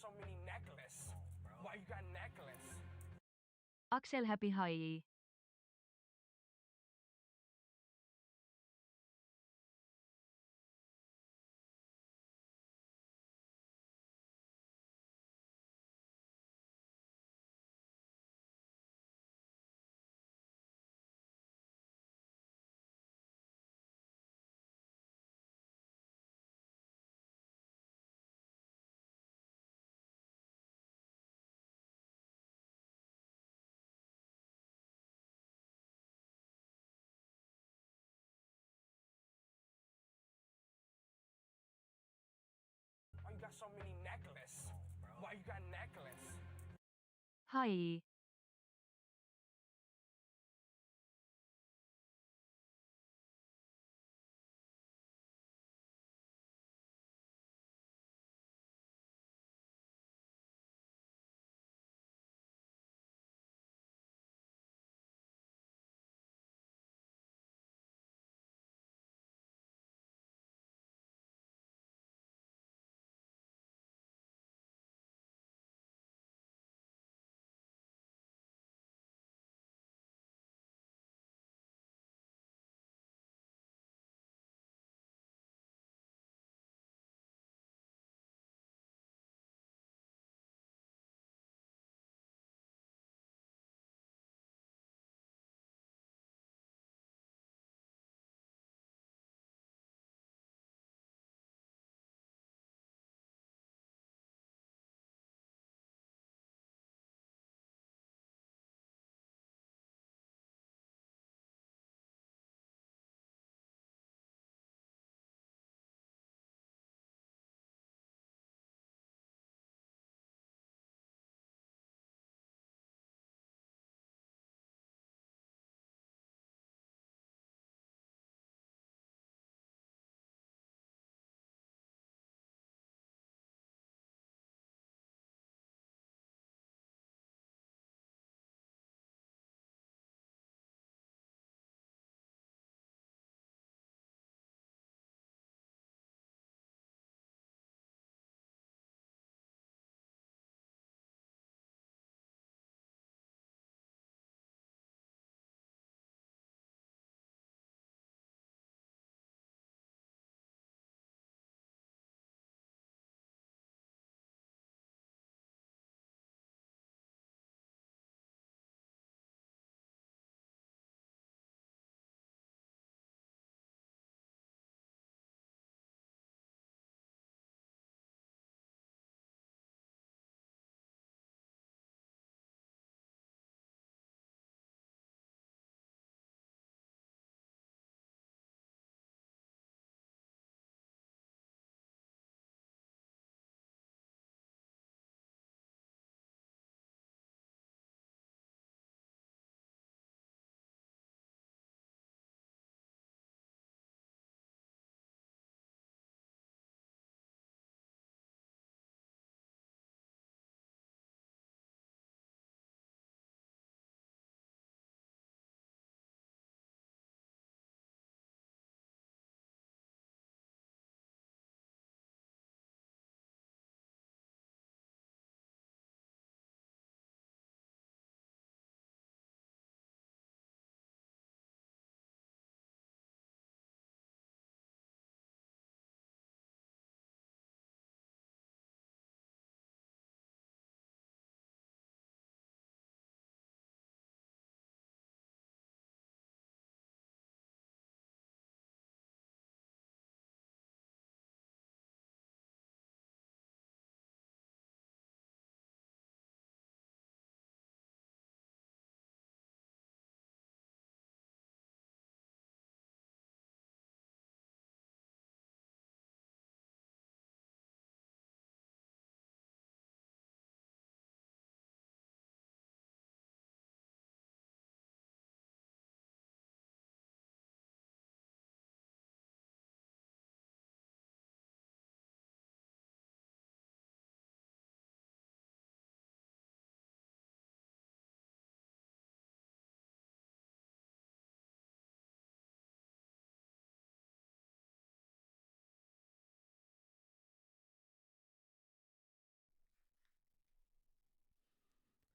so many necklaces? Why you got necklace? Aksel happy high. Why you got so many necklaces? Why you got necklace? High.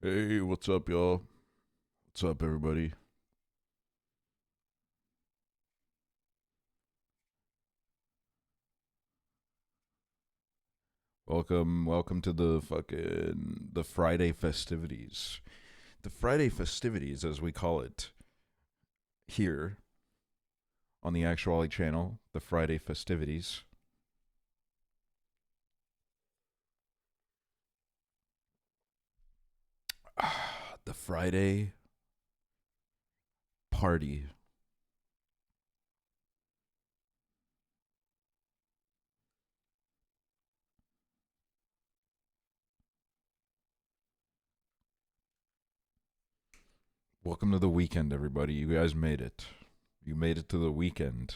Hey, what's up, y'all? What's up, everybody? Welcome to the Friday festivities. The Friday festivities, as we call it here on the Aksually channel, the Friday festivities. The Friday party. Welcome to the weekend, everybody. You guys made it. You made it to the weekend.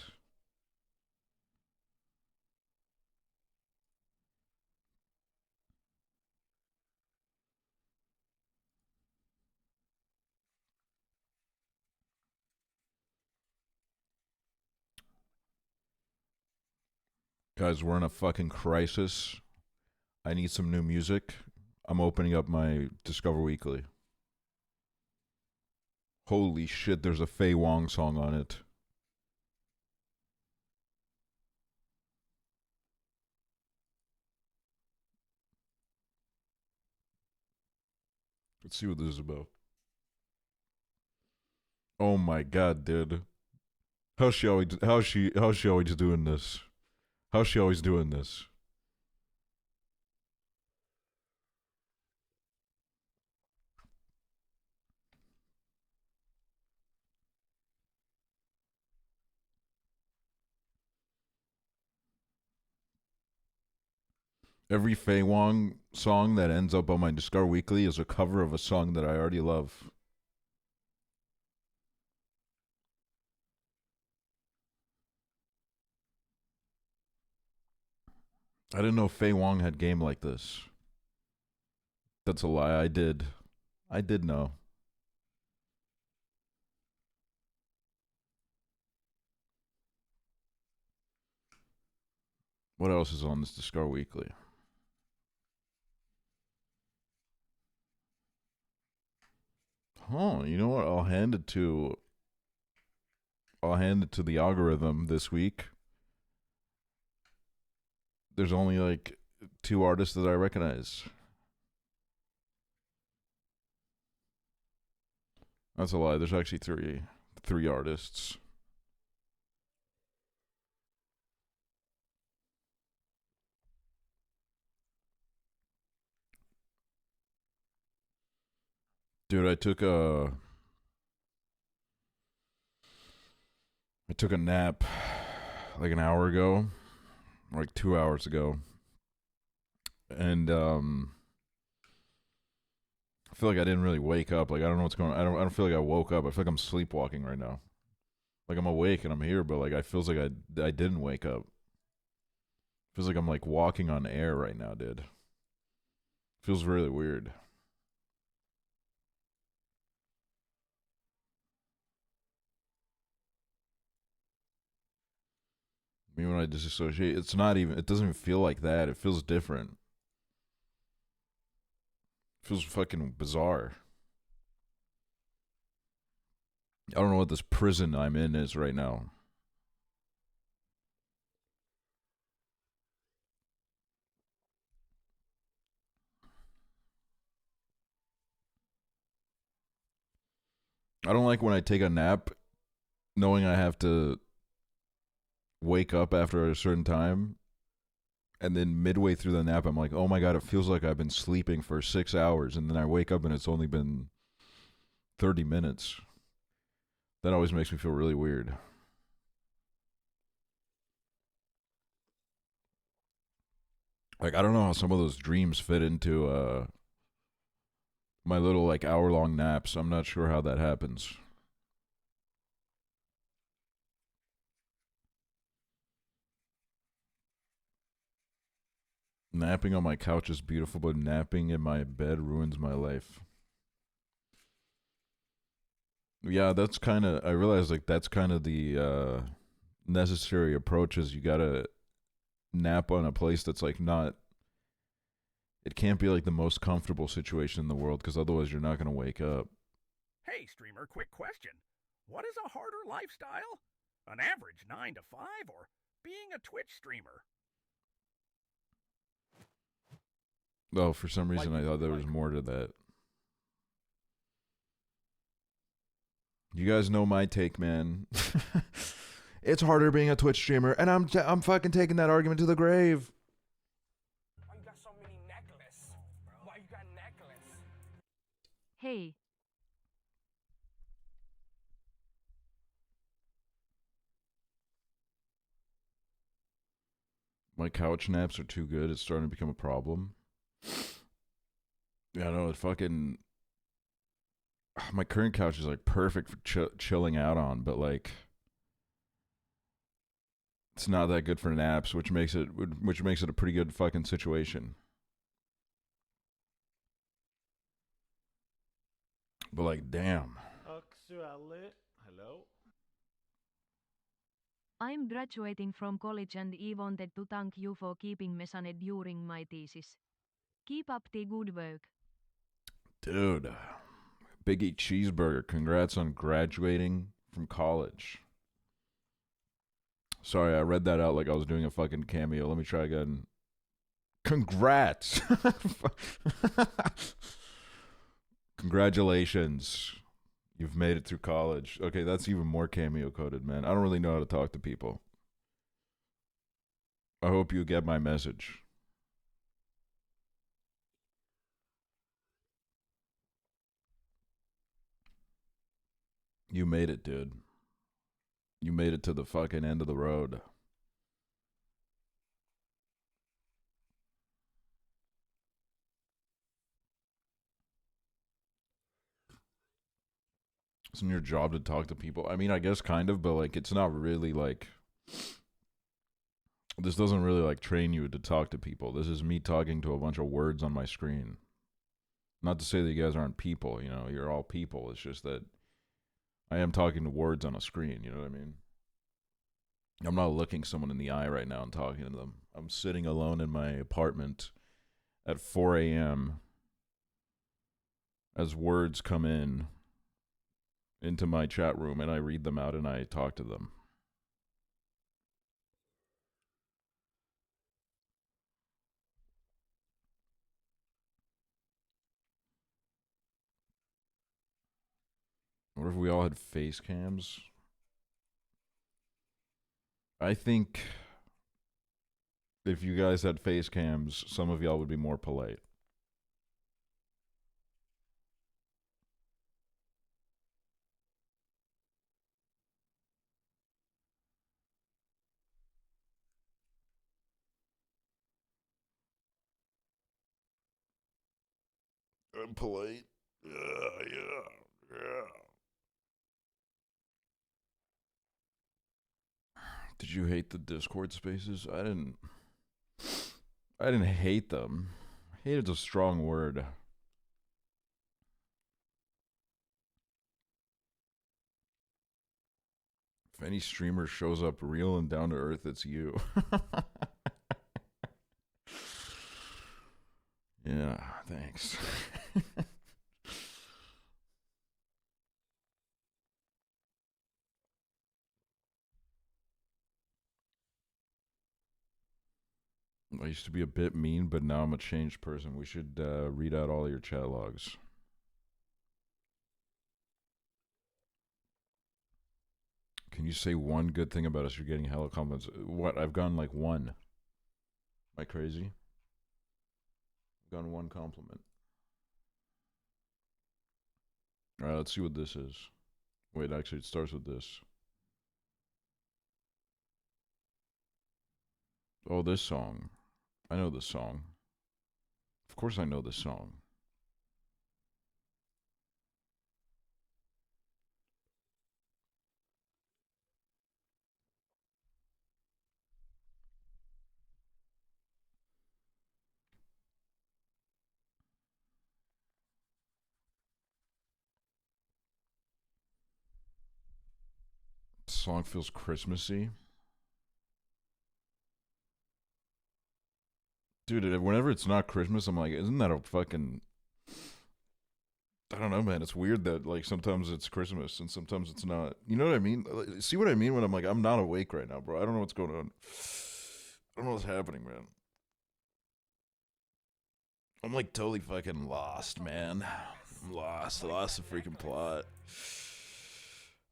Guys, we're in a fucking crisis. I need some new music. I'm opening up my Discover Weekly. Holy shit, there's a Faye Wong song on it. Let's see what this is about. Oh my god, dude. How's she always doing this? How's she always doing this? Every Faye Wong song that ends up on my Discover Weekly is a cover of a song that I already love. I didn't know Faye Wong had game like this. That's a lie. I did. I did know. What else is on this Discover Weekly? Oh, you know what? I'll hand it to the algorithm this week. There's only like 2 artists that I recognize. That's a lie. There's actually three artists. Dude, I took a nap like an hour ago, like 2 hours ago. And I feel like I didn't really wake up. Like I don't know what's going on. I don't feel like I woke up. I feel like I'm sleepwalking right now. Like I'm awake and I'm here, but like I feels like I didn't wake up. Feels like I'm like walking on air right now, dude. Feels really weird. Me when I disassociate, it's not even. It doesn't even feel like that. It feels different. It feels fucking bizarre. I don't know what this prison I'm in is right now. I don't like when I take a nap knowing I have to wake up after a certain time, and then midway through the nap I'm like, oh my god, it feels like I've been sleeping for 6 hours, and then I wake up and it's only been 30 minutes. That always makes me feel really weird. Like I don't know how some of those dreams fit into my little like hour-long naps. I'm not sure how that happens. Napping on my couch is beautiful, but napping in my bed ruins my life. Yeah, that's kind of. I realize like that's kind of the necessary approach. Is you gotta nap on a place that's like not it can't be like the most comfortable situation in the world because otherwise you're not going to wake up. Hey, streamer, quick question. What is a harder lifestyle? An average 9 to 5 or being a Twitch streamer? Oh, for some reason I thought there was more to that. You guys know my take, man. It's harder being a Twitch streamer, and I'm fucking taking that argument to the grave. Why you got so many necklaces? Why you got necklace? Hey, My couch naps are too good. It's starting to become a problem. Yeah, no, it fucking. My current couch is like perfect for chilling out on, but like, it's not that good for naps, which makes it a pretty good fucking situation. But like, damn. Aksually, hello. I'm graduating from college and I wanted to thank you for keeping me sane during my thesis. Keep up the good work. Dude, Biggie Cheeseburger, congrats on graduating from college. Sorry, I read that out like I was doing a fucking cameo. Let me try again. Congrats! Congratulations. You've made it through college. Okay, that's even more cameo coded, man. I don't really know how to talk to people. I hope you get my message. You made it, dude. You made it to the fucking end of the road. Isn't your job to talk to people? I mean, I guess kind of, but like, it's not really like. This doesn't really like train you to talk to people. This is me talking to a bunch of words on my screen. Not to say that you guys aren't people, you know, you're all people. It's just that I am talking to words on a screen, you know what I mean? I'm not looking someone in the eye right now and talking to them. I'm sitting alone in my apartment at 4 a.m. as words come in into my chat room and I read them out and I talk to them. What if we all had face cams? I think if you guys had face cams, some of y'all would be more polite. I'm polite. Yeah. Did you hate the Discord spaces? I didn't hate them. Hate's a strong word. If any streamer shows up real and down to earth, it's you. Yeah, thanks. I used to be a bit mean, but now I'm a changed person. We should read out all your chat logs. Can you say one good thing about us? You're getting hella compliments. What? I've gone like one. Am I crazy? I've gone one compliment. Alright, let's see what this is. Wait, actually, it starts with this. Oh, this song. I know this song. Of course I know this song. This song feels Christmassy. Dude, whenever it's not Christmas, I'm like, isn't that a fucking... I don't know, man. It's weird that, like, sometimes it's Christmas and sometimes it's not. You know what I mean? See what I mean when I'm like, I'm not awake right now, bro. I don't know what's going on. I don't know what's happening, man. I'm, like, totally fucking lost, man. I'm lost. I lost the freaking plot.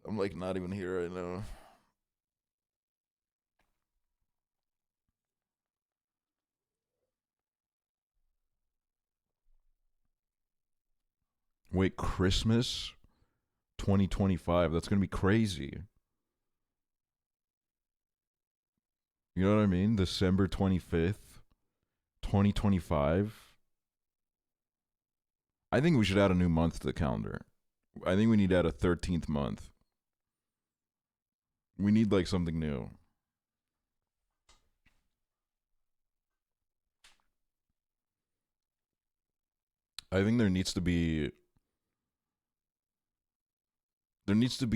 I'm, like, not even here right now. Wait, Christmas 2025. That's going to be crazy. You know what I mean? December 25th, 2025. I think we should add a new month to the calendar. I think we need to add a 13th month. We need, like, something new. I think there needs to be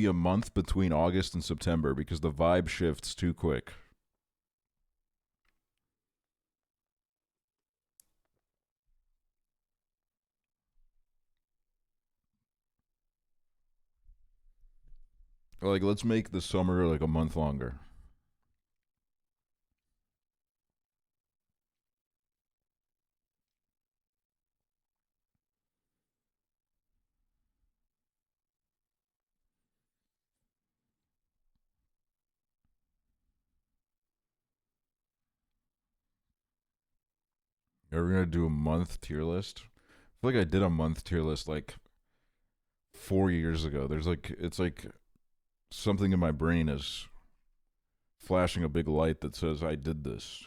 a month between August and September because the vibe shifts too quick. Like, let's make the summer like a month longer. Are we gonna do a month tier list? I feel like I did a month tier list like 4 years ago. It's like something in my brain is flashing a big light that says I did this.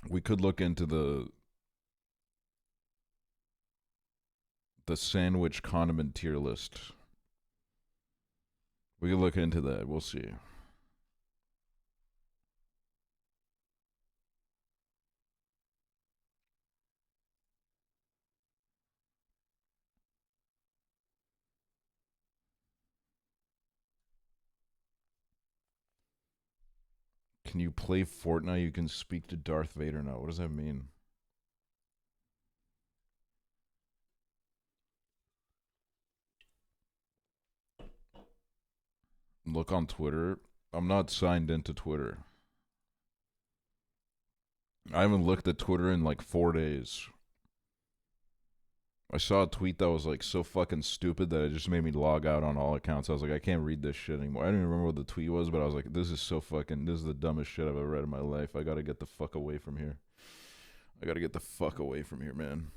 We could look into the sandwich condiment tier list. We could look into that. We'll see. Can you play Fortnite? You can speak to Darth Vader now. What does that mean? Look on Twitter. I'm not signed into Twitter. I haven't looked at Twitter in like 4 days. I saw a tweet that was like so fucking stupid that it just made me log out on all accounts. I was like, I can't read this shit anymore. I don't even remember what the tweet was, but I was like, this is the dumbest shit I've ever read in my life. I gotta get the fuck away from here. I gotta get the fuck away from here, man.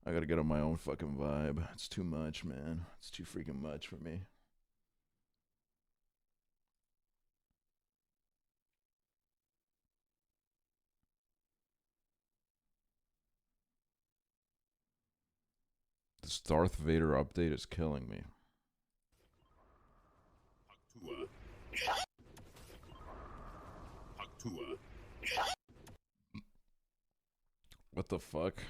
I gotta get on my own fucking vibe. It's too much, man. It's too freaking much for me. This Darth Vader update is killing me. What the fuck?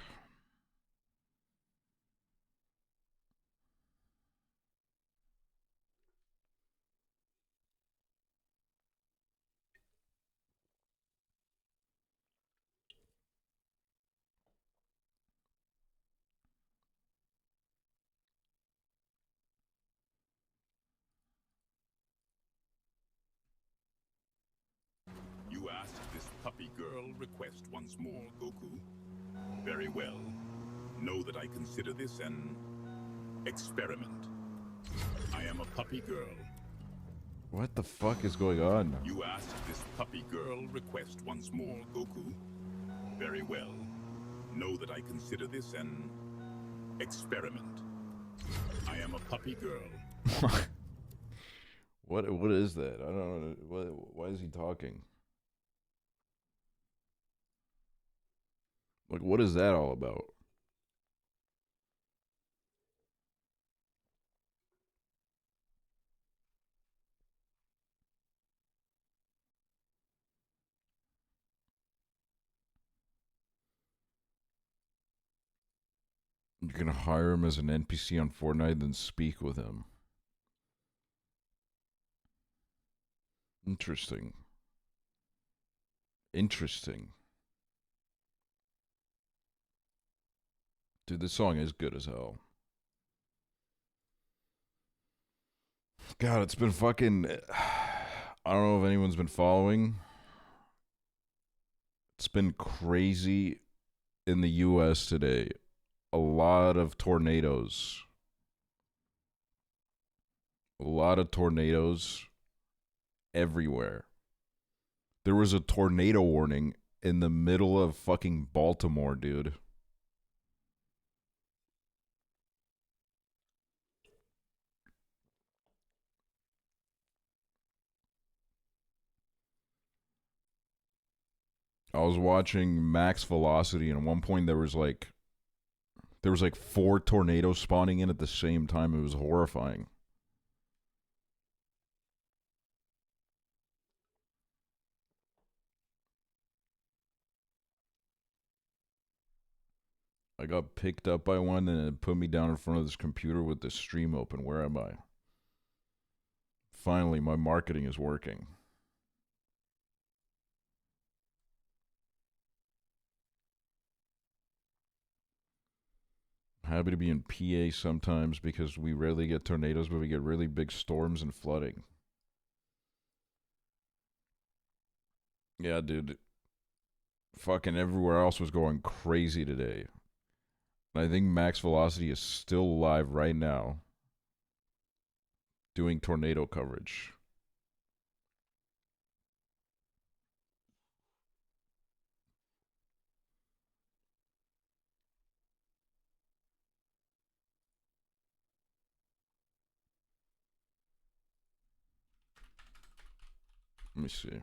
You asked this puppy girl request once more, Goku. Very well. Know that I consider this an experiment. I am a puppy girl. What the fuck is going on? You asked this puppy girl request once more, Goku. Very well. Know that I consider this an experiment. I am a puppy girl. What is that? I don't know. Why is he talking? Like, what is that all about? You're gonna hire him as an NPC on Fortnite, then speak with him. Interesting. Interesting. Dude, this song is good as hell. God, it's been fucking. I don't know if anyone's been following. It's been crazy in the US today. A lot of tornadoes. A lot of tornadoes everywhere. There was a tornado warning in the middle of fucking Baltimore, dude. I was watching Max Velocity, and at one point there was like 4 tornadoes spawning in at the same time. It was horrifying. I got picked up by one and it put me down in front of this computer with this stream open. Where am I? Finally, my marketing is working. Happy to be in PA sometimes because we rarely get tornadoes, but we get really big storms and flooding. Yeah, dude. Fucking everywhere else was going crazy today. I think Max Velocity is still live right now doing tornado coverage. Let me see.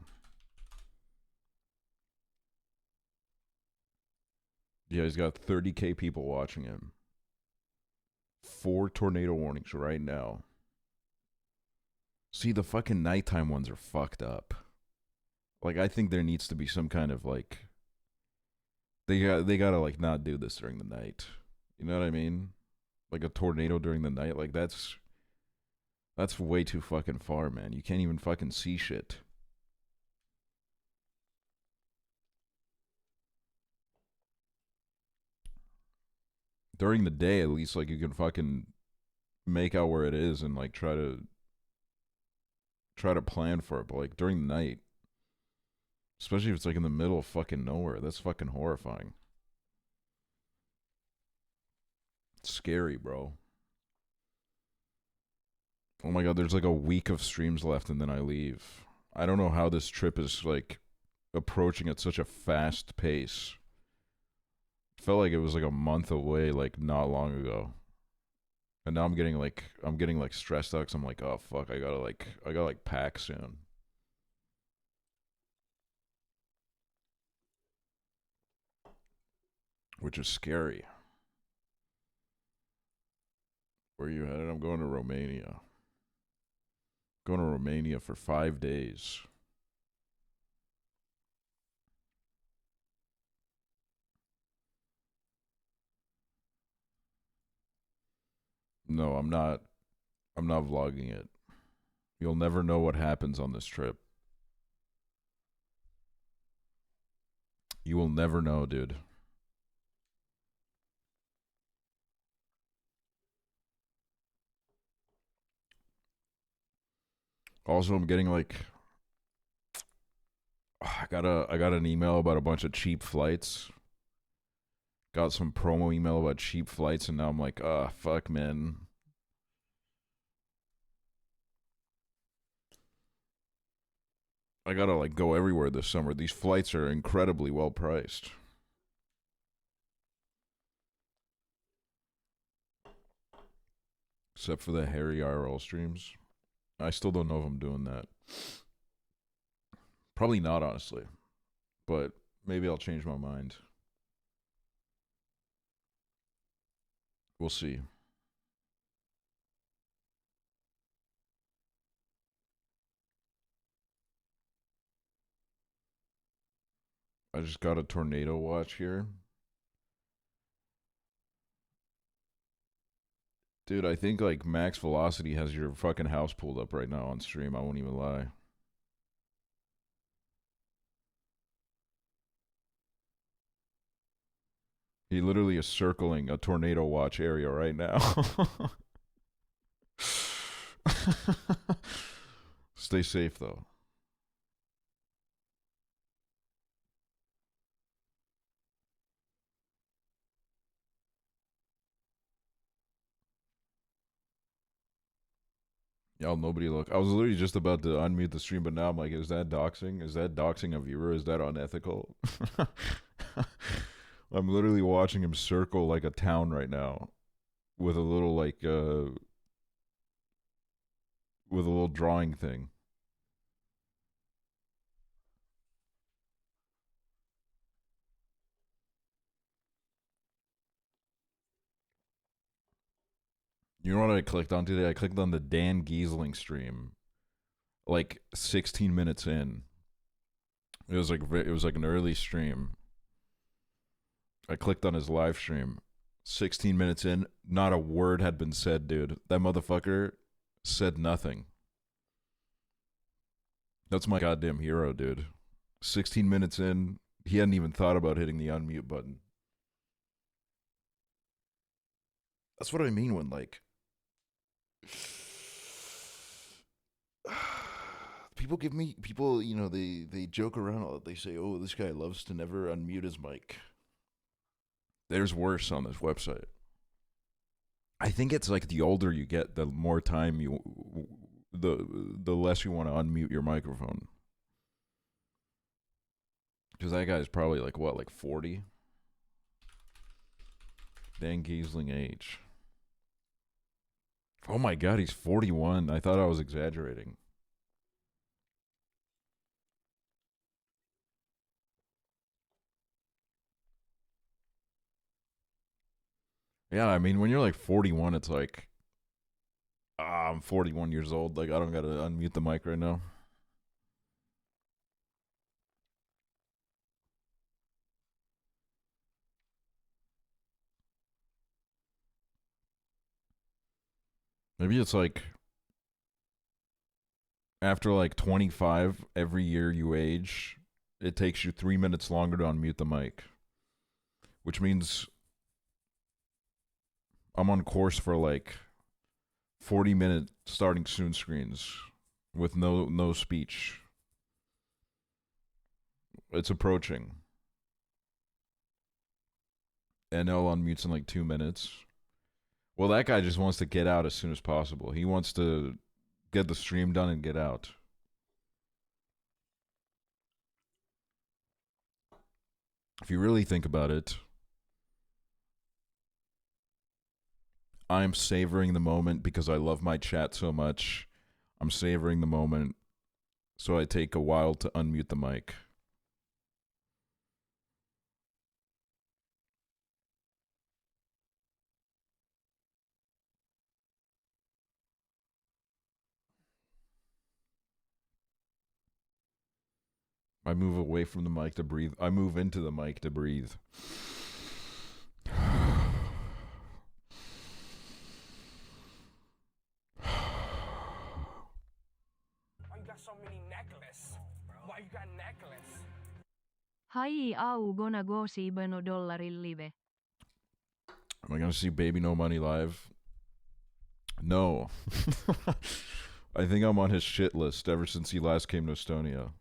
Yeah, he's got 30K people watching him. 4 tornado warnings right now. See, the fucking nighttime ones are fucked up. Like, I think there needs to be some kind of, like... They gotta, like, not do this during the night. You know what I mean? Like, a tornado during the night. Like, that's way too fucking far, man. You can't even fucking see shit. During the day, at least, like, you can fucking make out where it is and, like, try to plan for it. But, like, during the night, especially if it's, like, in the middle of fucking nowhere, that's fucking horrifying. It's scary, bro. Oh my god, there's, like, a week of streams left and then I leave. I don't know how this trip is, like, approaching at such a fast pace. Felt like it was like a month away, like not long ago, and now I'm getting like stressed out because I'm like, oh fuck, I gotta pack soon. Which is scary. Where are you headed? I'm going to Romania. Going to Romania for 5 days. No, I'm not vlogging it. You'll never know what happens on this trip. You will never know, dude. Also, I'm getting like I got an email about a bunch of cheap flights. Got some promo email about cheap flights, and now I'm like, fuck, man. I gotta like go everywhere this summer. These flights are incredibly well priced. Except for the Harry IRL streams. I still don't know if I'm doing that. Probably not, honestly. But maybe I'll change my mind. We'll see. I just got a tornado watch here. Dude, I think like Max Velocity has your fucking house pulled up right now on stream. I won't even lie. He literally is circling a tornado watch area right now. Stay safe, though. Y'all, nobody look. I was literally just about to unmute the stream, but now I'm like, is that doxing? Is that doxing a viewer? Is that unethical? I'm literally watching him circle like a town right now with a little like with a little drawing thing. You know what I clicked on today? I clicked on the Dan Giesling stream, like 16 minutes in. It was like an early stream. I clicked on his live stream. 16 minutes in, not a word had been said, dude. That motherfucker said nothing. That's my goddamn hero, dude. 16 minutes in, he hadn't even thought about hitting the unmute button. That's what I mean when, like, people, you know, they joke around. They say, oh, this guy loves to never unmute his mic. There's worse on this website. I think it's like the older you get, the more time the less you want to unmute your microphone. Because that guy's probably like, what, like 40? Dan Giesling age. Oh my god, he's 41. I thought I was exaggerating. Yeah, I mean, when you're like 41, it's like, I'm 41 years old. Like, I don't gotta unmute the mic right now. Maybe it's like, after like 25, every year you age, it takes you 3 minutes longer to unmute the mic. Which means I'm on course for like 40-minute starting soon screens with no speech. It's approaching. NL unmutes in like 2 minutes. Well, that guy just wants to get out as soon as possible. He wants to get the stream done and get out. If you really think about it, I'm savoring the moment because I love my chat so much. I'm savoring the moment, so I take a while to unmute the mic. I move away from the mic to breathe. I move into the mic to breathe. Why you got so many necklaces? Why you got necklace? Hai au gonna go see Beno Dollarin live. Am I gonna see Baby No Money live? No. I think I'm on his shit list ever since he last came to Estonia.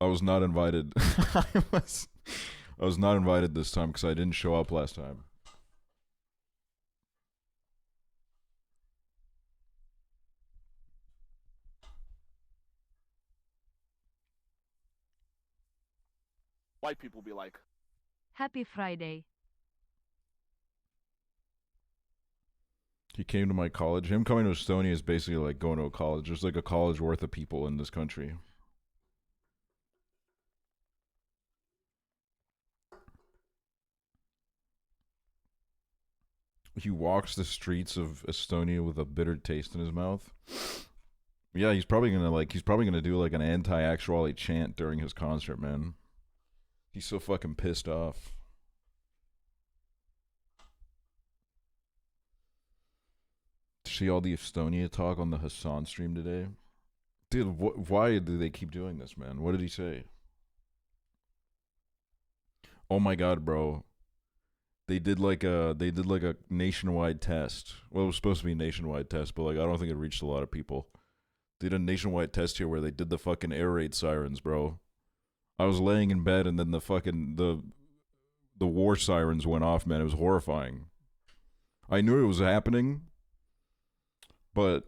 I was not invited. I was not invited this time because I didn't show up last time. White people be like, Happy Friday. He came to my college. Him coming to Estonia is basically like going to a college. There's like a college worth of people in this country. He walks the streets of Estonia with a bitter taste in his mouth. Yeah, he's probably gonna do like an anti-aksually chant during his concert, man. He's so fucking pissed off. See all the Estonia talk on the Hassan stream today? Dude, why do they keep doing this, man? What did he say? Oh my god, bro. They did like a nationwide test. Well, it was supposed to be a nationwide test, but like I don't think it reached a lot of people. They did a nationwide test here where they did the fucking air raid sirens, bro. I was laying in bed and then the fucking the war sirens went off, man. It was horrifying. I knew it was happening, but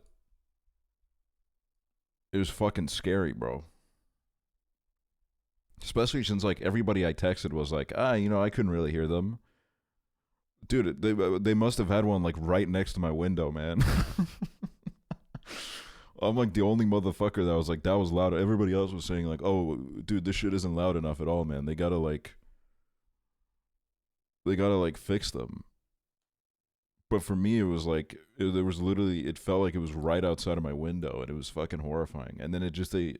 it was fucking scary, bro. Especially since like everybody I texted was like, you know, I couldn't really hear them. Dude, they must have had one like right next to my window, man. I'm like the only motherfucker that was like, that was loud. Everybody else was saying like, oh, dude, this shit isn't loud enough at all, man. They gotta fix them. But for me, it was like, there was literally, it felt like it was right outside of my window, and it was fucking horrifying. And then it just, they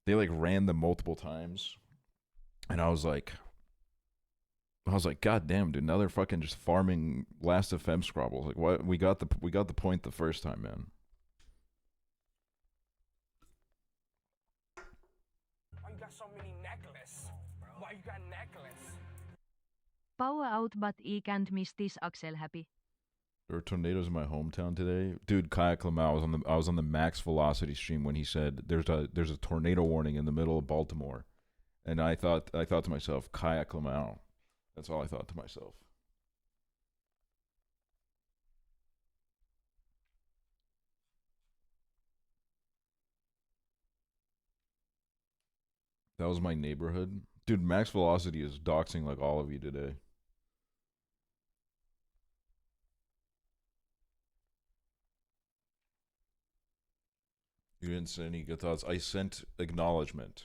like ran them multiple times, and I was like, God damn, dude, now they're fucking just farming Last FM Scrabbles. Like, what? We got the point the first time, man. Why you got so many necklaces? Why you got necklace? Power out, but I can't miss this Axel happy. There were tornadoes in my hometown today, dude. Kayak Lamau, I was on the Max Velocity stream when he said there's a tornado warning in the middle of Baltimore, and I thought to myself, Kayak Lamau. That's all I thought to myself. That was my neighborhood. Dude, Max Velocity is doxing like all of you today. You didn't say any good thoughts. I sent acknowledgement.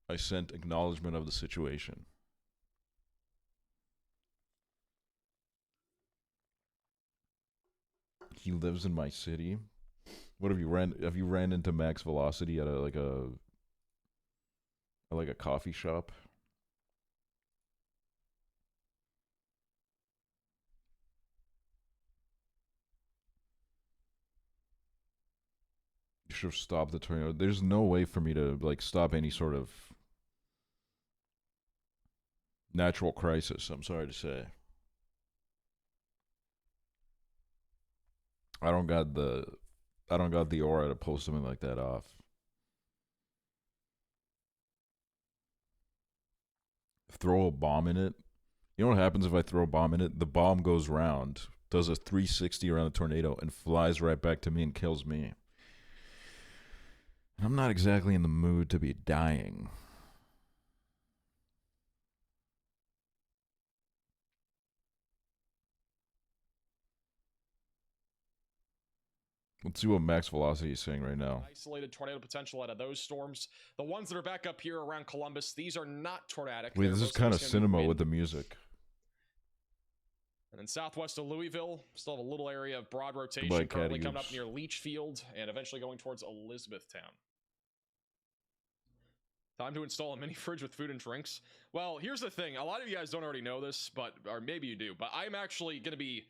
I sent acknowledgement of the situation. He lives in my city. What have you ran into Max Velocity at a coffee shop? You should have stopped the tornado. There's no way for me to like stop any sort of natural crisis, I'm sorry to say. I don't got the aura to pull something like that off. Throw a bomb in it. You know what happens if I throw a bomb in it? The bomb goes round, does a 360 around the tornado, and flies right back to me and kills me. I'm not exactly in the mood to be dying. Let's see what Max Velocity is saying right now. Isolated tornado potential out of those storms. The ones that are back up here around Columbus, these are not tornadic. Wait, this is kind of cinema with the music. And in southwest of Louisville, still have a little area of broad rotation Goodbye, currently Caddy coming up Oops. near Leachfield and eventually going towards Elizabethtown. Time to install a mini fridge with food and drinks. Well, here's the thing. A lot of you guys don't already know this, or maybe you do, but I'm actually going to be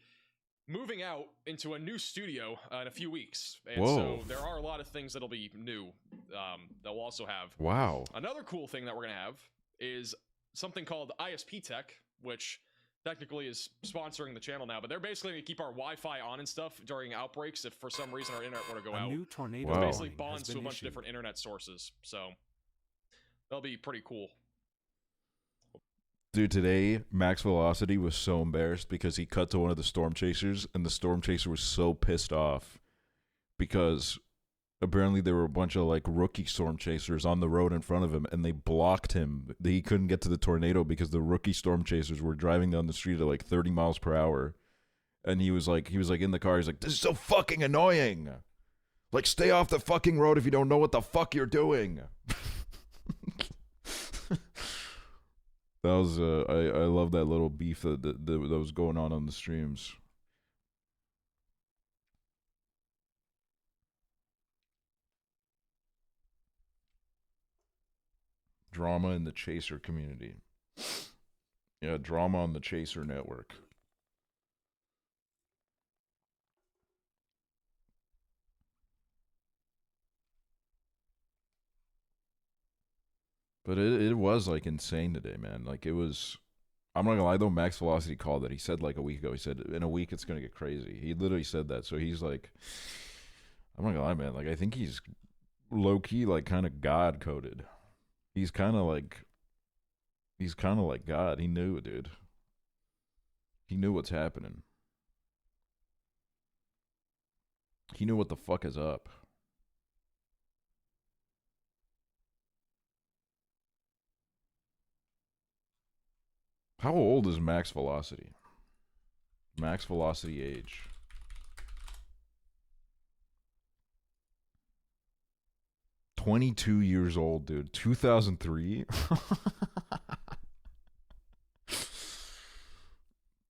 moving out into a new studio in a few weeks. And Whoa. so there are a lot of things that'll be new that we'll also have. Wow. Another cool thing that we're going to have is something called ISP Tech, which technically is sponsoring the channel now, but they're basically going to keep our Wi-Fi on and stuff during outbreaks if for some reason our internet were to go out. New tornado Wow. It basically warning has bonds to been a bunch of issued. different internet sources, so that'll be pretty cool. Dude, today, Max Velocity was so embarrassed because he cut to one of the storm chasers, and the storm chaser was so pissed off because apparently there were a bunch of like rookie storm chasers on the road in front of him, and they blocked him. He couldn't get to the tornado because the rookie storm chasers were driving down the street at like 30 miles per hour. And he was like in the car, he's like, this is so fucking annoying. Like, stay off the fucking road if you don't know what the fuck you're doing. That was I love that little beef that was going on the streams. Drama in the Chaser community. Yeah, drama on the Chaser network. But it was like insane today, man. Like it was. I'm not gonna lie though. Max Velocity called it. He said like a week ago. He said in a week it's gonna get crazy. He literally said that. So he's like, I'm not gonna lie, man. Like I think he's low key like kind of God coded. He's kind of like God. He knew it, dude. He knew what's happening. He knew what the fuck is up. How old is Max Velocity? Max Velocity age. "22 years old, dude. 2003?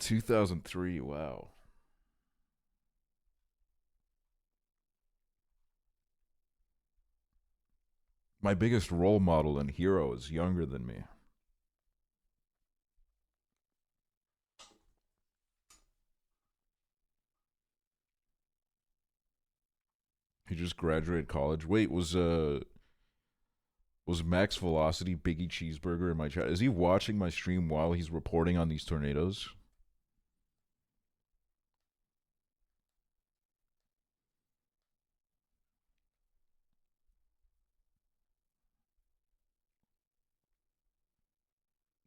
2003, wow. My biggest role model and hero is younger than me. He just graduated college. Wait, was Max Velocity Biggie Cheeseburger in my chat? Is he watching my stream while he's reporting on these tornadoes?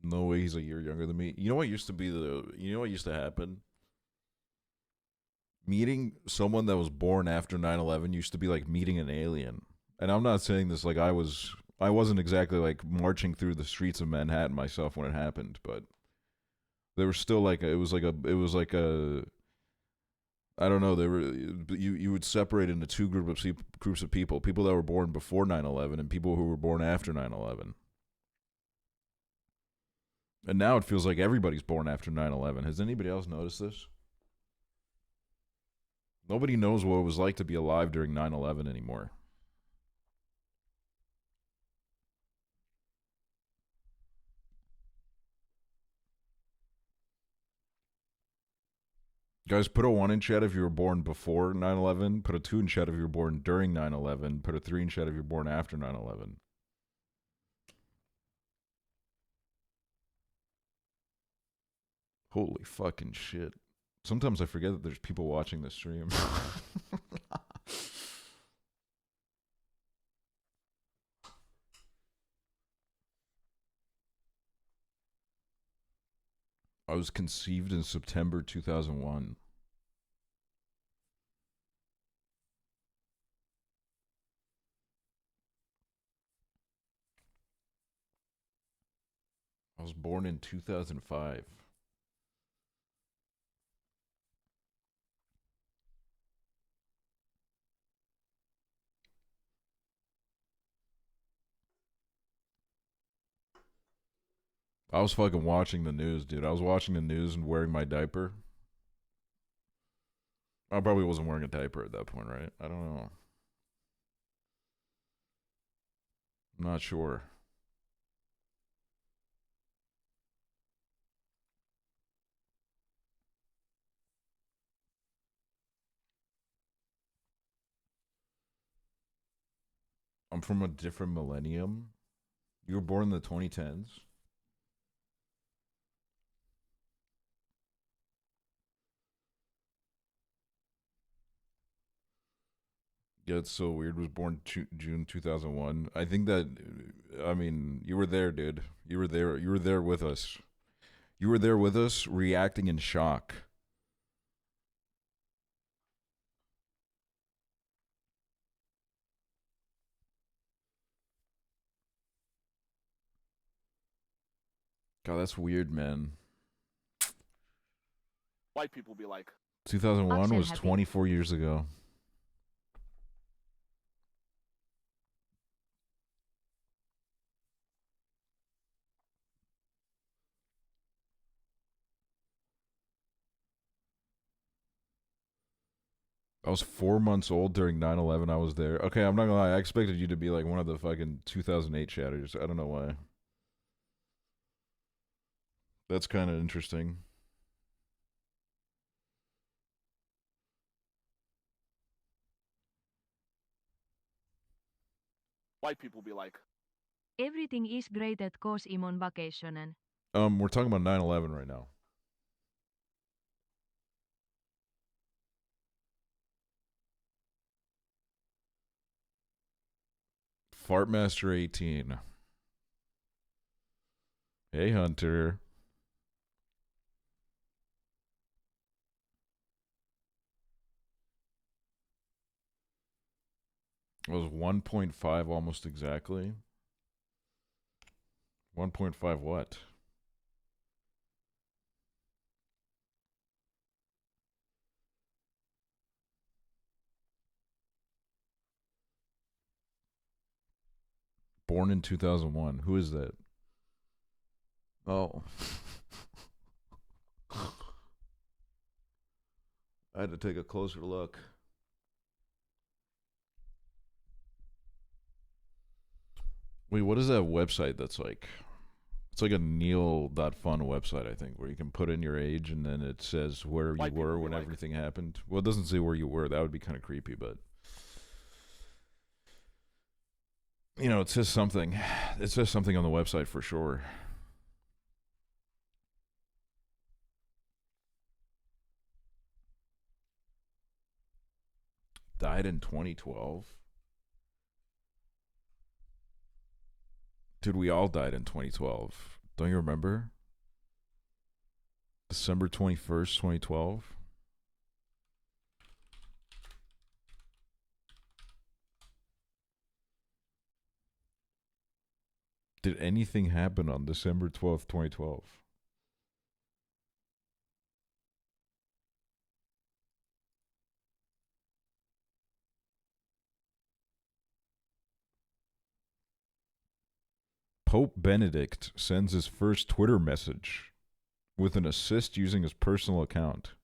No way he's a year younger than me. You know what used to happen? Meeting someone that was born after 9/11 used to be like meeting an alien. And I'm not saying this like I wasn't exactly like marching through the streets of Manhattan myself when it happened, but there was still like it was like a I don't know, you would separate into two groups of people that were born before 9/11 and people who were born after 9/11. And now it feels like everybody's born after 9/11. Has anybody else noticed this? Nobody knows what it was like to be alive during 9/11 anymore. Guys, put a 1 in chat if you were born before 9/11. Put a 2 in chat if you were born during 9/11. Put a 3 in chat if you were born after 9/11. Holy fucking shit. Sometimes I forget that there's people watching the stream. I was conceived in September 2001. I was born in 2005. I was fucking watching the news, dude. I was watching the news and wearing my diaper. I probably wasn't wearing a diaper at that point, right? I don't know. I'm not sure. I'm from a different millennium. You were born in the 2010s? Yeah, it's so weird. Was born June 2001. I think that, I mean, you were there, dude. You were there. You were there with us. You were there with us, reacting in shock. God, that's weird, man. White people be like, 2001 Aksel was happy. 24 years ago. I was 4 months old during 9/11. I was there. Okay, I'm not gonna lie. I expected you to be like one of the fucking 2008 chatters. I don't know why. That's kind of interesting. white people be like, Everything is great at Kosimon vacationen. We're talking about 9/11 right now. Fartmaster 18. Hey, Hunter. It was 1.5 almost exactly. 1.5 what? Born in 2001. Who is that? Oh. I had to take a closer look. Wait, what is that website that's like? It's like a Neil.fun website, I think, where you can put in your age and then it says where White you were people be when like- everything happened. Well, it doesn't say where you were. That would be kind of creepy, but you know, it says something. It says something on the website for sure. Died in 2012. Dude, we all died in 2012. Don't you remember? December 21st, 2012. Did anything happen on December 12th, 2012? Pope Benedict sends his first Twitter message with an assist using his personal account.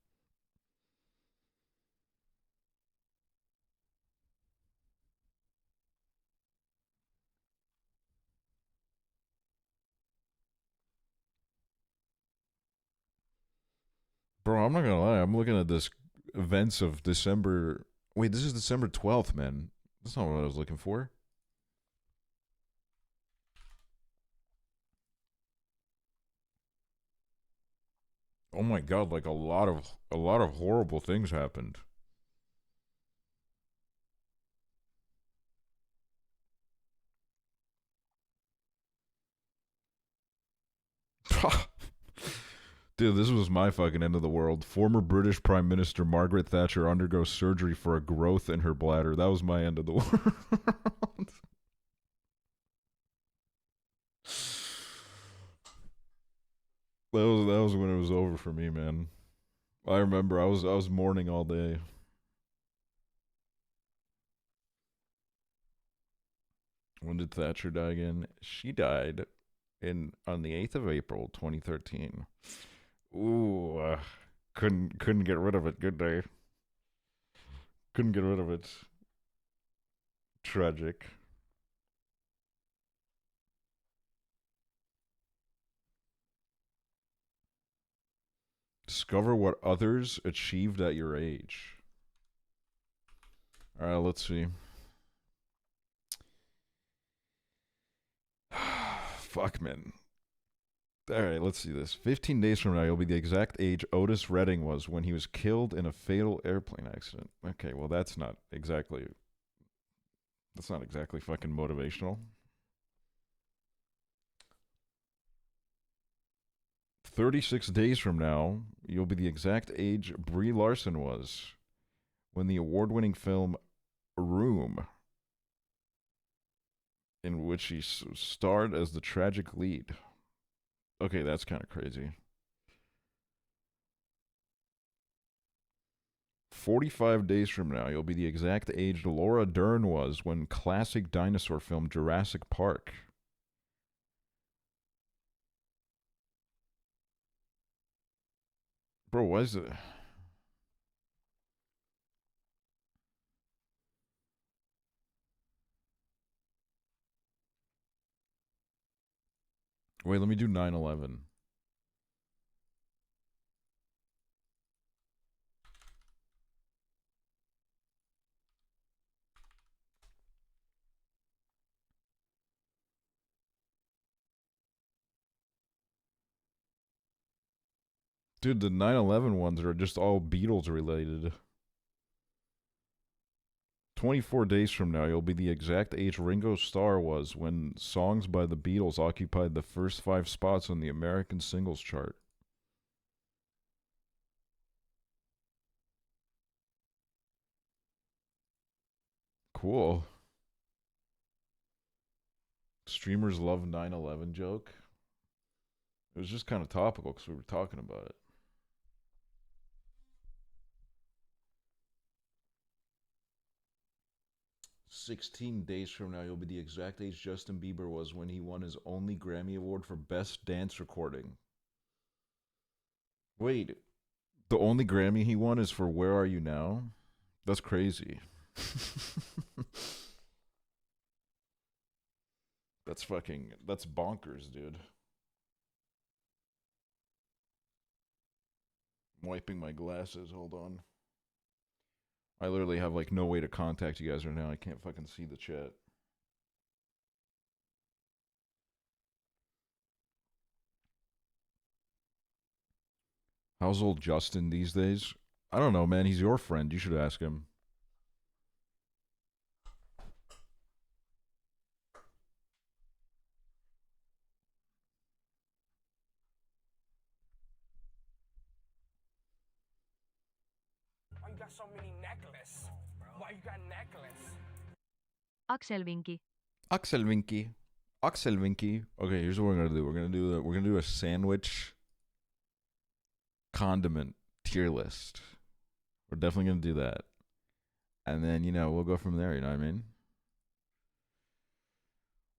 Bro, I'm not gonna lie. I'm looking at this events of December. Wait, this is December 12th, man. That's not what I was looking for. Oh my god, like a lot of horrible things happened. Dude, this was my fucking end of the world. Former British Prime Minister Margaret Thatcher undergoes surgery for a growth in her bladder. That was my end of the world. That was when it was over for me, man. I remember I was mourning all day. When did Thatcher die again? She died on the 8th of April, 2013. Ooh, couldn't get rid of it. Good day. Couldn't get rid of it. Tragic. Discover what others achieved at your age. All right, let's see. Fuck, man. All right, let's see this. 15 days from now, you'll be the exact age Otis Redding was when he was killed in a fatal airplane accident. Okay, well, that's not exactly fucking motivational. 36 days from now, you'll be the exact age Brie Larson was when the award-winning film Room, in which she starred as the tragic lead. Okay, that's kind of crazy. 45 days from now, you'll be the exact age Laura Dern was when classic dinosaur film Jurassic Park. Bro, why is it? Wait, let me do 9/11. Dude, the 9/11 ones are just all Beatles related. 24 days from now, you'll be the exact age Ringo Starr was when songs by the Beatles occupied the first 5 spots on the American singles chart. Cool. Streamers love 9/11 joke. It was just kind of topical because we were talking about it. "16 days from now, you'll be the exact age Justin Bieber was when he won his only Grammy Award for Best Dance Recording." Wait, the only Grammy he won is for Where Are You Now? That's crazy. That's bonkers, dude. I'm wiping my glasses, hold on. I literally have like no way to contact you guys right now. I can't fucking see the chat. How's old Justin these days? I don't know, man. He's your friend. You should ask him. Why you got so many necklaces? Why you got necklace? Akselvinki. Akselvinky. Akselvinky. Okay, here's what we're gonna do. We're gonna do a sandwich condiment tier list. We're definitely gonna do that. And then, we'll go from there, you know what I mean?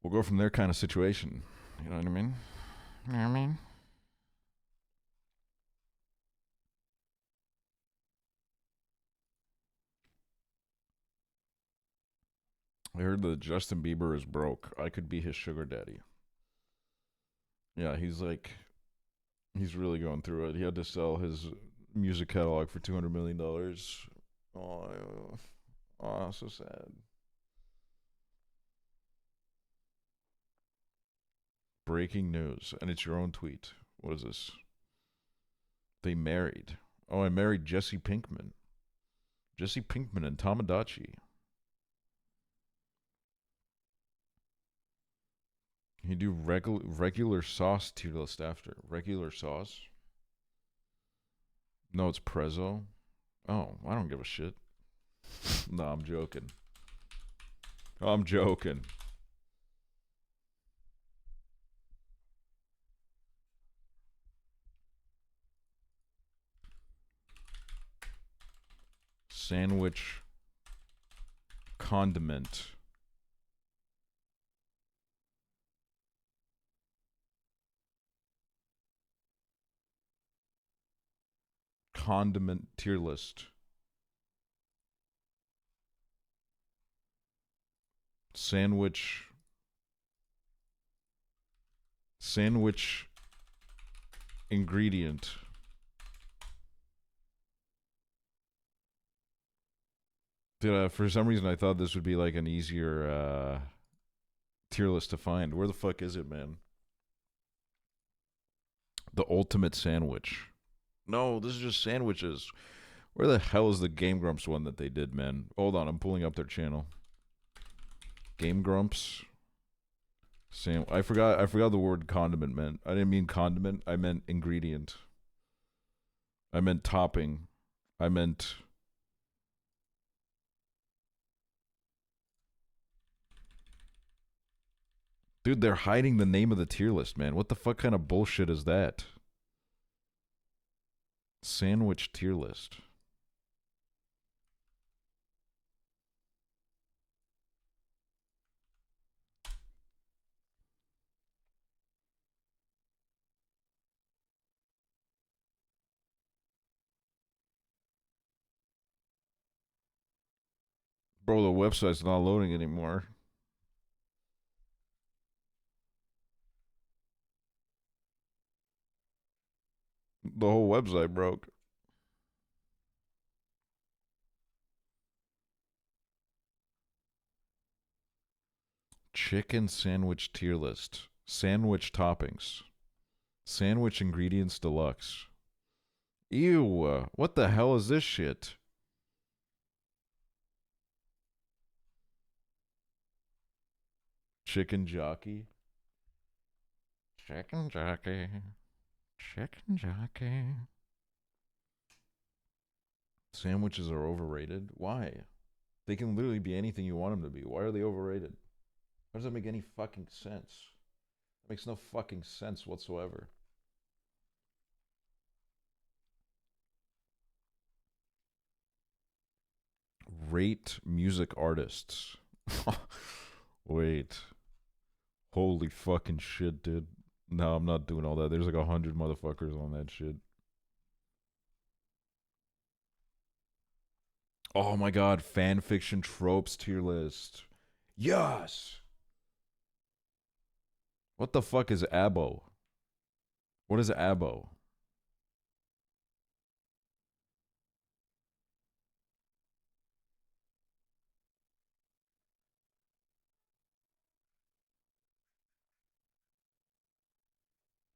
We'll go from there kind of situation. You know what I mean? You know what I mean? I heard that Justin Bieber is broke. I could be his sugar daddy. Yeah, he's really going through it. He had to sell his music catalog for $200 million. Oh, so sad. Breaking news, and it's your own tweet. What is this? They married. Oh, I married Jesse Pinkman. Jesse Pinkman and Tamagotchi. You do regular sauce tier list after. Regular sauce? No, it's prezzo. Oh, I don't give a shit. No, I'm joking. I'm joking. Sandwich condiment. Condiment tier list. Sandwich ingredient. Dude, for some reason I thought this would be like an easier tier list to find. Where the fuck is it, man? The ultimate sandwich. No, this is just sandwiches. Where the hell is the Game Grumps one that they did, man? Hold on, I'm pulling up their channel. Game Grumps. I forgot the word condiment meant. I didn't mean condiment. I meant ingredient. I meant topping. I meant... Dude, they're hiding the name of the tier list, man. What the fuck kind of bullshit is that? Sandwich tier list. Bro, the website's not loading anymore. The whole website broke. Chicken sandwich tier list. Sandwich toppings. Sandwich ingredients deluxe. Ew, what the hell is this shit? Chicken jockey. Chicken jockey. Chicken jockey. Sandwiches are overrated? Why? They can literally be anything you want them to be. Why are they overrated? How does that make any fucking sense? It makes no fucking sense whatsoever. Rate music artists. Wait. Holy fucking shit, dude. No, I'm not doing all that. There's like 100 motherfuckers on that shit. Oh my god, fan fiction tropes tier list. Yes! What the fuck is abo? What is abo?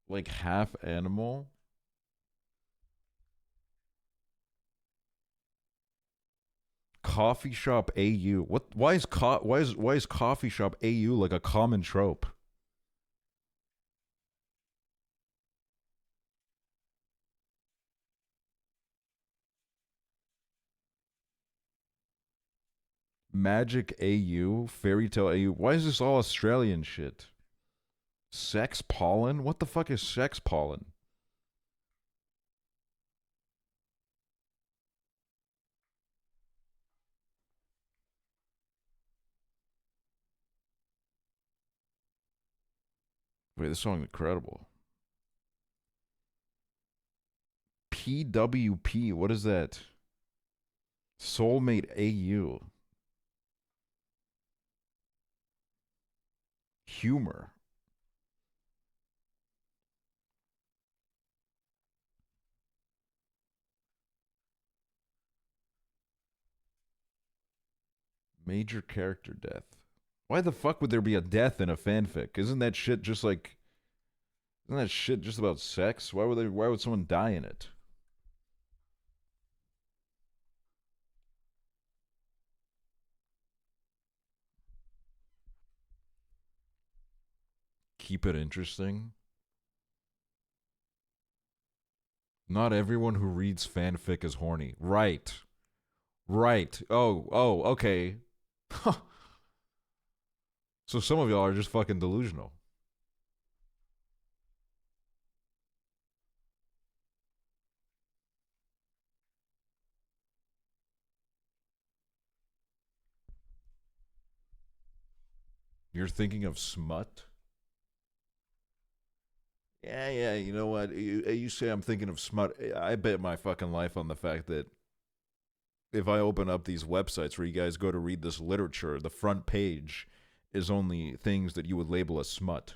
Like half animal? Coffee shop AU. What? Why is coffee shop AU like a common trope? Magic AU, fairy tale AU. Why is this all Australian shit? Sex pollen? What the fuck is sex pollen? Wait, this song is incredible. PWP, what is that? Soulmate AU. Humor. Major character death. Why the fuck would there be a death in a fanfic? Isn't that shit just like... Isn't that shit just about sex? Why would someone die in it? Keep it interesting. Not everyone who reads fanfic is horny. Right. Right. Oh, okay. So some of y'all are just fucking delusional. You're thinking of smut? Yeah, you know what? You say I'm thinking of smut. I bet my fucking life on the fact that if I open up these websites where you guys go to read this literature, the front page is only things that you would label as smut.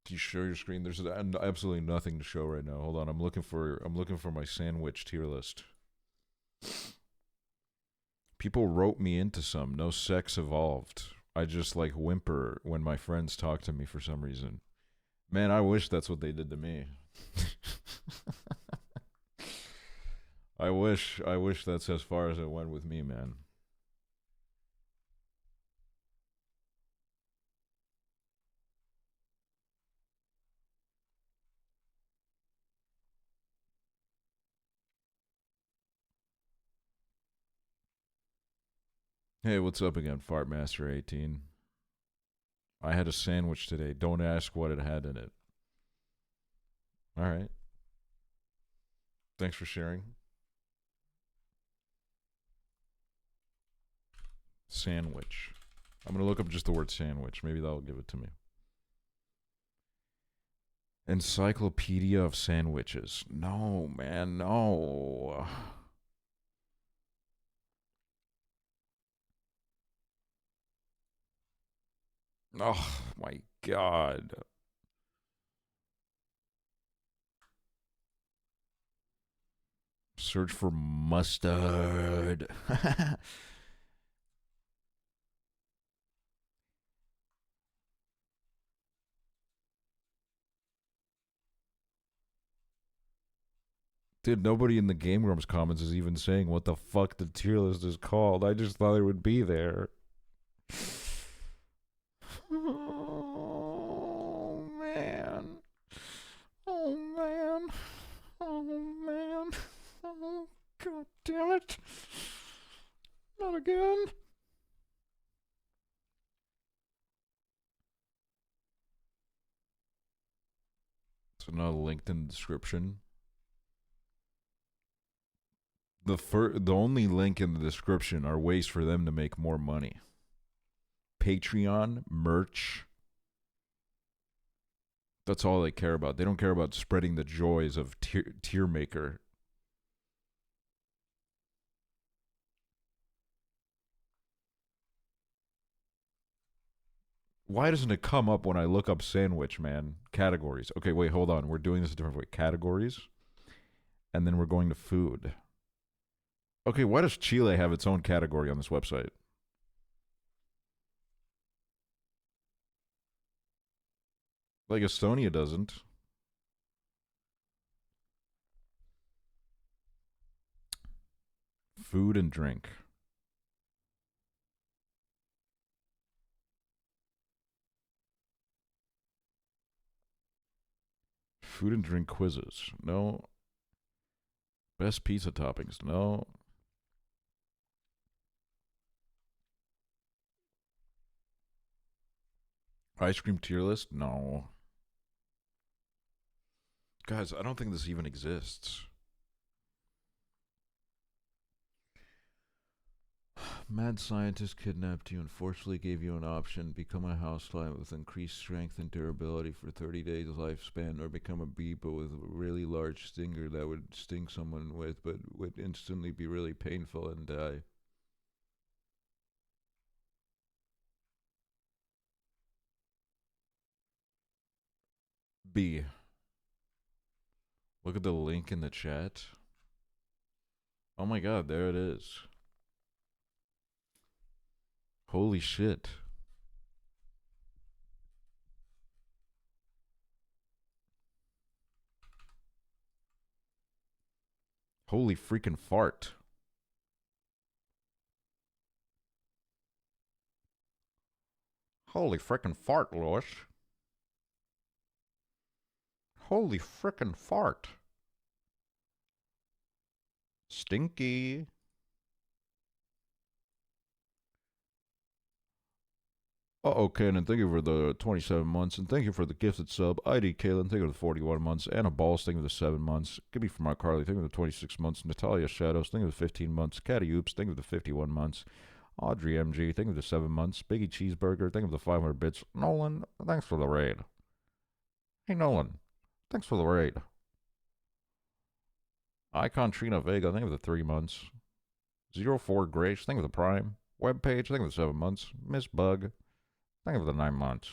Can you show your screen? There's absolutely nothing to show right now. Hold on, I'm looking for my sandwich tier list. People wrote me into some. No sex evolved. I just like whimper when my friends talk to me for some reason. Man, I wish that's what they did to me. I wish that's as far as it went with me, man. Hey, what's up again, Fartmaster18? I had a sandwich today. Don't ask what it had in it. All right. Thanks for sharing. Sandwich. I'm going to look up just the word sandwich. Maybe that'll give it to me. Encyclopedia of sandwiches. No, man, no. Oh, my God. Search for mustard. Dude, nobody in the Game Grumps comments is even saying what the fuck the tier list is called. I just thought it would be there. Oh, man. Oh, man. Oh, man. Oh, God damn it. Not again. So not linked in the description. The only link in the description are ways for them to make more money. Patreon, merch. That's all they care about. They don't care about spreading the joys of tier maker. Why doesn't it come up when I look up sandwich, man? Categories. Okay, wait, hold on. We're doing this a different way. Categories. And then we're going to food. Okay, why does Chile have its own category on this website? Like Estonia doesn't. Food and drink. Food and drink quizzes. No. Best pizza toppings. No. Ice cream tier list? No. Guys, I don't think this even exists. Mad scientist kidnapped you and forcefully gave you an option. Become a housefly with increased strength and durability for 30 days lifespan, or become a bee but with a really large stinger that would sting someone with but would instantly be really painful and die. B. Look at the link in the chat. Oh my god, there it is. Holy shit. Holy freaking fart. Holy frickin' fart, Lois. Holy frickin' fart. Stinky. Uh-oh, Cannon, thank you for the 27 months, and thank you for the gifted sub. ID Kalen, thank you for the 41 months. Anna Balls, thank you for the 7 months. Give me for my Carly, thank you for the 26 months. Natalia Shadows, thank you for the 15 months. Catty Oops, thank you for the 51 months. Audrey MG, thank you for the 7 months. Biggie Cheeseburger, thank you for the 500 bits. Nolan, thanks for the raid. Hey, Nolan, thanks for the raid. Icon Trina Vega, thank you for the 3 months. 04 Grace, thank you for the Prime. Webpage, thank you for the 7 months. Miss Bug, thank you for the 9 months.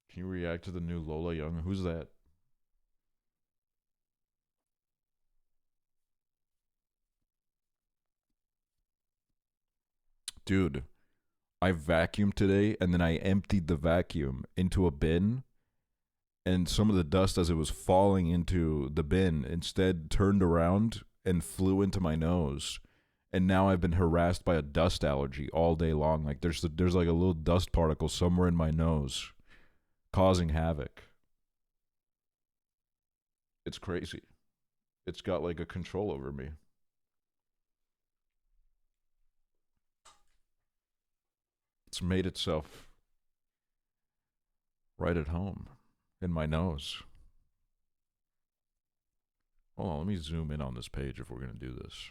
Can you react to the new Lola Young? Who's that? Dude, I vacuumed today, and then I emptied the vacuum into a bin, and some of the dust as it was falling into the bin instead turned around and flew into my nose. And now I've been harassed by a dust allergy all day long. Like there's like a little dust particle somewhere in my nose causing havoc. It's crazy. It's got like a control over me. It's made itself right at home in my nose. Hold on, let me zoom in on this page if we're going to do this.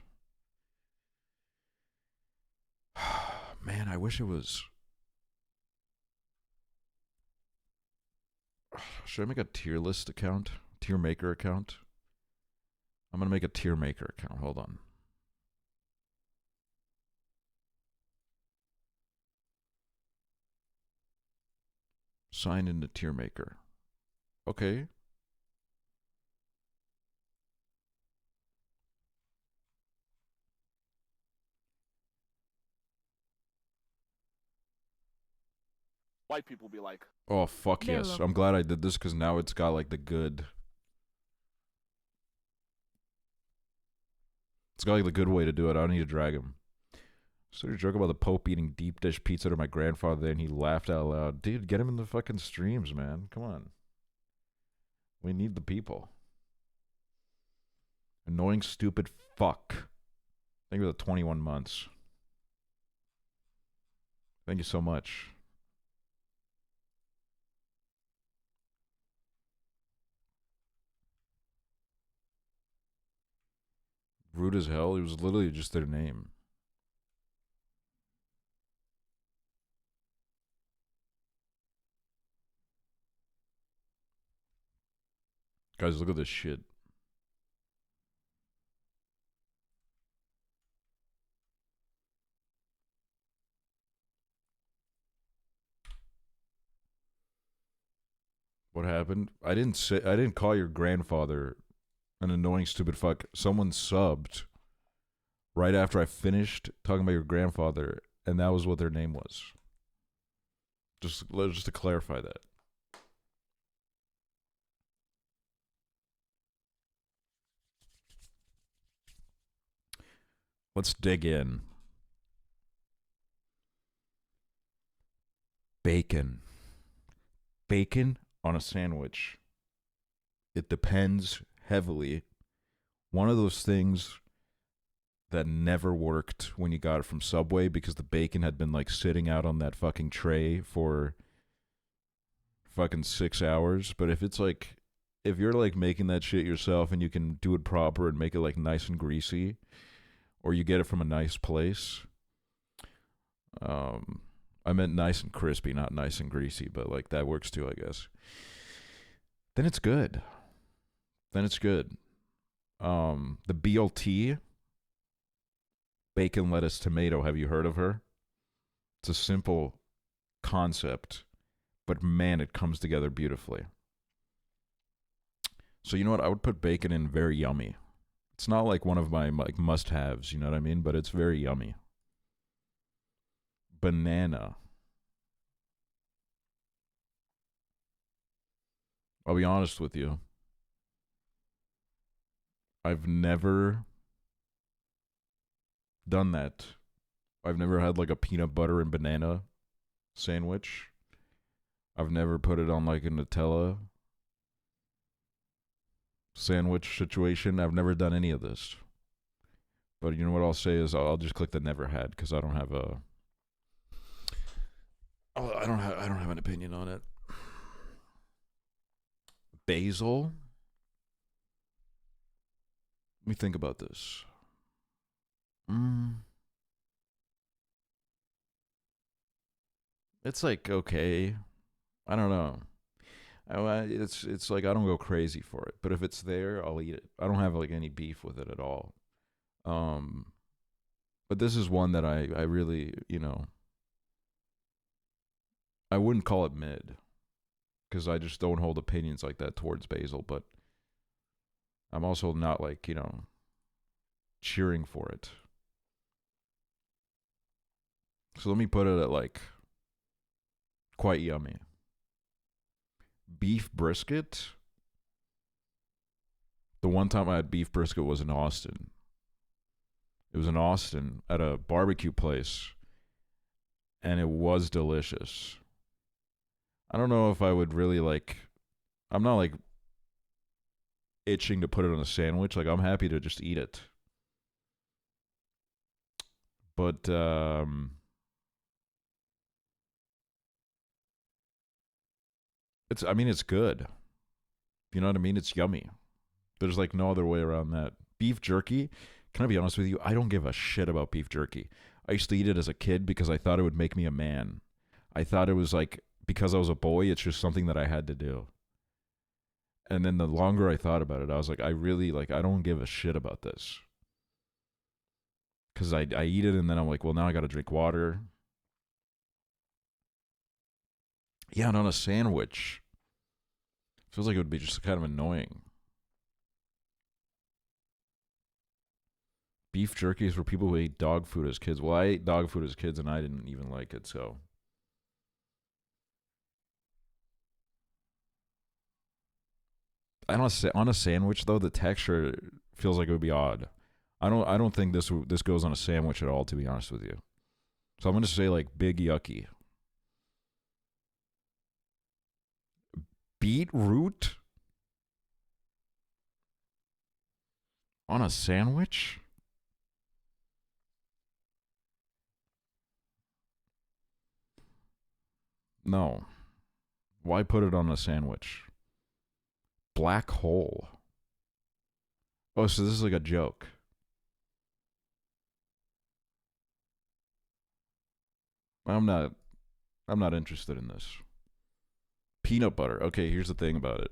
Man, I wish it was... Should I make a tier list account? Tier maker account? I'm going to make a tier maker account. Hold on. Sign into tier maker. Okay. White people be like, Oh, fuck yes. Bello. I'm glad I did this because now it's got like the good. It's got like the good way to do it. I don't need to drag him. So you joke about the Pope eating deep dish pizza to my grandfather and he laughed out loud. Dude, get him in the fucking streams, man. Come on. We need the people. Annoying, stupid fuck. Thank you for the 21 months. Thank you so much. Rude as hell. It was literally just their name. Guys, look at this shit. What happened? I didn't call your grandfather an annoying stupid fuck. Someone subbed right after I finished talking about your grandfather, and that was what their name was. Just to clarify that. Let's dig in. Bacon. Bacon on a sandwich. It depends heavily. One of those things that never worked when you got it from Subway because the bacon had been like sitting out on that fucking tray for fucking 6 hours. But if it's like, if you're like making that shit yourself and you can do it proper and make it like nice and greasy, or you get it from a nice place, I meant nice and crispy, not nice and greasy, but like that works too, I guess. Then it's good. The BLT, bacon, lettuce, tomato, have you heard of her? It's a simple concept, but man, it comes together beautifully. So you know what? I would put bacon in very yummy. It's not like one of my like must-haves, you know what I mean? But it's very yummy. Banana. I'll be honest with you. I've never done that. I've never had like a peanut butter and banana sandwich. I've never put it on like a Nutella sandwich situation. I've never done any of this. But you know what I'll say is I'll just click the never had because I don't have an opinion on it. Basil. Let me think about this. It's like okay. I don't know. It's like I don't go crazy for it, but if it's there, I'll eat it. I don't have like any beef with it at all. But this is one that I really, you know, I wouldn't call it mid because I just don't hold opinions like that towards basil, but I'm also not like, you know, cheering for it. So let me put it at like quite yummy. Beef brisket. The one time I had beef brisket was in Austin. It was in Austin at a barbecue place, and it was delicious. I don't know if I would really like, I'm not like itching to put it on a sandwich. Like I'm happy to just eat it. But it's good. You know what I mean? It's yummy. There's like no other way around that. Beef jerky, can I be honest with you? I don't give a shit about beef jerky. I used to eat it as a kid because I thought it would make me a man. I thought it was like, because I was a boy, it's just something that I had to do. And then the longer I thought about it, I was like, I don't give a shit about this. Because I eat it and then I'm like, well, now I got to drink water. Yeah, and on a sandwich. Feels like it would be just kind of annoying. Beef jerky is for people who ate dog food as kids. Well, I ate dog food as kids and I didn't even like it, so. On a sandwich though, the texture feels like it would be odd. I don't think this goes on a sandwich at all, to be honest with you. So I'm gonna say like big yucky. Beetroot on a sandwich? No. Why put it on a sandwich? Black hole. Oh, so this is like a joke. I'm not interested in this. Peanut butter. Okay, here's the thing about it.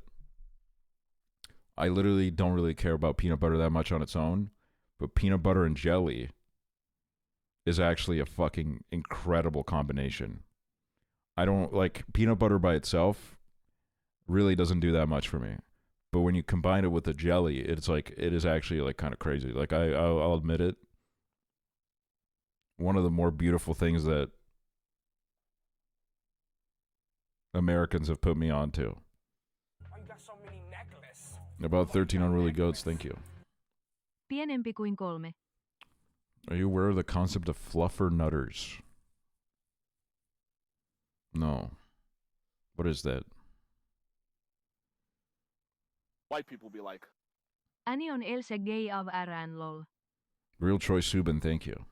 I literally don't really care about peanut butter that much on its own, but peanut butter and jelly is actually a fucking incredible combination. I don't like peanut butter by itself, really doesn't do that much for me. But when you combine it with the jelly, it's like, it is actually like kind of crazy. Like I'll admit it. One of the more beautiful things that Americans have put me on to. Why you got so many necklaces? About 13 unruly goats, thank you. Pienempi kuin 3. Are you aware of the concept of fluffer nutters? No. What is that? White people be like, Ani on Else gay av RN lol. Real Troy Subin, thank you.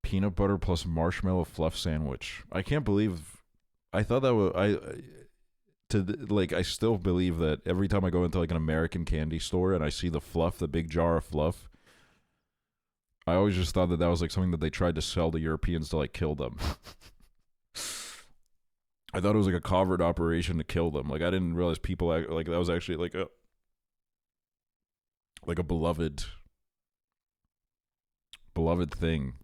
Peanut butter plus marshmallow fluff sandwich. I can't believe. I thought that was I still believe that every time I go into like an American candy store and I see the fluff, the big jar of fluff, I always just thought that was like something that they tried to sell to Europeans to like kill them. I thought it was like a covert operation to kill them. Like I didn't realize people like that was actually like a beloved thing.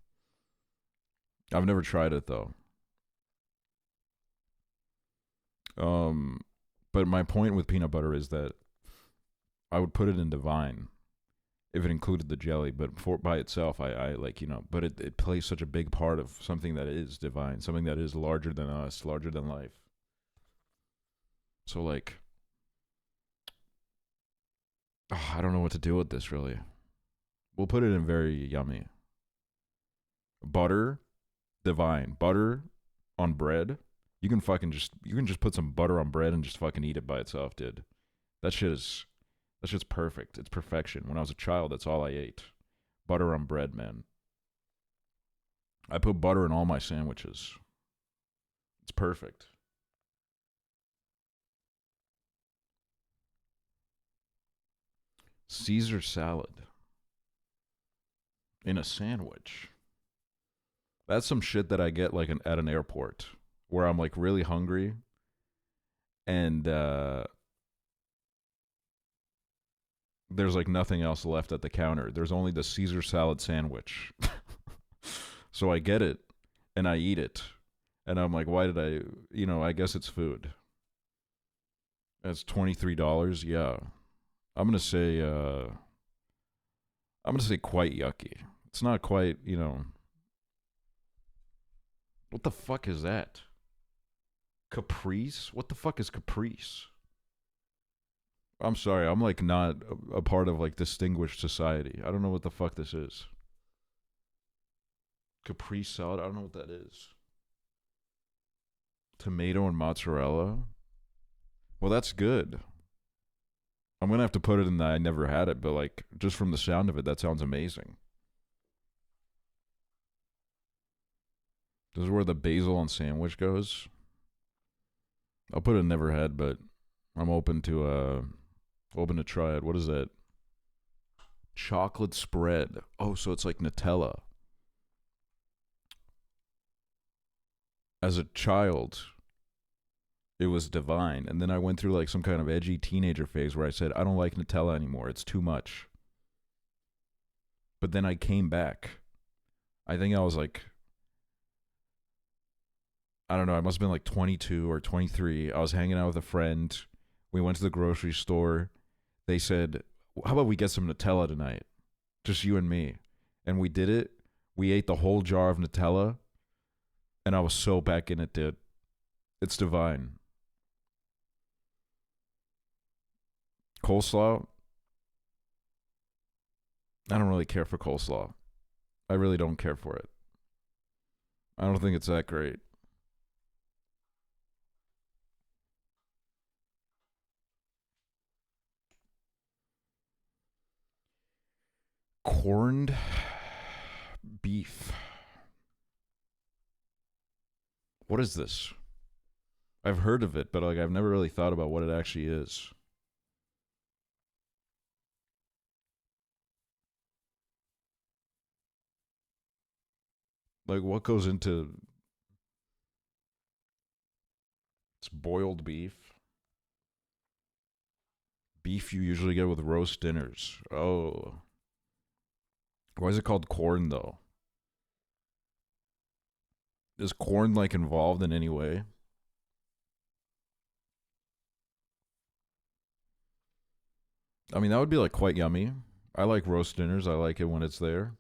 I've never tried it though. But my point with peanut butter is that I would put it in Divine if it included the jelly, but by itself, I like, you know, but it plays such a big part of something that is divine, something that is larger than us, larger than life. So like, I don't know what to do with this really. We'll put it in very yummy. Butter, Divine. Butter on bread. You can just put some butter on bread and just fucking eat it by itself, dude. That shit's perfect. It's perfection. When I was a child, that's all I ate. Butter on bread, man. I put butter in all my sandwiches. It's perfect. Caesar salad in a sandwich. That's some shit that I get like at an airport where I'm like really hungry and there's like nothing else left at the counter. There's only the Caesar salad sandwich. So I get it and I eat it. And I'm like, why did I guess it's food. That's $23. Yeah. I'm going to say quite yucky. It's not quite, what the fuck is that? Caprice? What the fuck is Caprice? I'm sorry, I'm like not a part of like distinguished society. I don't know what the fuck this is. Caprice salad, I don't know what that is. Tomato and mozzarella? Well, that's good. I'm gonna have to put it in the I never had it, but like just from the sound of it, that sounds amazing. This is where the basil on sandwich goes. I'll put it in never had, but I'm open to try it. What is that? Chocolate spread. Oh, so it's like Nutella. As a child, it was divine. And then I went through like some kind of edgy teenager phase where I said, I don't like Nutella anymore. It's too much. But then I came back. I think I was like I don't know, I must have been like 22 or 23. I was hanging out with a friend. We went to the grocery store. They said, how about we get some Nutella tonight? Just you and me. And we did it. We ate the whole jar of Nutella. And I was so back in it, dude. It's divine. Coleslaw? I don't really care for coleslaw. I really don't care for it. I don't think it's that great. Corned beef. What is this? I've heard of it, but like I've never really thought about what it actually is. Like what goes into it's boiled beef? Beef you usually get with roast dinners. Oh. Why is it called corn though? Is corn like involved in any way? I mean, that would be like quite yummy. I like roast dinners. I like it when it's there.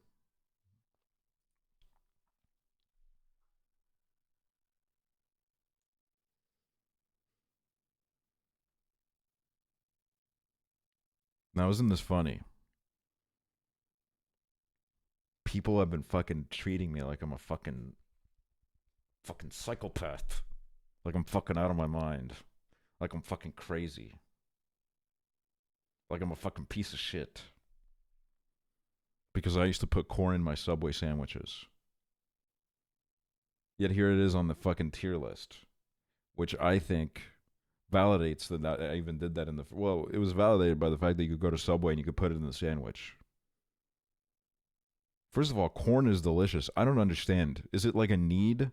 Now, isn't this funny? People have been fucking treating me like I'm a fucking psychopath. Like I'm fucking out of my mind. Like I'm fucking crazy. Like I'm a fucking piece of shit. Because I used to put corn in my Subway sandwiches. Yet here it is on the fucking tier list. Which I think validates that I even did that in the... Well, it was validated by the fact that you could go to Subway and you could put it in the sandwich. First of all, corn is delicious. I don't understand. Is it like a need?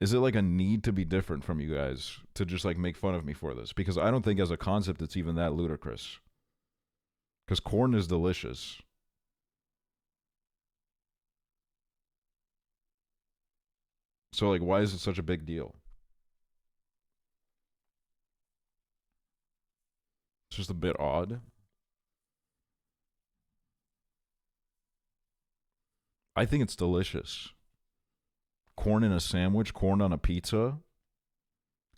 Is it like a need to be different from you guys? To just like make fun of me for this? Because I don't think as a concept it's even that ludicrous. Because corn is delicious. So like why is it such a big deal? It's just a bit odd. I think it's delicious. Corn in a sandwich, corn on a pizza,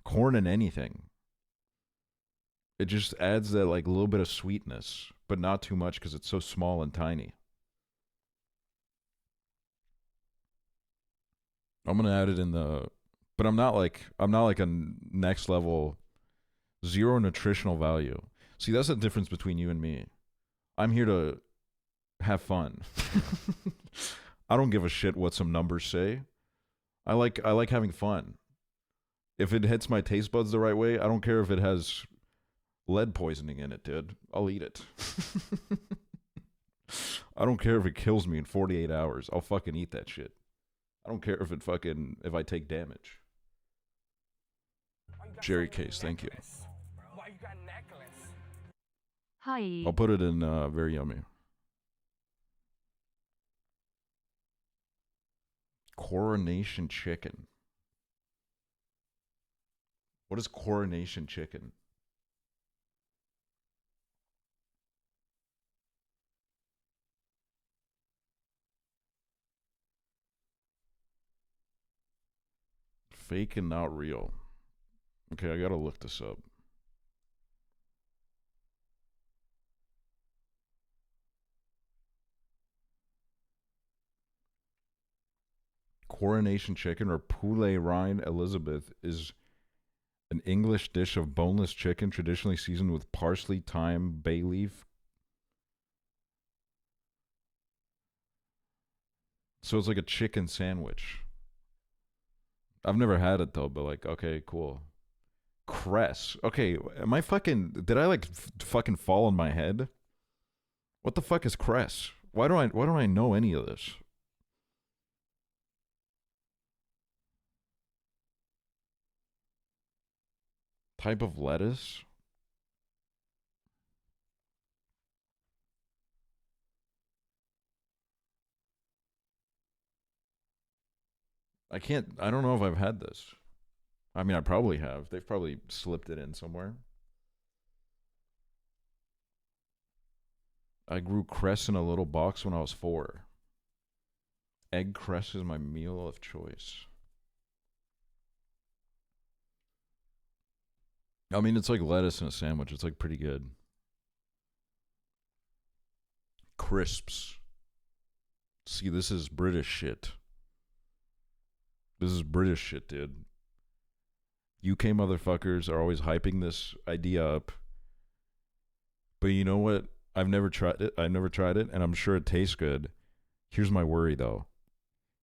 corn in anything. It just adds that like little bit of sweetness, but not too much because it's so small and tiny. I'm gonna add it in the, but I'm not like a next level, zero nutritional value. See, that's the difference between you and me. I'm here to have fun. I don't give a shit what some numbers say. I like having fun. If it hits my taste buds the right way, I don't care if it has lead poisoning in it, dude. I'll eat it. I don't care if it kills me in 48 hours. I'll fucking eat that shit. I don't care if I take damage. Jerry Case, thank you. Why you got necklace? Hi. I'll put it in very yummy. Coronation chicken. What is coronation chicken? Fake and not real. Okay, I gotta look this up. Coronation chicken, or poulet reine Elizabeth, is an English dish of boneless chicken traditionally seasoned with parsley, thyme, bay leaf. So it's like a chicken sandwich. I've never had it though, but like, okay, cool. Cress. Okay, am I fucking... Did I like fucking fall on my head? What the fuck is cress? Why don't I know any of this? Type of lettuce? I don't know if I've had this. I mean, I probably have. They've probably slipped it in somewhere. I grew cress in a little box when I was 4. Egg cress is my meal of choice. I mean, it's like lettuce in a sandwich. It's like pretty good. Crisps. See, this is British shit. This is British shit, dude. UK motherfuckers are always hyping this idea up. But you know what? I've never tried it, and I'm sure it tastes good. Here's my worry, though.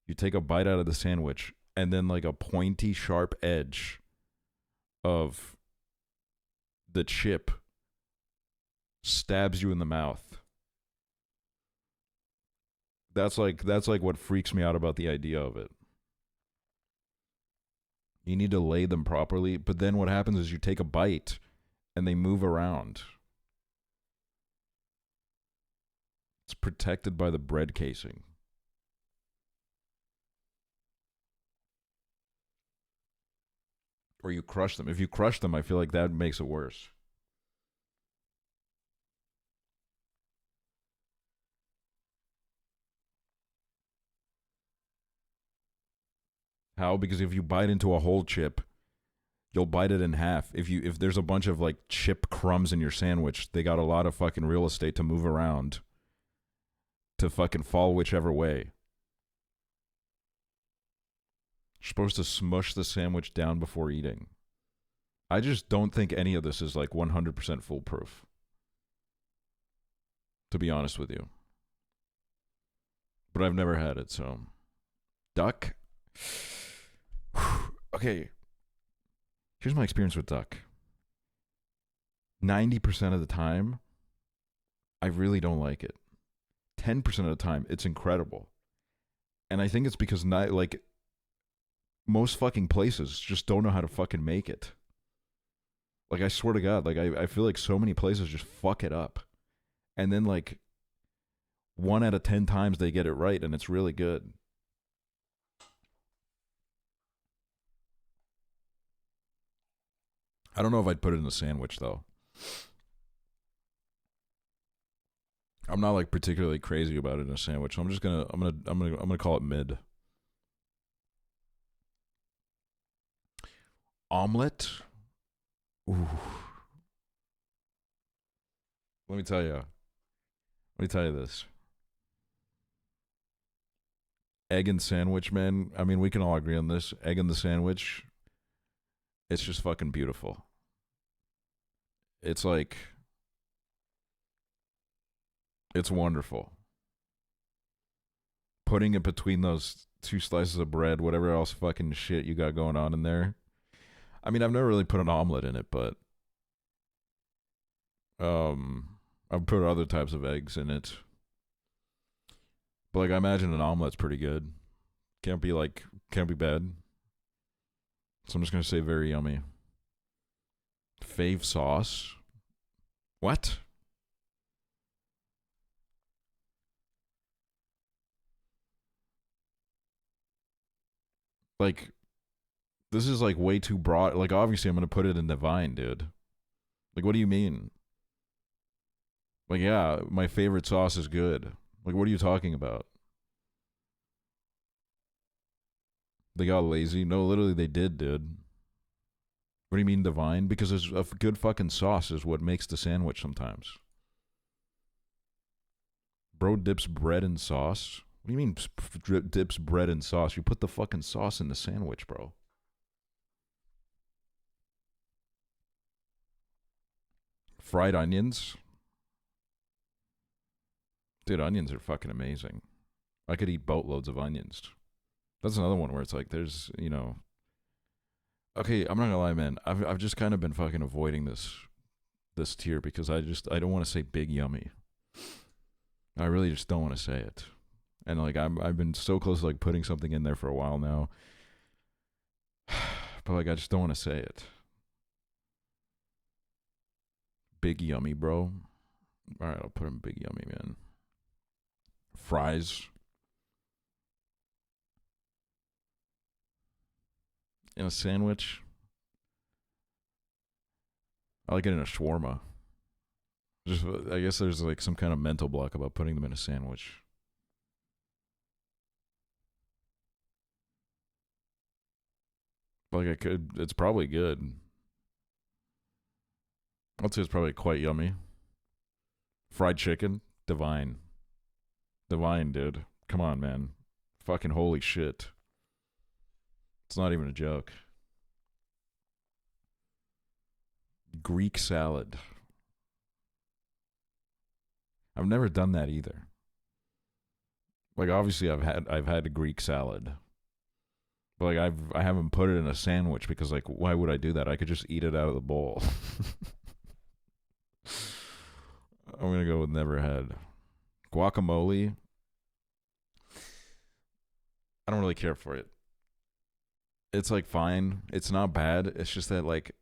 You take a bite out of the sandwich, and then like a pointy, sharp edge of the chip stabs you in the mouth. That's like what freaks me out about the idea of it. You need to lay them properly, but then what happens is you take a bite and they move around. It's protected by the bread casing. Or you crush them. If you crush them, I feel like that makes it worse. How? Because if you bite into a whole chip, you'll bite it in half. If there's a bunch of like chip crumbs in your sandwich, they got a lot of fucking real estate to move around to fucking fall whichever way. You're supposed to smush the sandwich down before eating. I just don't think any of this is like 100% foolproof. To be honest with you. But I've never had it, so. Duck? Okay. Here's my experience with duck. 90% of the time, I really don't like it. 10% of the time, it's incredible. And I think it's because like most fucking places just don't know how to fucking make it. Like, I swear to God, like I feel like so many places just fuck it up. And then like 1 out of 10 times they get it right and it's really good. I don't know if I'd put it in a sandwich though. I'm not like particularly crazy about it in a sandwich. So I'm gonna call it mid. Omelet? Ooh. Let me tell you this. Egg and sandwich, man. I mean, we can all agree on this. Egg in the sandwich. It's just fucking beautiful. It's like, it's wonderful. Putting it between those 2 slices of bread, whatever else fucking shit you got going on in there. I mean, I've never really put an omelet in it, but I've put other types of eggs in it. But like, I imagine an omelet's pretty good. Can't be bad. So I'm just gonna say very yummy. Fave sauce? What? Like, this is like way too broad. Like, obviously I'm gonna put it in Divine, dude. Like, what do you mean? Like, yeah, my favorite sauce is good. Like, what are you talking about? They got lazy? No, literally they did, dude. What do you mean Divine? Because a good fucking sauce is what makes the sandwich sometimes. Bro dips bread in sauce? What do you mean dips bread in sauce? You put the fucking sauce in the sandwich, bro. Fried onions? Dude, onions are fucking amazing. I could eat boatloads of onions. That's another one where it's like there's, you know. Okay, I'm not gonna lie, man. I've just kind of been fucking avoiding this tier because I don't want to say big yummy. I really just don't want to say it. And like I've been so close to like putting something in there for a while now. But like I just don't want to say it. Big yummy, bro. All right, I'll put in big yummy, man. Fries. in a sandwich. I like it in a shawarma. Just, I guess there's like some kind of mental block about putting them in a sandwich. Like I could, it's probably good. I'd say it's probably quite yummy. Fried chicken, divine. Divine, dude. Come on, man. Fucking holy shit. It's not even a joke. Greek salad. I've never done that either. Like obviously I've had a Greek salad. But like I haven't put it in a sandwich because like why would I do that? I could just eat it out of the bowl. I'm gonna go with never had. Guacamole. I don't really care for it. It's like fine. It's not bad. It's just that like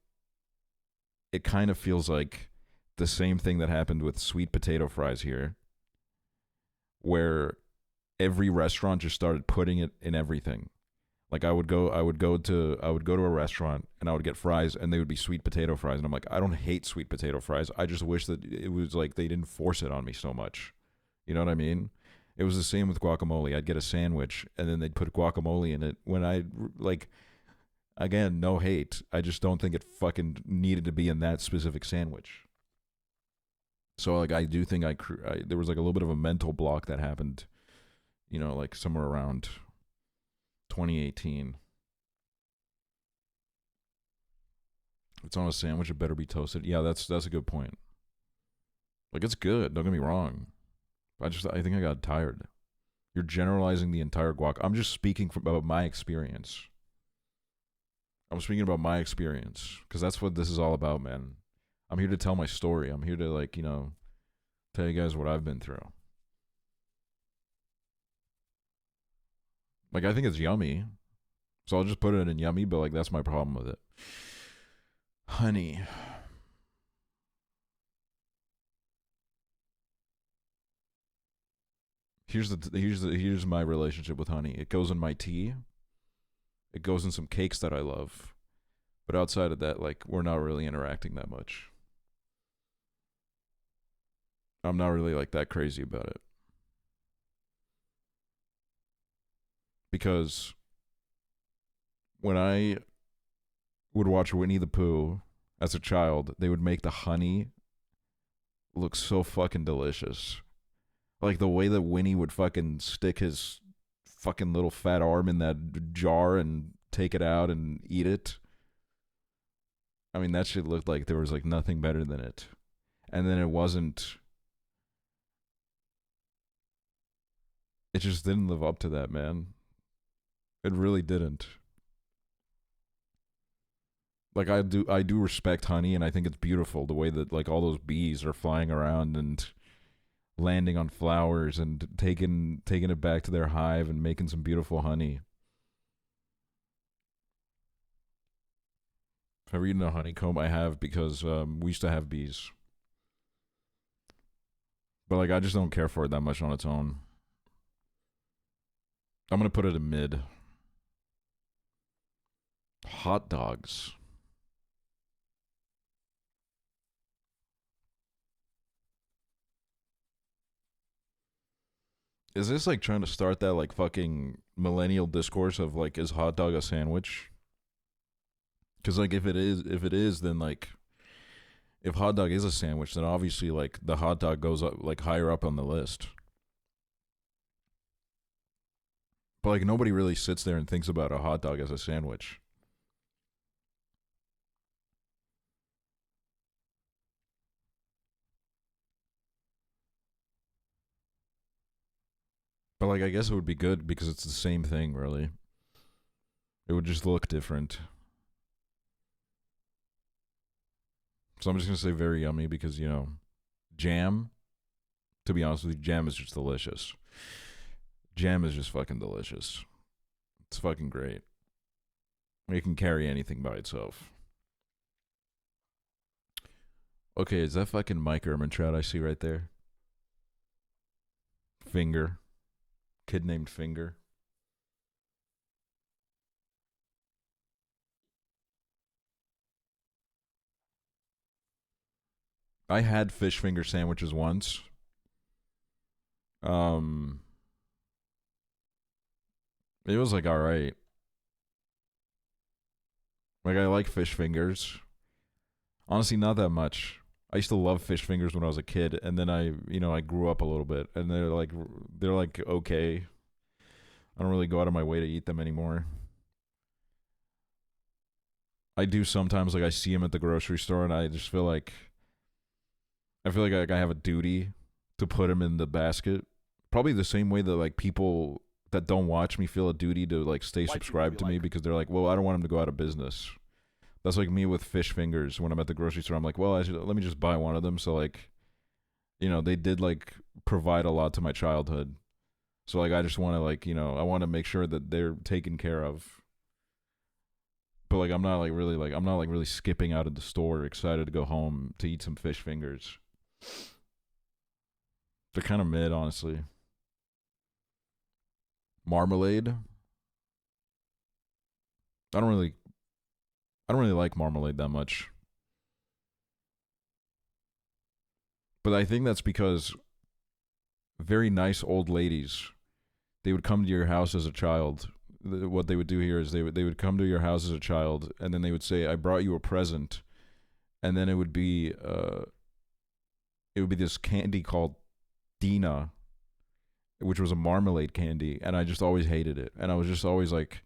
it kind of feels like the same thing that happened with sweet potato fries here, where every restaurant just started putting it in everything. Like I would go to a restaurant and I would get fries and they would be sweet potato fries and I'm like, I don't hate sweet potato fries. I just wish that it was like they didn't force it on me so much. You know what I mean? It was the same with guacamole. I'd get a sandwich and then they'd put guacamole in it. When I like, again, no hate. I just don't think it fucking needed to be in that specific sandwich. So like I do think there was like a little bit of a mental block that happened, you know, like somewhere around 2018. It's on a sandwich, it better be toasted. Yeah, that's a good point. Like it's good, don't get me wrong. I think I got tired. You're generalizing the entire guac. I'm just speaking about my experience. I'm speaking about my experience because that's what this is all about, man. I'm here to tell my story. I'm here to like, you know, tell you guys what I've been through. Like I think it's yummy. So I'll just put it in yummy, but like that's my problem with it. Honey. Here's my relationship with honey. It goes in my tea. It goes in some cakes that I love. But outside of that, like we're not really interacting that much. I'm not really like that crazy about it. Because when I would watch Winnie the Pooh as a child, they would make the honey look so fucking delicious. Like the way that Winnie would fucking stick his fucking little fat arm in that jar and take it out and eat it. I mean, that shit looked like there was like nothing better than it. And then it wasn't. It just didn't live up to that, man. It really didn't. Like I do respect honey, and I think it's beautiful the way that like all those bees are flying around and landing on flowers and taking it back to their hive and making some beautiful honey. If I've ever eaten a honeycomb, I have because we used to have bees. But like I just don't care for it that much on its own. I'm gonna put it in mid. Hot dogs. Is this like trying to start that like fucking millennial discourse of like, is hot dog a sandwich? Because like if it is, then like if hot dog is a sandwich, then obviously like the hot dog goes up like higher up on the list. But like nobody really sits there and thinks about a hot dog as a sandwich. But like I guess it would be good because it's the same thing, really. It would just look different. So I'm just gonna say very yummy because, you know, jam, to be honest with you, jam is just delicious. Jam is just fucking delicious. It's fucking great. It can carry anything by itself. Okay, is that fucking Mike Ehrmantraut I see right there? Finger. Kid named Finger. I had fish finger sandwiches once. It was like all right. Like I like fish fingers. Honestly, not that much. I used to love fish fingers when I was a kid, and then I grew up a little bit, and they're like okay. I don't really go out of my way to eat them anymore. I do sometimes, like I see them at the grocery store, and I just feel like I have a duty to put them in the basket. Probably the same way that like people that don't watch me feel a duty to like stay subscribed to me because they're like, well, I don't want them to go out of business. That's like me with fish fingers. When I'm at the grocery store, I'm like, well, let me just buy one of them. So like, they did like provide a lot to my childhood. So like, I just want to like, I want to make sure that they're taken care of. But like, I'm not really skipping out of the store excited to go home to eat some fish fingers. They're kind of mid, honestly. Marmalade. I don't really like marmalade that much. But I think that's because very nice old ladies, they would come to your house as a child. What they would do here is they would come to your house as a child, and then they would say, I brought you a present. And then it would be this candy called Dina, which was a marmalade candy, and I just always hated it. And I was just always like,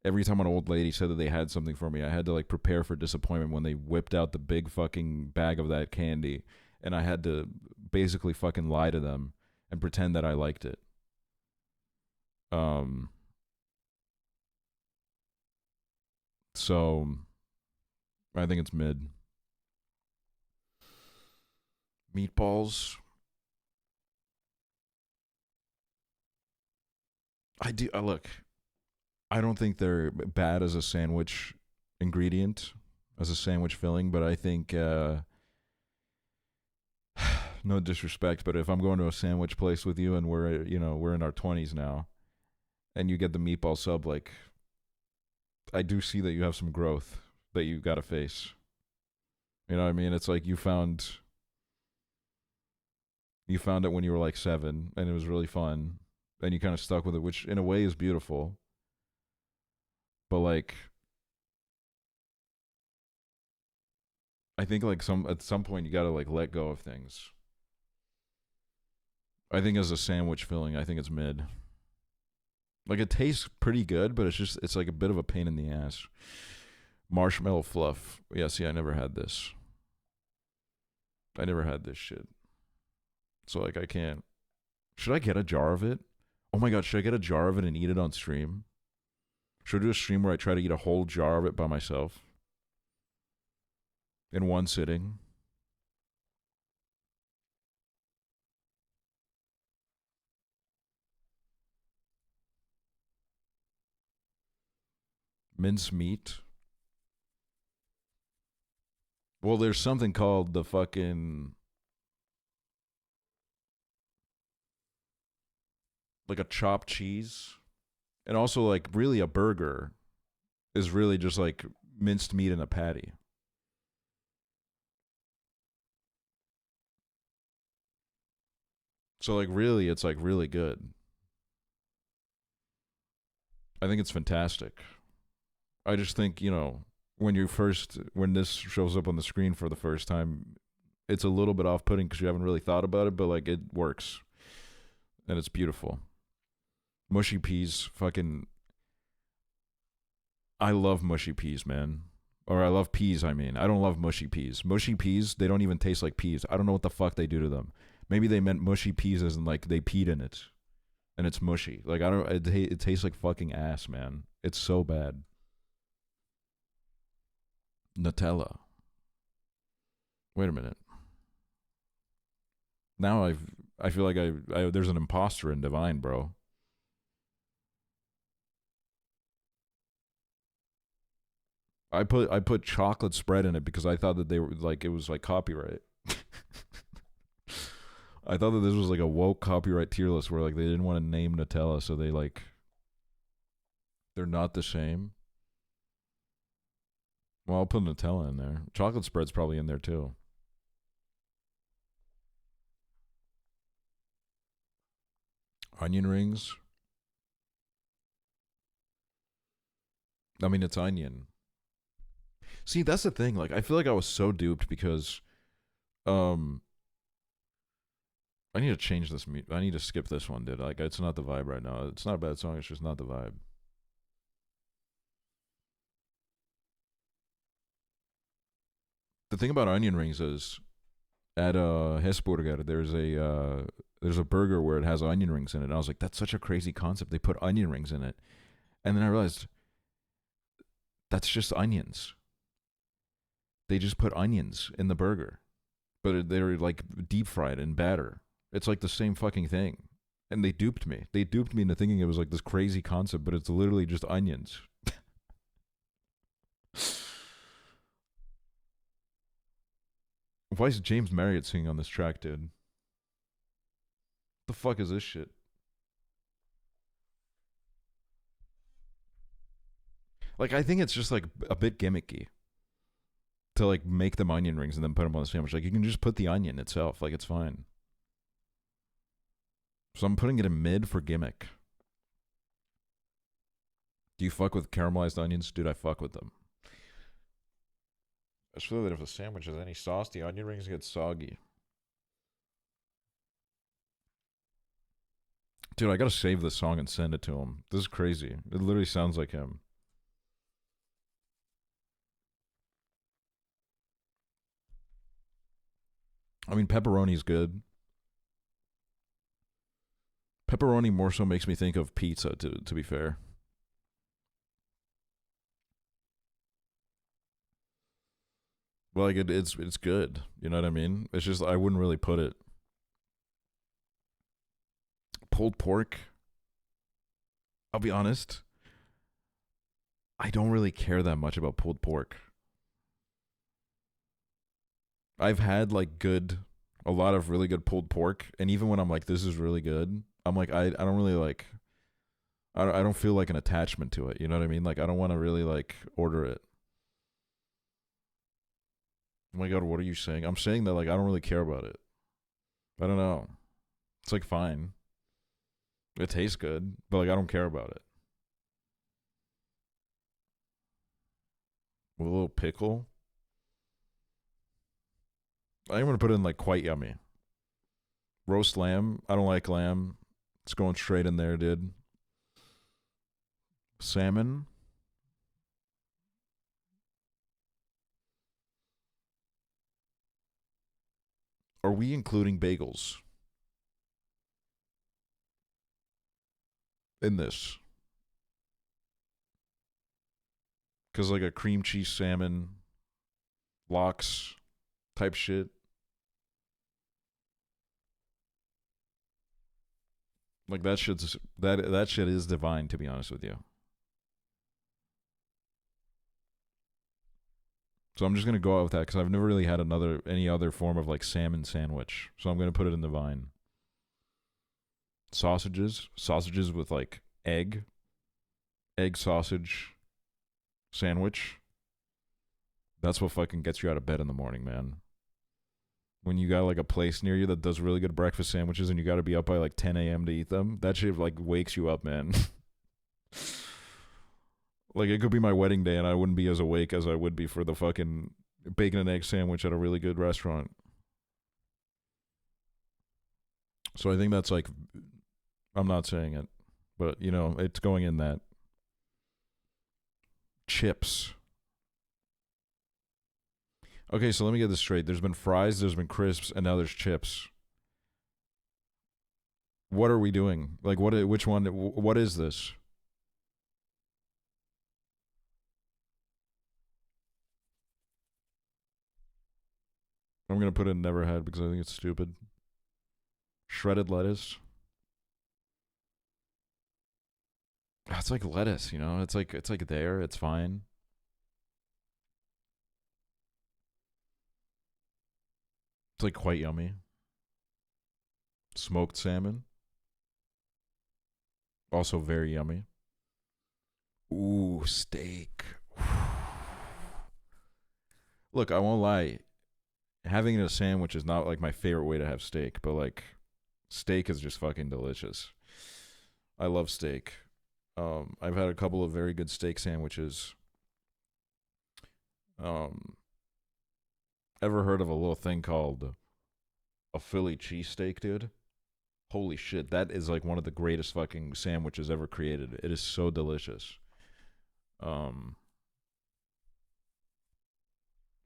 every time an old lady said that they had something for me, I had to like prepare for disappointment when they whipped out the big fucking bag of that candy, and I had to basically fucking lie to them and pretend that I liked it. So I think it's mid. Meatballs. Look, I don't think they're bad as a sandwich ingredient, as a sandwich filling, but I think, no disrespect, but if I'm going to a sandwich place with you and we're in our 20s now, and you get the meatball sub, like, I do see that you have some growth that you got to face. You know what I mean? It's like you found it when you were like 7, and it was really fun, and you kind of stuck with it, which in a way is beautiful. But like, I think like at some point you gotta like let go of things. I think as a sandwich filling, I think it's mid. Like it tastes pretty good, but it's like a bit of a pain in the ass. Marshmallow fluff. Yeah, see, I never had this. I never had this shit. So like I can't. Should I get a jar of it? Oh my god, should I get a jar of it and eat it on stream? Should I do a stream where I try to eat a whole jar of it by myself? In one sitting? Mince meat? Well, there's something called the fucking... like a chopped cheese. And also, like, really a burger is really just like minced meat in a patty. So, like, really, it's like really good. I think it's fantastic. I just think, when this shows up on the screen for the first time, it's a little bit off-putting because you haven't really thought about it, but like it works. And it's beautiful. Mushy peas, fucking... I love mushy peas, man. Or I love peas, I mean. I don't love mushy peas. Mushy peas, they don't even taste like peas. I don't know what the fuck they do to them. Maybe they meant mushy peas as in like they peed in it. And it's mushy. Like, it tastes like fucking ass, man. It's so bad. Nutella. Wait a minute. Now I feel like there's an imposter in Divine, bro. I put chocolate spread in it because I thought that they were like it was like copyright. I thought that this was like a woke copyright tier list where like they didn't want to name Nutella, so they're not the same. Well, I'll put Nutella in there. Chocolate spread's probably in there too. Onion rings. I mean, it's onion. See, that's the thing. Like, I feel like I was so duped because, I need to change this. I need to skip this one, dude. Like, it's not the vibe right now. It's not a bad song. It's just not the vibe. The thing about onion rings is, at Hesburger, there's a burger where it has onion rings in it. And I was like, that's such a crazy concept. They put onion rings in it, and then I realized that's just onions. They just put onions in the burger, but they're like deep fried in batter. It's like the same fucking thing. And they duped me. They duped me into thinking it was like this crazy concept, but it's literally just onions. Why is James Marriott singing on this track, dude? What the fuck is this shit? Like, I think it's just like a bit gimmicky to like make them onion rings and then put them on the sandwich. Like, you can just put the onion itself. Like, it's fine. So I'm putting it in mid for gimmick. Do you fuck with caramelized onions? Dude, I fuck with them. I just feel that if a sandwich has any sauce, the onion rings get soggy. Dude, I gotta save this song and send it to him. This is crazy. It literally sounds like him. I mean, pepperoni's good. Pepperoni more so makes me think of pizza, to be fair. Like, it's good. You know what I mean? It's just, I wouldn't really put it. Pulled pork. I'll be honest. I don't really care that much about pulled pork. I've had like a lot of really good pulled pork, and even when I'm like, this is really good, I'm like, I don't really like, I don't feel like an attachment to it. You know what I mean? Like, I don't want to really like order it. Oh my god, what are you saying? I'm saying that like I don't really care about it. I don't know. It's like fine. It tastes good, but like I don't care about it. With a little pickle. I'm gonna put in like quite yummy. Roast lamb. I don't like lamb. It's going straight in there, dude. Salmon. Are we including bagels in this? Because like a cream cheese salmon, lox type shit. Like that shit is divine, to be honest with you. So I'm just gonna go out with that because I've never really had any other form of like salmon sandwich. So I'm gonna put it in the vine. Sausages with like egg sausage sandwich. That's what fucking gets you out of bed in the morning, man. When you got like a place near you that does really good breakfast sandwiches and you got to be up by like 10 a.m. to eat them, that shit like wakes you up, man. Like, it could be my wedding day and I wouldn't be as awake as I would be for the fucking bacon and egg sandwich at a really good restaurant. So I think that's like, I'm not saying it, but you know, it's going in that. Chips. Okay, so let me get this straight. There's been fries, there's been crisps, and now there's chips. What are we doing? Like, which one? What is this? I'm gonna put in never had because I think it's stupid. Shredded lettuce. It's like lettuce, you know. It's like there. It's fine. It's like quite yummy. Smoked salmon. Also very yummy. Ooh, steak. Look, I won't lie. Having it in a sandwich is not like my favorite way to have steak, but like steak is just fucking delicious. I love steak. I've had a couple of very good steak sandwiches. Ever heard of a little thing called a Philly cheesesteak, dude? Holy shit, that is like one of the greatest fucking sandwiches ever created. It is so delicious.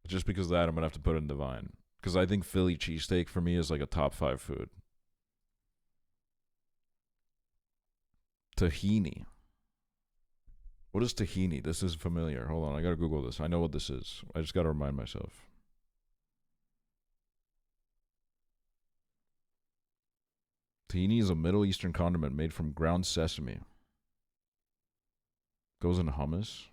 Just because of that, I'm gonna have to put it in Divine. Because I think Philly cheesesteak for me is like a top 5 food. Tahini. What is tahini? This is familiar. Hold on, I gotta Google this. I know what this is. I just gotta remind myself. Tahini is a Middle Eastern condiment made from ground sesame. Goes in hummus.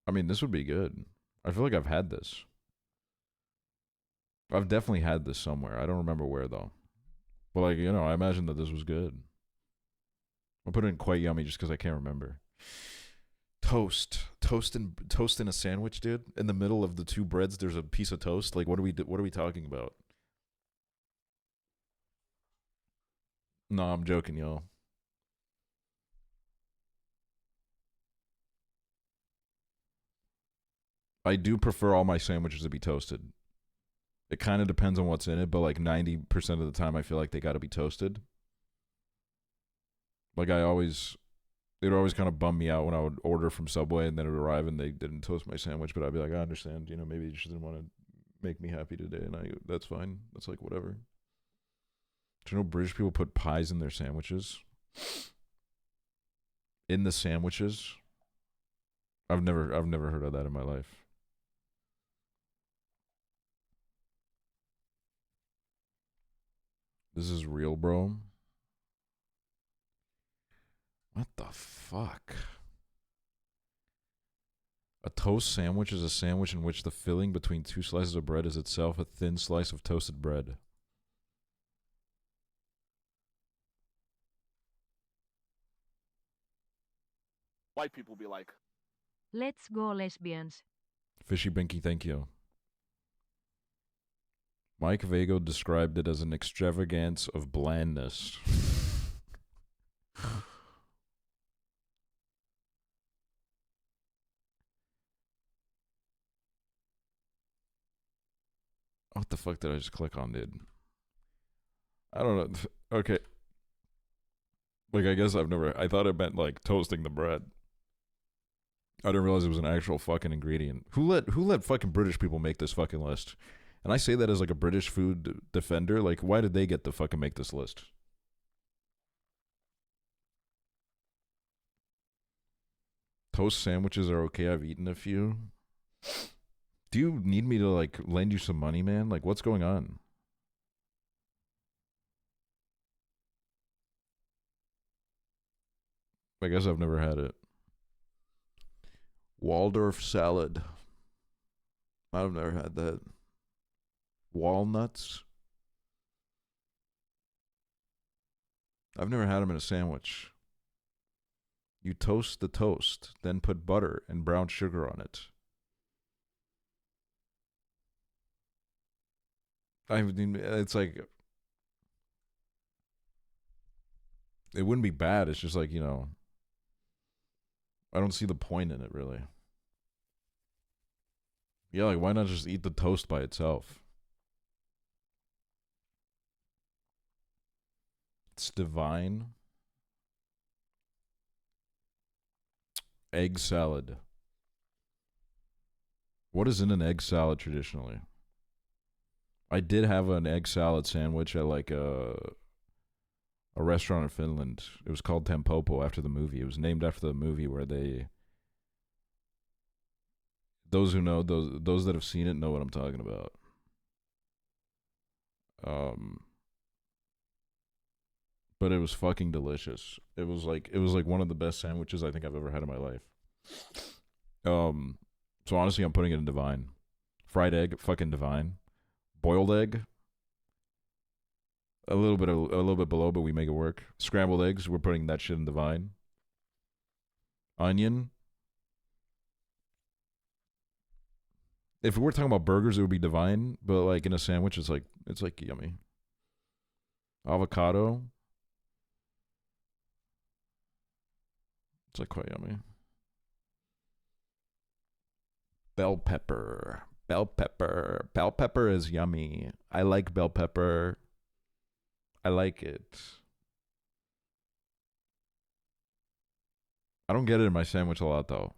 I mean, this would be good. I feel like I've had this. I've definitely had this somewhere. I don't remember where, though. But, like, you know, I imagine that this was good. I'll put it in quite yummy just because I can't remember. Toast in a sandwich, dude. In the middle of the two breads, there's a piece of toast. Like, what are we talking about? No, I'm joking, y'all. I do prefer all my sandwiches to be toasted. It kind of depends on what's in it, but like 90% of the time, I feel like they got to be toasted. Like it would always kind of bum me out when I would order from Subway and then it would arrive and they didn't toast my sandwich, but I'd be like, I understand, you know, maybe you just didn't want to make me happy today, and that's fine. That's like whatever. Do you know British people put pies in their sandwiches? In the sandwiches? I've never heard of that in my life. This is real, bro. What the fuck? A toast sandwich is a sandwich in which the filling between two slices of bread is itself a thin slice of toasted bread. White people be like, Let's go lesbians. Fishy Binky, thank you. Mike Vago described it as an extravagance of blandness. What the fuck did I just click on, dude? I don't know. Okay. Like, I guess I thought it meant, like, toasting the bread. I didn't realize it was an actual fucking ingredient. Who let fucking British people make this fucking list? And I say that as, like, a British food defender. Like, why did they get to fucking make this list? Toast sandwiches are okay. I've eaten a few. Do you need me to, like, lend you some money, man? Like, what's going on? I guess I've never had it. Waldorf salad. I've never had that. Walnuts. I've never had them in a sandwich. You toast the toast, then put butter and brown sugar on it. I mean, it's like, it wouldn't be bad. It's just like, you know, I don't see the point in it, really. Yeah, like, why not just eat the toast by itself? It's divine. Egg salad. What is in an egg salad traditionally? I did have an egg salad sandwich at like a restaurant in Finland. It was called Tempopo after the movie. It was named after the movie where they... Those who know, those that have seen it know what I'm talking about. But it was fucking delicious. It was like one of the best sandwiches I think I've ever had in my life. So honestly, I'm putting it in divine. Fried egg, fucking divine. Boiled egg, a little bit below, but we make it work. Scrambled eggs, we're putting that shit in divine. Onion, If we were talking about burgers, it would be divine. But like in a sandwich, it's like yummy. Avocado. It's like quite yummy. Bell pepper. Bell pepper. Bell pepper is yummy. I like bell pepper. I like it. I don't get it in my sandwich a lot though.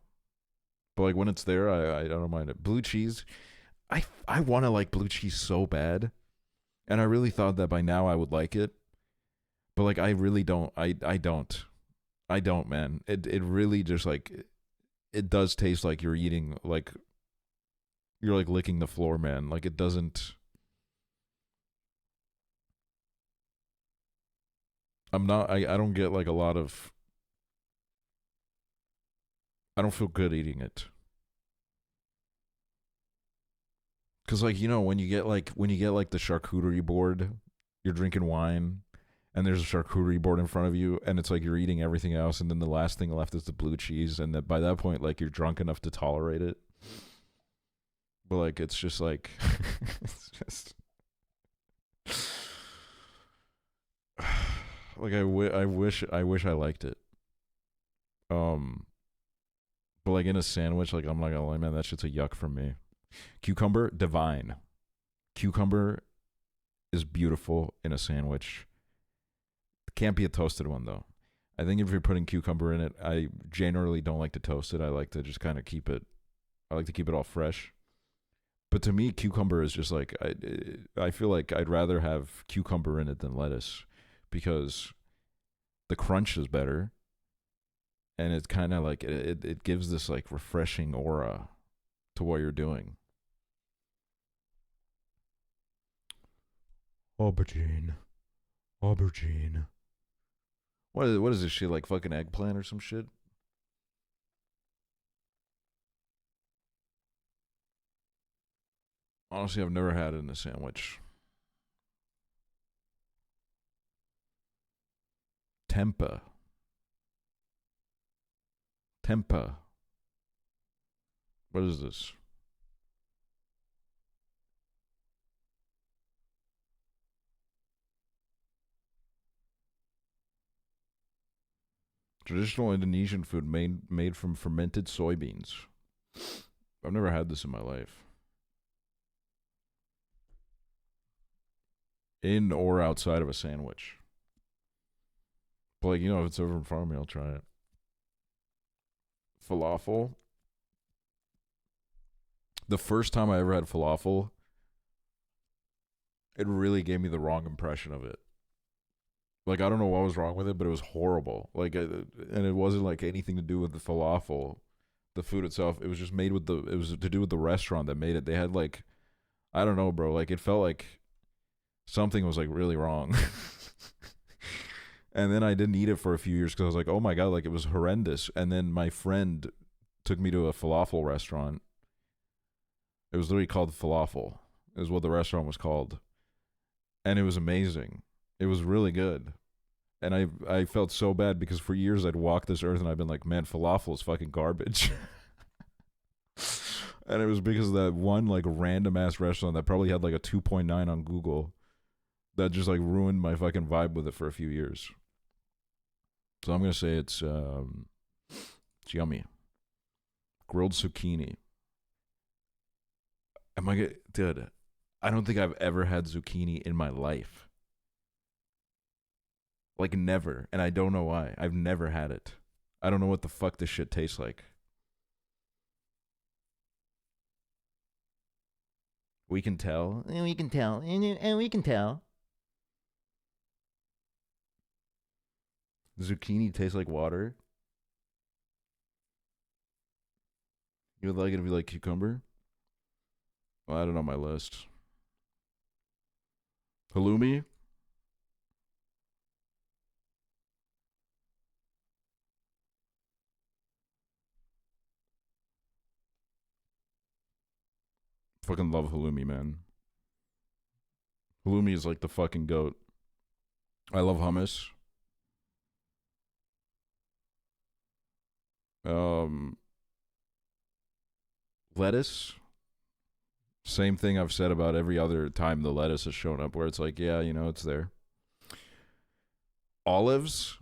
But like when it's there, I don't mind it. Blue cheese. I want to like blue cheese so bad. And I really thought that by now I would like it. But like I really don't. I don't. I don't, man. It really just like it does taste like you're eating like you're like licking the floor, man. Like it doesn't. I don't get like a lot of. I don't feel good eating it. Cause like, you know, when you get like the charcuterie board, you're drinking wine and there's a charcuterie board in front of you and it's like you're eating everything else and then the last thing left is the blue cheese, and that by that point like you're drunk enough to tolerate it. But like it's just like it's just like I wish I liked it. But like in a sandwich, like I'm not gonna lie, man, that shit's a yuck from me. Cucumber, divine. Cucumber is beautiful in a sandwich. Can't be a toasted one though. I think if you're putting cucumber in it, I generally don't like to toast it. I like to just kind of keep it. I like to keep it all fresh. But to me, cucumber is just like I feel like I'd rather have cucumber in it than lettuce because the crunch is better. And it's kind of like it gives this like refreshing aura to what you're doing. Aubergine. What is this shit, like fucking eggplant or some shit? Honestly, I've never had it in a sandwich. Tempeh. What is this? Traditional Indonesian food made from fermented soybeans. I've never had this in my life. In or outside of a sandwich. But like, you know, if it's over in front of me, I'll try it. Falafel. The first time I ever had falafel, it really gave me the wrong impression of it. Like, I don't know what was wrong with it, but it was horrible. Like, and it wasn't like anything to do with the falafel, the food itself. It was just made with it was to do with the restaurant that made it. They had like, I don't know, bro. Like, it felt like something was like really wrong. And then I didn't eat it for a few years because I was like, oh my God, like it was horrendous. And then my friend took me to a falafel restaurant. It was literally called Falafel, is what the restaurant was called. And it was amazing. It was really good. And I felt so bad because for years I'd walked this earth and I've been like, man, falafel is fucking garbage. And it was because of that one like random ass restaurant that probably had like a 2.9 on Google that just like ruined my fucking vibe with it for a few years. So I'm going to say it's yummy. Grilled zucchini. Dude, I don't think I've ever had zucchini in my life. Like never. And I don't know why. I've never had it. I don't know what the fuck this shit tastes like. We can tell. We can tell. And we can tell. Zucchini tastes like water. You would like it if you like cucumber? Well, I don't know my list. Halloumi? Fucking love halloumi, man. Halloumi is like the fucking goat. I love hummus. Lettuce. Same thing I've said about every other time the lettuce has shown up, where it's like, yeah, you know, it's there. Olives,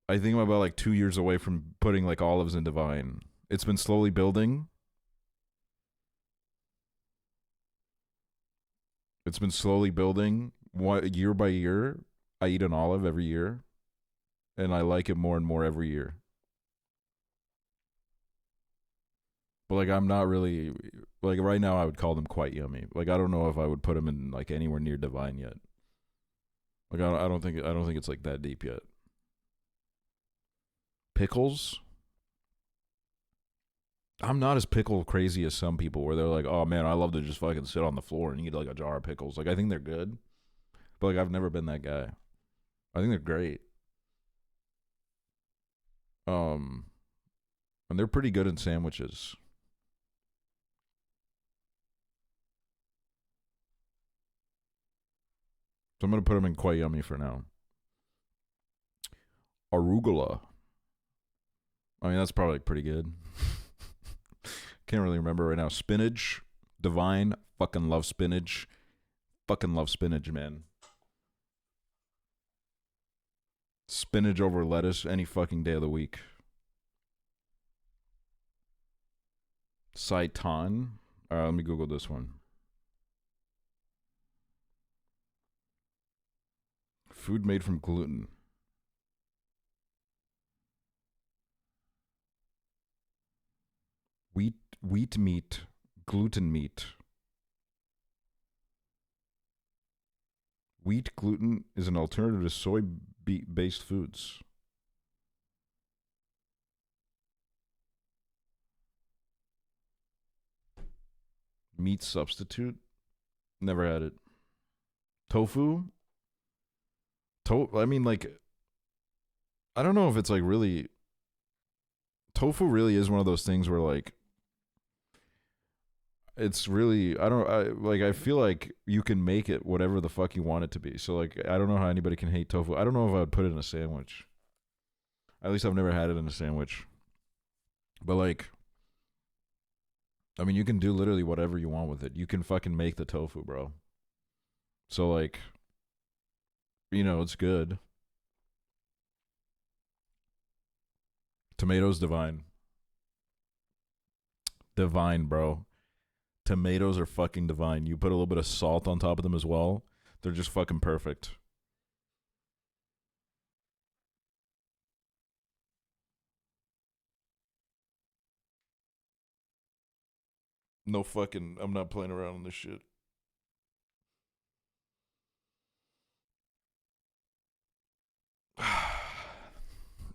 I think I'm about like 2 years away from putting like olives in Divine. It's been slowly building. It's been slowly building. Year by year, I eat an olive every year, and I like it more and more every year. But like, I'm not really like right now. I would call them quite yummy. Like, I don't know if I would put them in like anywhere near Divine yet. Like, I don't think it's like that deep yet. Pickles. I'm not as pickle crazy as some people, where they're like, oh man, I love to just fucking sit on the floor and eat like a jar of pickles. Like, I think they're good, but like, I've never been that guy. I think they're great. And they're pretty good in sandwiches. So I'm going to put them in quite yummy for now. Arugula. I mean, that's probably pretty good. Can't really remember right now. Spinach. Divine. Fucking love spinach. Fucking love spinach, man. Spinach over lettuce any fucking day of the week. Seitan. Let me Google this one. Food made from gluten. Wheat meat, gluten meat. Wheat gluten is an alternative to soy-based foods. Meat substitute? Never had it. Tofu? I mean, like, I don't know if it's like really. Tofu really is one of those things where like, it's really, I feel like you can make it whatever the fuck you want it to be. So like, I don't know how anybody can hate tofu. I don't know if I would put it in a sandwich. At least I've never had it in a sandwich. But like, I mean, you can do literally whatever you want with it. You can fucking make the tofu, bro. So like, you know, it's good. Tomatoes, divine. Divine, bro. Tomatoes are fucking divine. You put a little bit of salt on top of them as well. They're just fucking perfect. No fucking, I'm not playing around on this shit.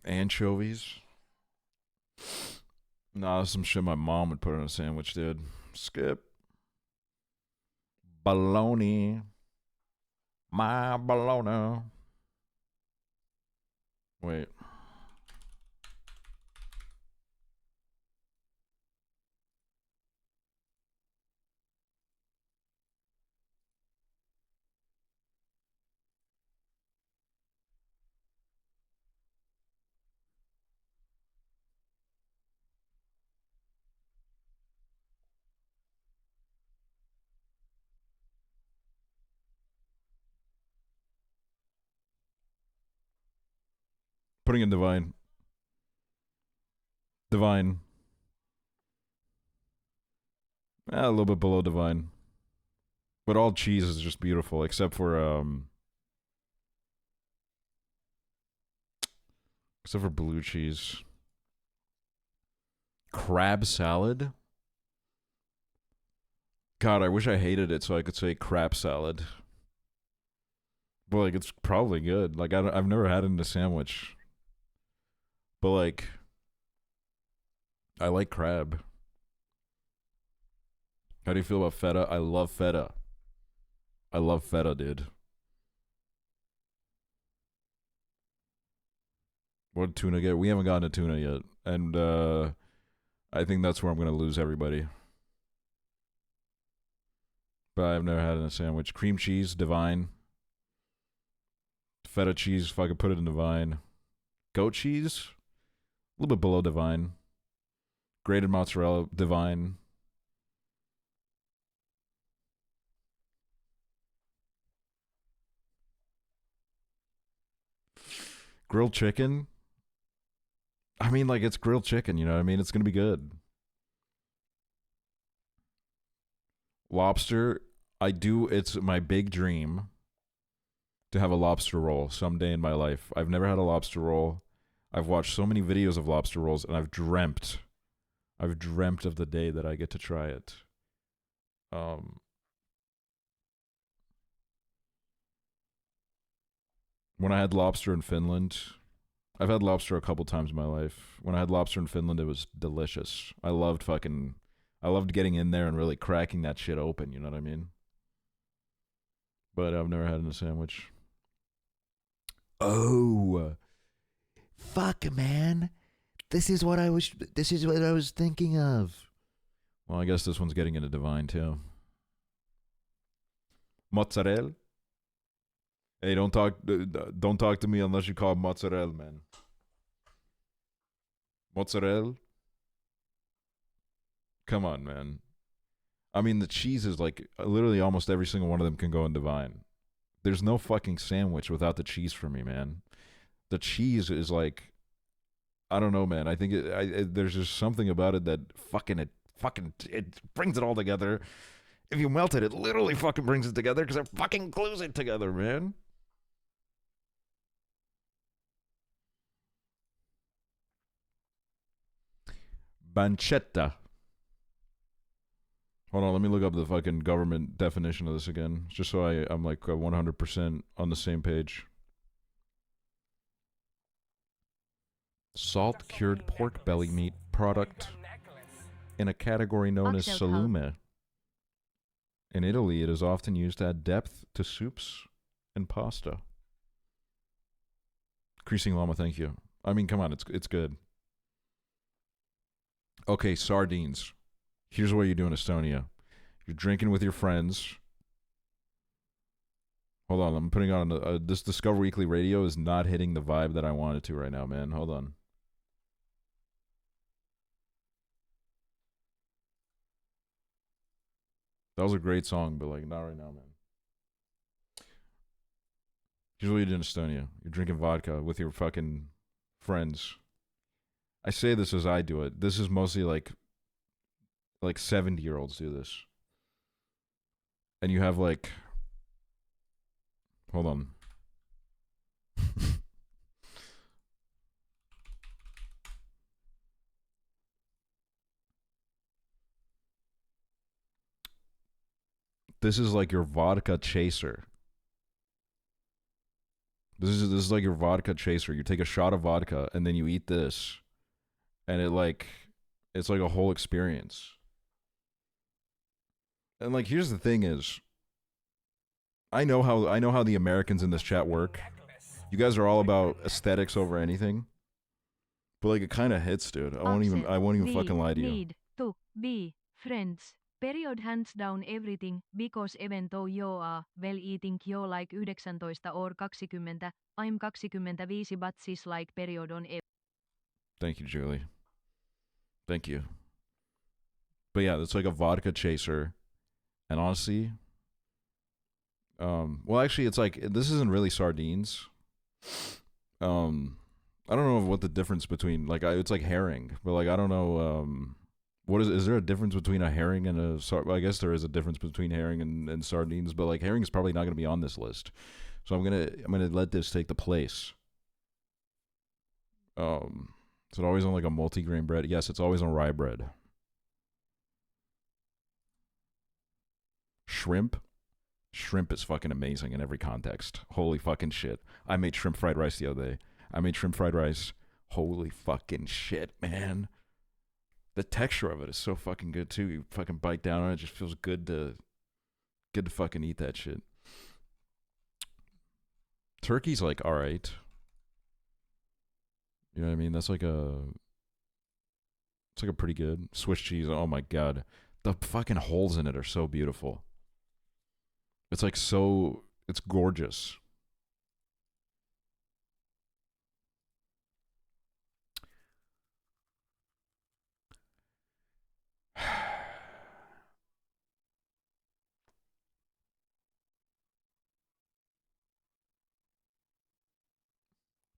Anchovies. Nah, that's some shit my mom would put on a sandwich, dude. Skip. Bologna. My bologna. Wait. Putting in divine. Divine. A little bit below divine. But all cheese is just beautiful, except for blue cheese. Crab salad? God, I wish I hated it so I could say crab salad. But like, it's probably good. Like, I've never had it in a sandwich. But like, I like crab. How do you feel about feta? I love feta. I love feta, dude. What did tuna get? We haven't gotten to tuna yet. And I think that's where I'm going to lose everybody. But I've never had it in a sandwich. Cream cheese, divine. Feta cheese, if I could put it in divine. Goat cheese, a little bit below divine. Grated mozzarella, divine. Grilled chicken? I mean, like, it's grilled chicken, you know what I mean? It's going to be good. Lobster, it's my big dream to have a lobster roll someday in my life. I've never had a lobster roll. I've watched so many videos of lobster rolls, and I've dreamt of the day that I get to try it. When I had lobster in Finland, I've had lobster a couple times in my life. When I had lobster in Finland, it was delicious. I loved getting in there and really cracking that shit open, you know what I mean? But I've never had it in a sandwich. Oh, fuck, man. This is what I was thinking of. Well, I guess this one's getting into divine too. Mozzarella? Hey, don't talk to me unless you call it mozzarella, man. Mozzarella? Come on, man. I mean, the cheese is like literally almost every single one of them can go in divine. There's no fucking sandwich without the cheese for me, man. The cheese is like, I don't know, man. I think there's just something about it that it brings it all together. If you melt it, it literally fucking brings it together because it fucking glues it together, man. Pancetta. Hold on, let me look up the fucking government definition of this again, just so I'm like 100% on the same page. Salt-cured pork belly meat product in a category known as salume. In Italy, it is often used to add depth to soups and pasta. Creasing Llama, thank you. I mean, come on, it's good. Okay, sardines. Here's what you do in Estonia. You're drinking with your friends. Hold on, I'm putting on this Discover Weekly Radio is not hitting the vibe that I want it to right now, man. Hold on. That was a great song, but like not right now, man. Here's what you do in Estonia. You're drinking vodka with your fucking friends. I say this as I do it. This is mostly like 70-year-olds do this. And you have like, hold on. This is like your vodka chaser. This is like your vodka chaser. You take a shot of vodka and then you eat this, and it's like a whole experience. And like, here's the thing is, I know how the Americans in this chat work. You guys are all about aesthetics over anything. But like, it kind of hits, dude. I won't even fucking lie to you. Need to be friends. Period, hands down everything, because even though you are well eating you like 19 or 20, I'm 25 but sis like period on everything. Thank you, Julie. Thank you. But yeah, it's like a vodka chaser. And honestly, well, actually, it's like, this isn't really sardines. I don't know what the difference between, like, it's like herring, but like, I don't know, what is there a difference between a herring and well, I guess there is a difference between herring and sardines, but like, herring is probably not going to be on this list. So I'm gonna let this take the place. Is it always on like a multi-grain bread? Yes, it's always on rye bread. Shrimp is fucking amazing in every context. Holy fucking shit. I made shrimp fried rice the other day. Holy fucking shit, man. The texture of it is so fucking good too. You fucking bite down on it, it just feels good to fucking eat that shit. Turkey's like alright. You know what I mean? It's like a pretty good. Swiss cheese, oh my god. The fucking holes in it are so beautiful. It's like it's gorgeous.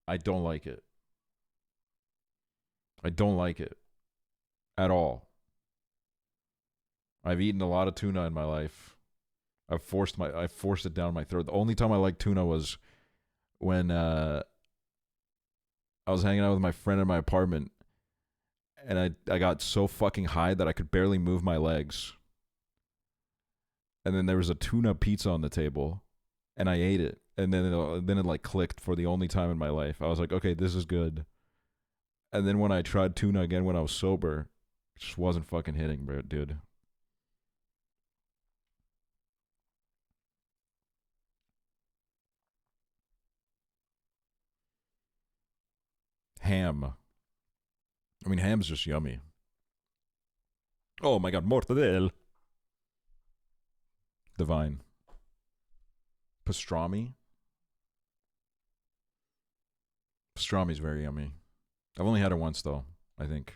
I don't like it. I don't like it at all. I've eaten a lot of tuna in my life. I forced it down my throat. The only time I liked tuna was when I was hanging out with my friend in my apartment, and I got so fucking high that I could barely move my legs. And then there was a tuna pizza on the table, and I ate it. And then it like clicked for the only time in my life. I was like, okay, this is good. And then when I tried tuna again when I was sober, it just wasn't fucking hitting, bro, dude. Ham. I mean, ham's just yummy. Oh my god, mortadelle. Divine. Pastrami. Pastrami's very yummy. I've only had it once, though, I think.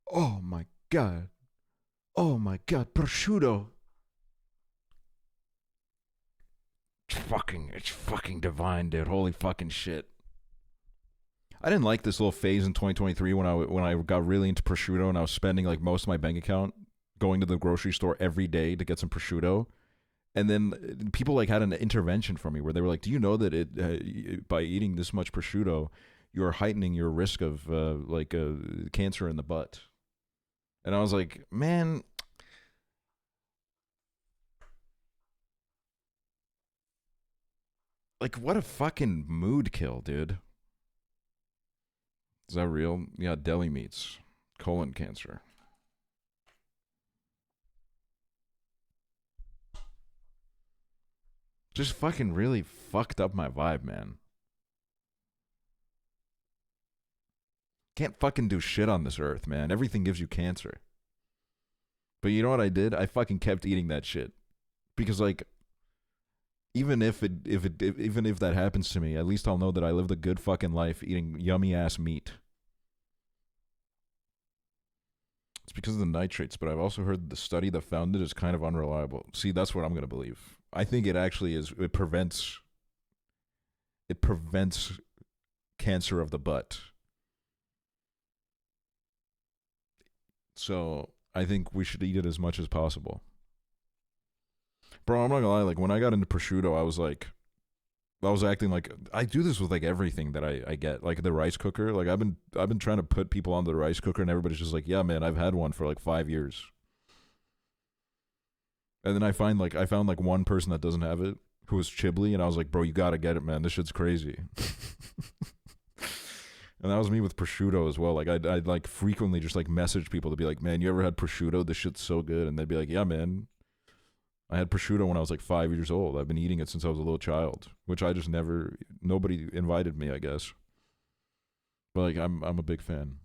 Oh my god. Oh my god, prosciutto. It's fucking divine, dude. Holy fucking shit. I didn't like this little phase in 2023 when I got really into prosciutto and I was spending like most of my bank account going to the grocery store every day to get some prosciutto. And then people like had an intervention for me where they were like, "Do you know that by eating this much prosciutto, you're heightening your risk of cancer in the butt?" And I was like, "Man, like what a fucking mood kill, dude." Is that real? Yeah, deli meats, colon cancer. Just fucking really fucked up my vibe, man. Can't fucking do shit on this earth, man. Everything gives you cancer. But you know what I did? I fucking kept eating that shit. Because like even if that happens to me, at least I'll know that I lived a good fucking life eating yummy ass meat. It's because of the nitrates, but I've also heard the study that found it is kind of unreliable. See, that's what I'm going to believe. I think it actually is. It prevents cancer of the butt. So I think we should eat it as much as possible. Bro, I'm not gonna lie, like when I got into prosciutto, I was acting like I do this with like everything that I get, like the rice cooker. Like I've been trying to put people on the rice cooker and everybody's just like, "Yeah, man, I've had one for like 5 years." And then I found like one person that doesn't have it who was Chibli, and I was like, "Bro, you gotta get it, man. This shit's crazy." And that was me with prosciutto as well. Like I'd like frequently just like message people to be like, "Man, you ever had prosciutto? This shit's so good." And they'd be like, "Yeah, man. I had prosciutto when I was like 5 years old. I've been eating it since I was a little child," which I just nobody invited me, I guess. But like I'm a big fan.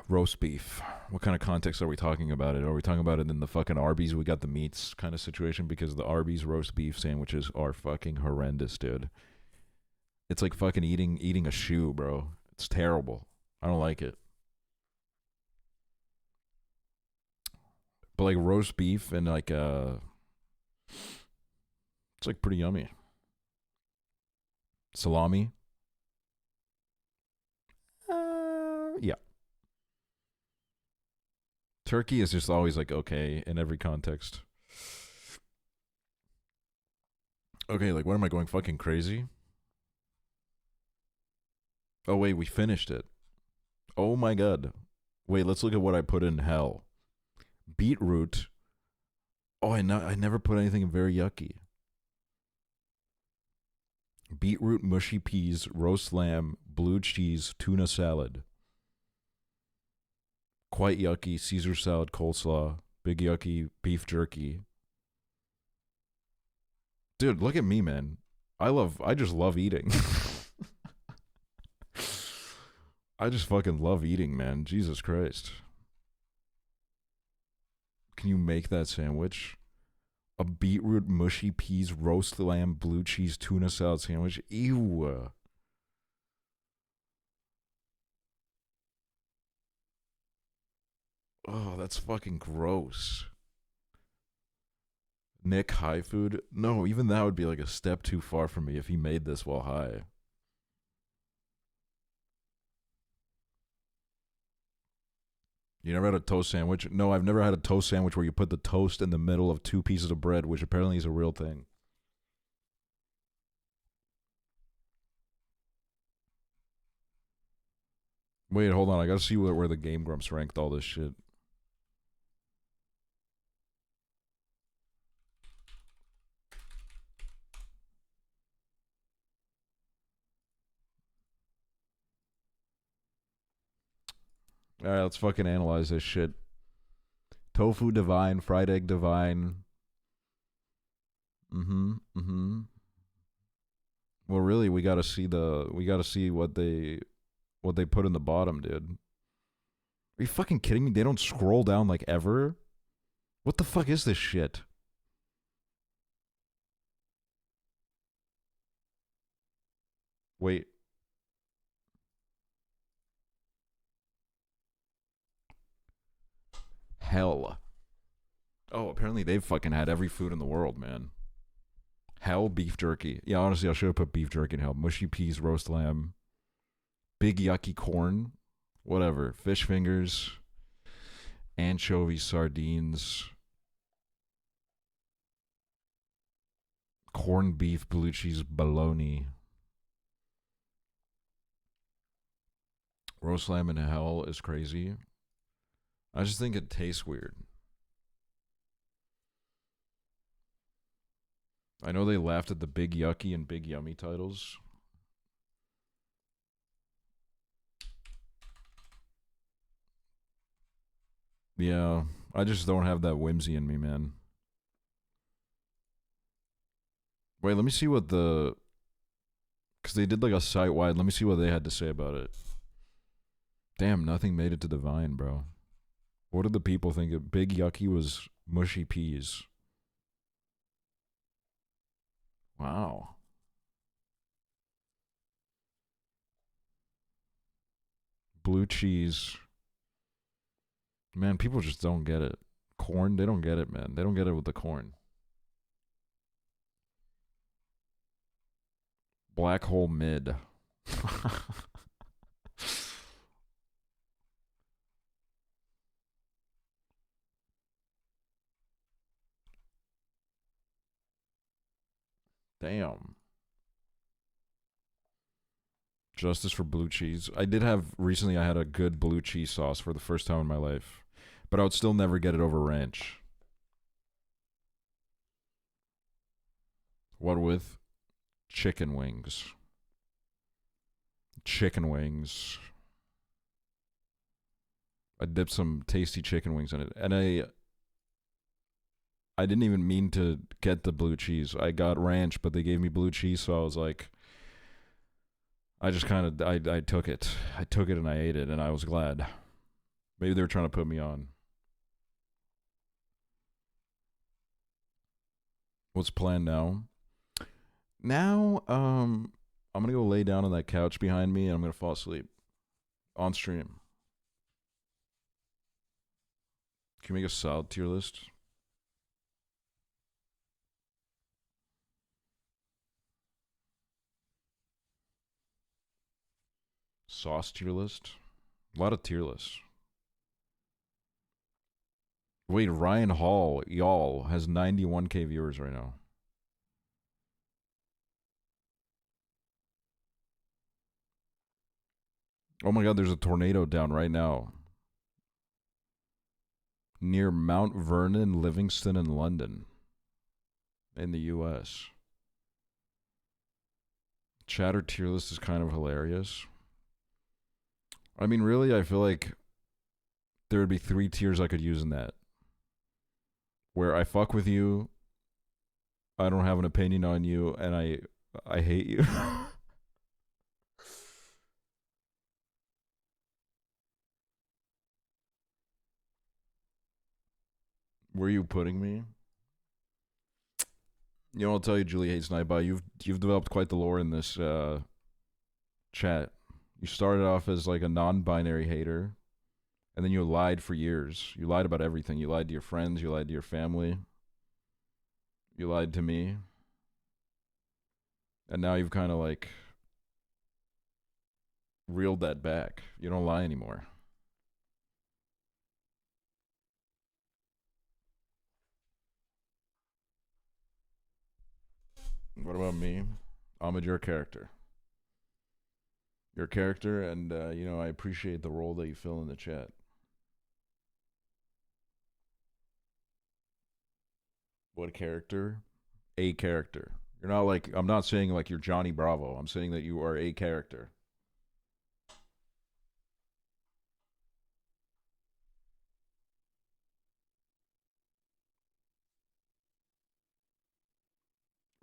Roast beef. What kind of context are we talking about it? Are we talking about it in the fucking Arby's we got the meats kind of situation? Because the Arby's roast beef sandwiches are fucking horrendous, dude. It's like fucking eating a shoe, bro. It's terrible. I don't like it. But like roast beef and like it's like pretty yummy. Salami. Yeah. Turkey is just always like okay in every context. Okay, like what am I going fucking crazy? Oh wait, we finished it. Oh my god. Wait, let's look at what I put in hell. Beetroot. Oh, I never put anything very yucky. Beetroot, mushy peas, roast lamb, blue cheese, tuna salad. Quite yucky, Caesar salad, coleslaw, big yucky, beef jerky. Dude, look at me, man. I just love eating. I just fucking love eating, man. Jesus Christ. Can you make that sandwich? A beetroot, mushy peas, roast lamb, blue cheese, tuna salad sandwich? Ew. Oh, that's fucking gross. Nick high food? No, even that would be like a step too far for me if he made this while high. You never had a toast sandwich? No, I've never had a toast sandwich where you put the toast in the middle of two pieces of bread, which apparently is a real thing. Wait, hold on. I gotta see where the Game Grumps ranked all this shit. Alright, let's fucking analyze this shit. Tofu divine, fried egg divine. Well, really, we gotta see what they put in the bottom, dude. Are you fucking kidding me? They don't scroll down like ever? What the fuck is this shit? Wait. Hell. Oh, apparently they've fucking had every food in the world, man. Hell, beef jerky. Yeah, honestly, I should have put beef jerky in hell. Mushy peas, roast lamb. Big yucky corn. Whatever. Fish fingers. Anchovies, sardines. Corned beef, blue cheese, bologna. Roast lamb in hell is crazy. I just think it tastes weird. I know they laughed at the Big Yucky and Big Yummy titles. Yeah, I just don't have that whimsy in me, man. Wait, let me see what the... Because they did like a site-wide. Let me see what they had to say about it. Damn, nothing made it to the Vine, bro. What did the people think? Big Yucky was mushy peas. Wow. Blue cheese. Man, people just don't get it. Corn, they don't get it, man. They don't get it with the corn. Black hole mid. Damn. Justice for blue cheese. I did have recently. I had a good blue cheese sauce for the first time in my life, but I would still never get it over ranch. What with? Chicken wings. Chicken wings. I dipped some tasty chicken wings in it, and I didn't even mean to get the blue cheese. I got ranch, but they gave me blue cheese, so I was like, I just kind of, I took it. I took it and I ate it, and I was glad. Maybe they were trying to put me on. What's planned now? Now, I'm going to go lay down on that couch behind me, and I'm going to fall asleep. On stream. Can you make a solid tier list? Sauce tier list? A lot of tier lists. Wait, Ryan Hall, y'all, has 91k viewers right now. Oh my god, there's a tornado down right now. Near Mount Vernon, Livingston, and London. In the US. Chatter tier list is kind of hilarious. I mean, really, I feel like there would be 3 tiers I could use in that. Where I fuck with you, I don't have an opinion on you, and I hate you. Where are you putting me? You know, I'll tell you, Julie hates Nightbot. You've developed quite the lore in this chat. You started off as like a non-binary hater, and then you lied for years. You lied about everything. You lied to your friends. You lied to your family. You lied to me. And now you've kind of like reeled that back. You don't lie anymore. What about me? Ahmed, your character. Your character, and, you know, I appreciate the role that you fill in the chat. What character? A character. You're not like, I'm not saying like you're Johnny Bravo. I'm saying that you are a character.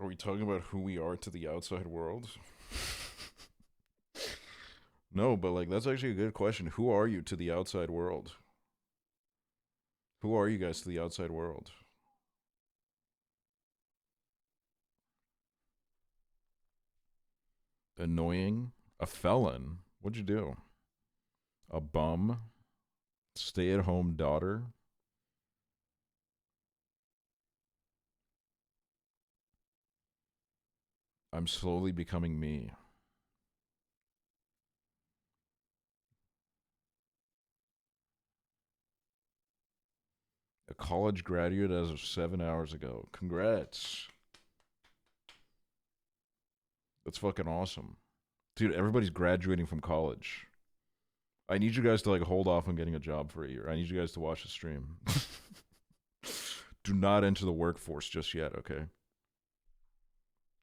Are we talking about who we are to the outside world? No, but like that's actually a good question. Who are you to the outside world? Who are you guys to the outside world? Annoying? A felon? What'd you do? A bum? Stay-at-home daughter? I'm slowly becoming me. A college graduate as of 7 hours ago. Congrats. That's fucking awesome. Dude, everybody's graduating from college. I need you guys to like hold off on getting a job for a year. I need you guys to watch the stream. Do not enter the workforce just yet, okay?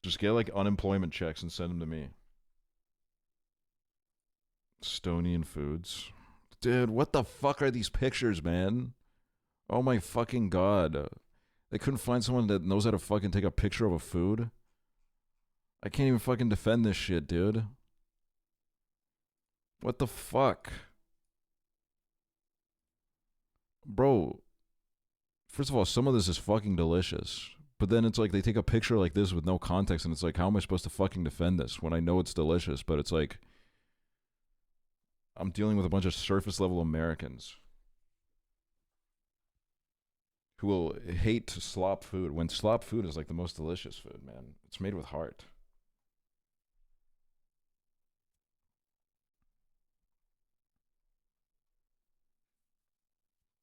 Just get like unemployment checks and send them to me. Estonian foods. Dude, what the fuck are these pictures, man? Oh my fucking god. They couldn't find someone that knows how to fucking take a picture of a food? I can't even fucking defend this shit, dude. What the fuck? Bro, first of all, some of this is fucking delicious. But then it's like they take a picture like this with no context and it's like, how am I supposed to fucking defend this when I know it's delicious? But it's like, I'm dealing with a bunch of surface level Americans who will hate slop food when slop food is like the most delicious food, man. It's made with heart.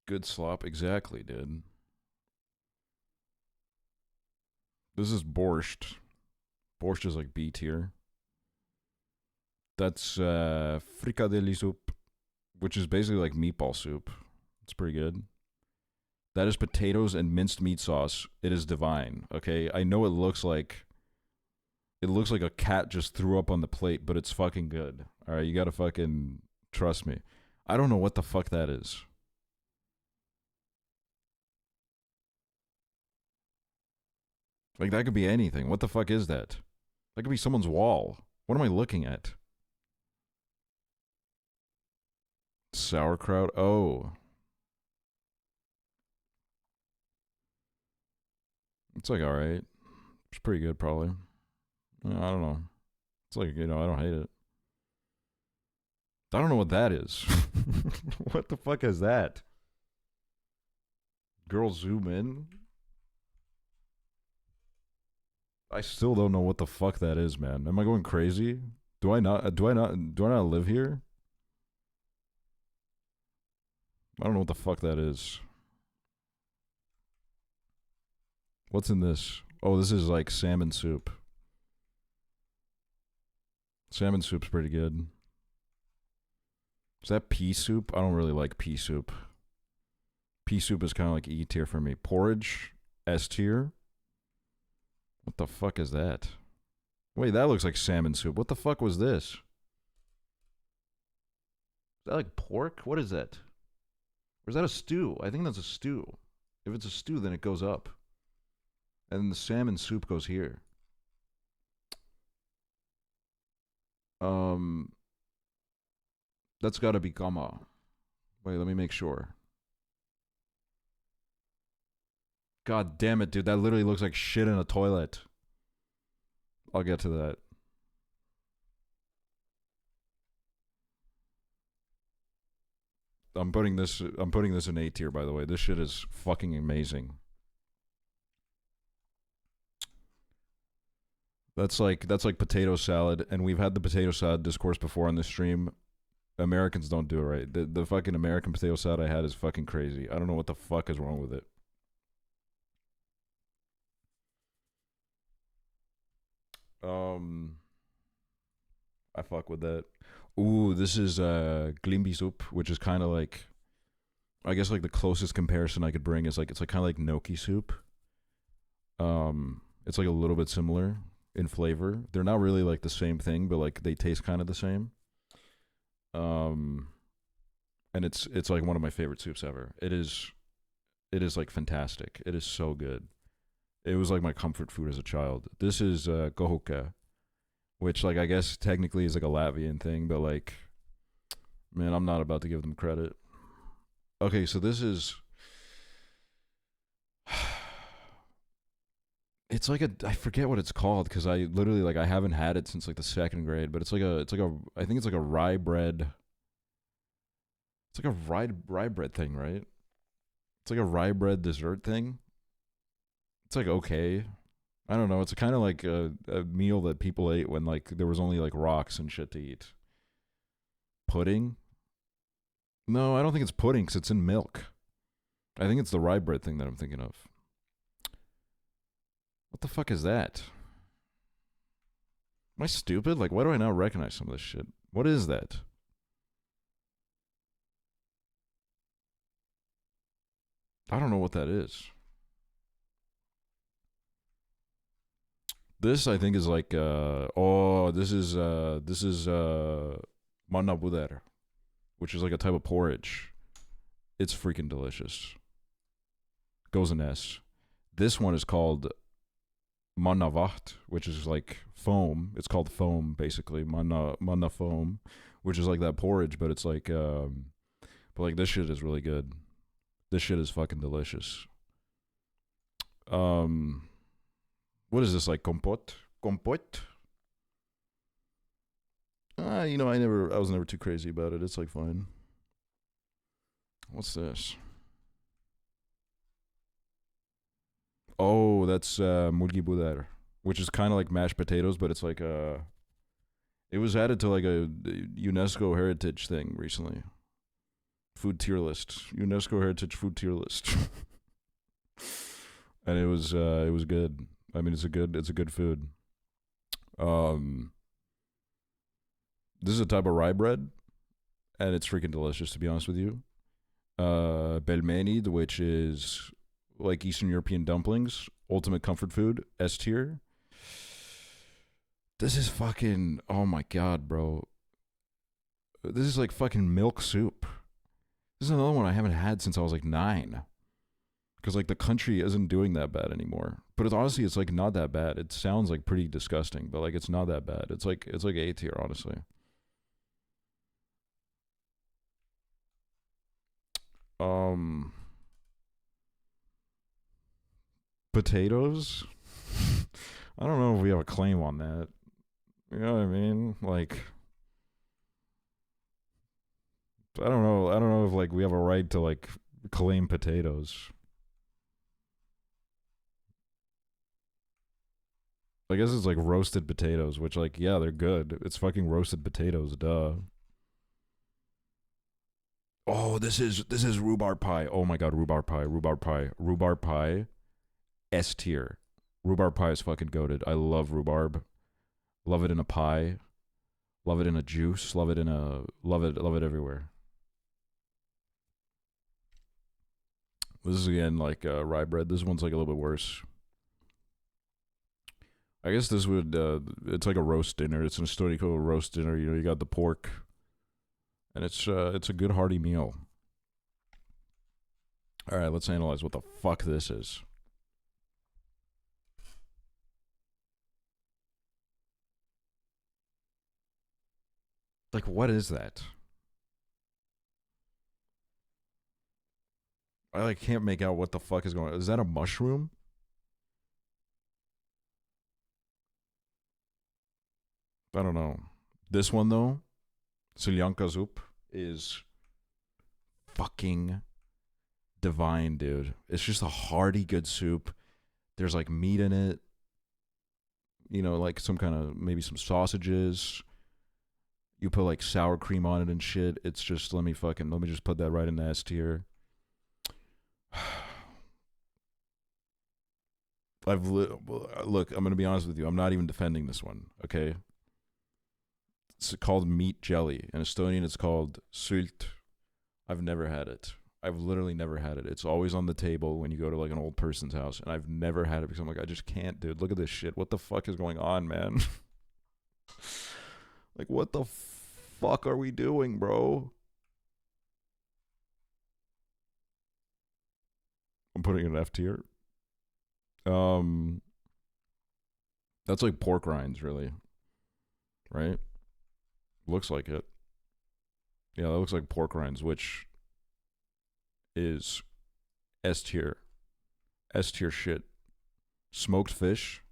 Good slop, exactly, dude. This is borscht. Borscht is like B tier. That's frikadelli soup, which is basically like meatball soup. It's pretty good. That is potatoes and minced meat sauce. It is divine, okay? I know it looks like a cat just threw up on the plate, but it's fucking good. All right, you gotta fucking trust me. I don't know what the fuck that is. Like, that could be anything. What the fuck is that? That could be someone's wall. What am I looking at? Sauerkraut? Oh. It's like alright. It's pretty good, probably. I don't know. It's like, you know, I don't hate it. I don't know what that is. What the fuck is that? Girl, zoom in. I still don't know what the fuck that is, man. Am I going crazy? Do I not live here? I don't know what the fuck that is. What's in this? Oh, this is like salmon soup. Salmon soup's pretty good. Is that pea soup? I don't really like pea soup. Pea soup is kind of like E tier for me. Porridge, S tier. What the fuck is that? Wait, that looks like salmon soup. What the fuck was this? Is that like pork? What is that? Or is that a stew? I think that's a stew. If it's a stew, then it goes up. And then the salmon soup goes here. That's gotta be gama. Wait, let me make sure. God damn it, dude. That literally looks like shit in a toilet. I'll get to that. I'm putting this in A tier, by the way. This shit is fucking amazing. That's like potato salad, and we've had the potato salad discourse before on the stream. Americans don't do it right. The fucking American potato salad I had is fucking crazy. I don't know what the fuck is wrong with it. I fuck with that. Ooh, this is glimby soup, which is kind of like, I guess like the closest comparison I could bring is like it's like kind of like gnocchi soup. It's like a little bit similar in flavor. They're not really like the same thing, but like they taste kind of the same. And it's like one of my favorite soups ever. It is like fantastic. It is so good. It was like my comfort food as a child. This is gohoka, which like I guess technically is like a Latvian thing, but like, man, I'm not about to give them credit. Okay, so this is, it's like I forget what it's called because I literally like I haven't had it since like the second grade, but it's like a I think it's like a rye bread. It's like a rye bread thing, right? It's like a rye bread dessert thing. It's like okay. I don't know. It's kind of like a meal that people ate when like there was only like rocks and shit to eat. Pudding? No, I don't think it's pudding because it's in milk. I think it's the rye bread thing that I'm thinking of. What the fuck is that? Am I stupid? Like, why do I not recognize some of this shit? What is that? I don't know what that is. This I think is like this is manna buder, which is like a type of porridge. It's freaking delicious. Goes in S. This one is called manna vacht, which is like foam. It's called foam basically. Manna foam, which is like that porridge, but it's like but like this shit is really good. This shit is fucking delicious. What is this, like compote? Compote? You know, I was never too crazy about it. It's like fine. What's this? Oh, that's mulgi budar, which is kind of like mashed potatoes, but it's like it was added to like a UNESCO heritage thing recently. Food tier list. UNESCO heritage food tier list. And it was good. I mean, it's a good food. This is a type of rye bread, and it's freaking delicious, to be honest with you. Pelmenid, which is like Eastern European dumplings, ultimate comfort food, S tier. This is fucking, oh my god, bro. This is like fucking milk soup. This is another one I haven't had since I was like 9. Because like the country isn't doing that bad anymore. But it's honestly, it's like not that bad. It sounds like pretty disgusting, but like it's not that bad. It's like A tier, honestly. Potatoes? I don't know if we have a claim on that. You know what I mean? Like, I don't know if like we have a right to like claim potatoes. I guess it's like roasted potatoes, which like, yeah, they're good. It's fucking roasted potatoes, duh. Oh, this is rhubarb pie. Oh my god, rhubarb pie. S tier. Rhubarb pie is fucking goated. I love rhubarb. Love it in a pie. Love it in a juice. Love it everywhere. This is again like rye bread. This one's like a little bit worse. I guess this would it's like a roast dinner. It's an historical roast dinner. You know, you got the pork, and it's a good hearty meal. All right, let's analyze what the fuck this is. Like, what is that? I like can't make out what the fuck is going on. Is that a mushroom? I don't know. This one though, Seljanka soup, is fucking divine, dude. It's just a hearty good soup. There's like meat in it. You know, like some kind of, maybe some sausages. You put like sour cream on it and shit. It's just, let me just put that right in the S tier. Look, I'm gonna be honest with you. I'm not even defending this one. Okay. It's called meat jelly. In Estonian, it's called sült. I've never had it. I've literally never had it. It's always on the table when you go to like an old person's house, and I've never had it because I'm like, I just can't, dude. Look at this shit. What the fuck is going on, man? Like, what the fuck are we doing, bro? I'm putting it in F tier. That's like pork rinds, really. Right? Looks like it. Yeah, that looks like pork rinds, which is S tier. S tier shit. Smoked fish.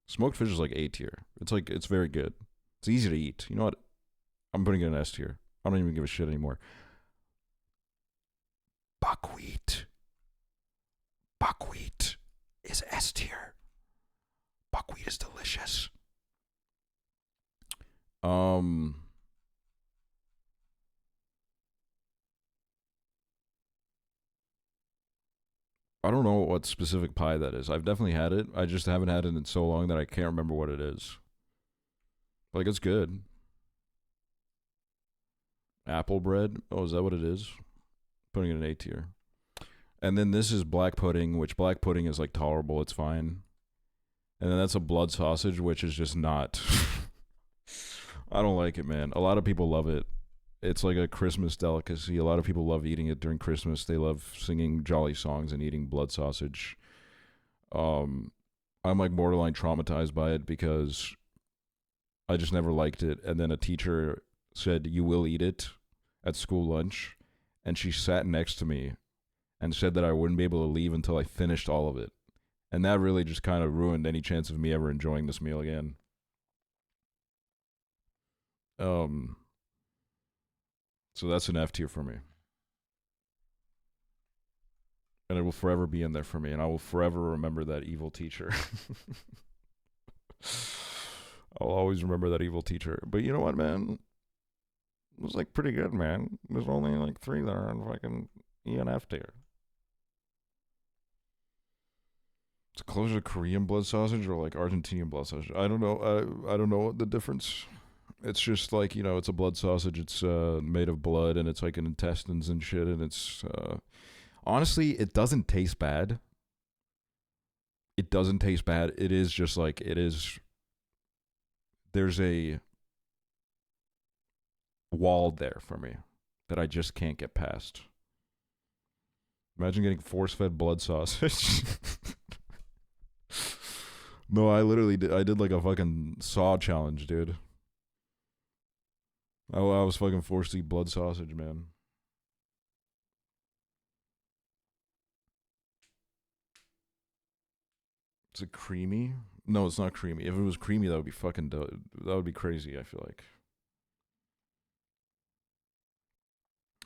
Smoked fish is like A tier. It's very good. It's easy to eat. You know what? I'm putting it in S tier. I don't even give a shit anymore. Buckwheat. Buckwheat is S tier. Buckwheat is delicious. I don't know what specific pie that is. I've definitely had it. I just haven't had it in so long that I can't remember what it is. Like, it's good. Apple bread. Oh, is that what it is? Putting it in A tier. And then this is black pudding, which black pudding is like tolerable. It's fine. And then that's a blood sausage, which is just not. I don't like it, man. A lot of people love it. It's like a Christmas delicacy. A lot of people love eating it during Christmas. They love singing jolly songs and eating blood sausage. I'm like borderline traumatized by it because I just never liked it. And then a teacher said, "You will eat it," at school lunch. And she sat next to me and said that I wouldn't be able to leave until I finished all of it. And that really just kind of ruined any chance of me ever enjoying this meal again. So that's an F tier for me. And it will forever be in there for me, and I will forever remember that evil teacher. I'll always remember that evil teacher. But you know what, man? It was like pretty good, man. There's only like 3 that are on fucking E and F tier. It's closer to Korean blood sausage or like Argentinian blood sausage. I don't know. I don't know the difference. It's just like, you know, it's a blood sausage. It's made of blood, and it's like in intestines and shit. And it's honestly, it doesn't taste bad. It doesn't taste bad. It is just like, it is. There's a wall there for me that I just can't get past. Imagine getting force-fed blood sausage. No, I literally did. I did like a fucking saw challenge, dude. I was fucking forced to eat blood sausage, man. Is it creamy? No, it's not creamy. If it was creamy, that would be fucking that would be crazy, I feel like.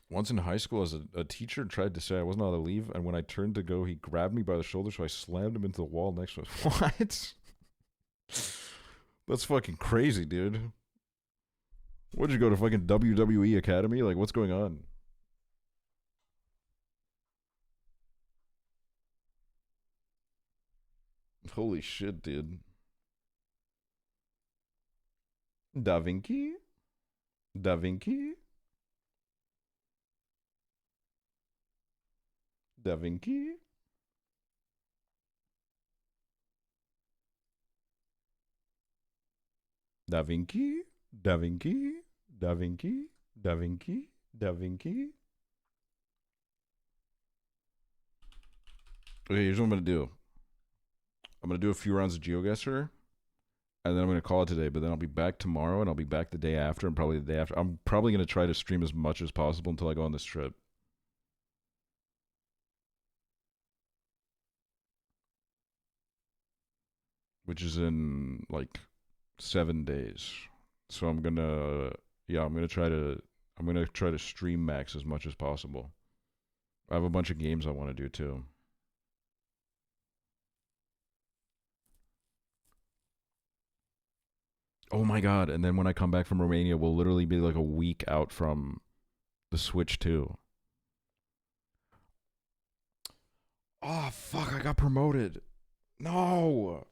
Once in high school, as a teacher tried to say I wasn't allowed to leave, and when I turned to go, he grabbed me by the shoulder, so I slammed him into the wall next to us. What? That's fucking crazy, dude. What'd you go to, fucking WWE Academy? Like, what's going on? Holy shit, dude. Da Vinci? Da Vinci? Da Vinci? Da Vinci? Da Vinci? Da Vinci? Da Vinci? Da Vinci? Okay, here's what I'm gonna do. I'm gonna do a few rounds of GeoGuessr, and then I'm gonna call it today. But then I'll be back tomorrow, and I'll be back the day after, and probably the day after. I'm probably gonna try to stream as much as possible until I go on this trip. Which is in like 7 days. So I'm gonna try to stream max as much as possible. I have a bunch of games I want to do too. Oh my god! And then when I come back from Romania, we'll literally be like a week out from the Switch 2. Oh fuck! I got promoted. No.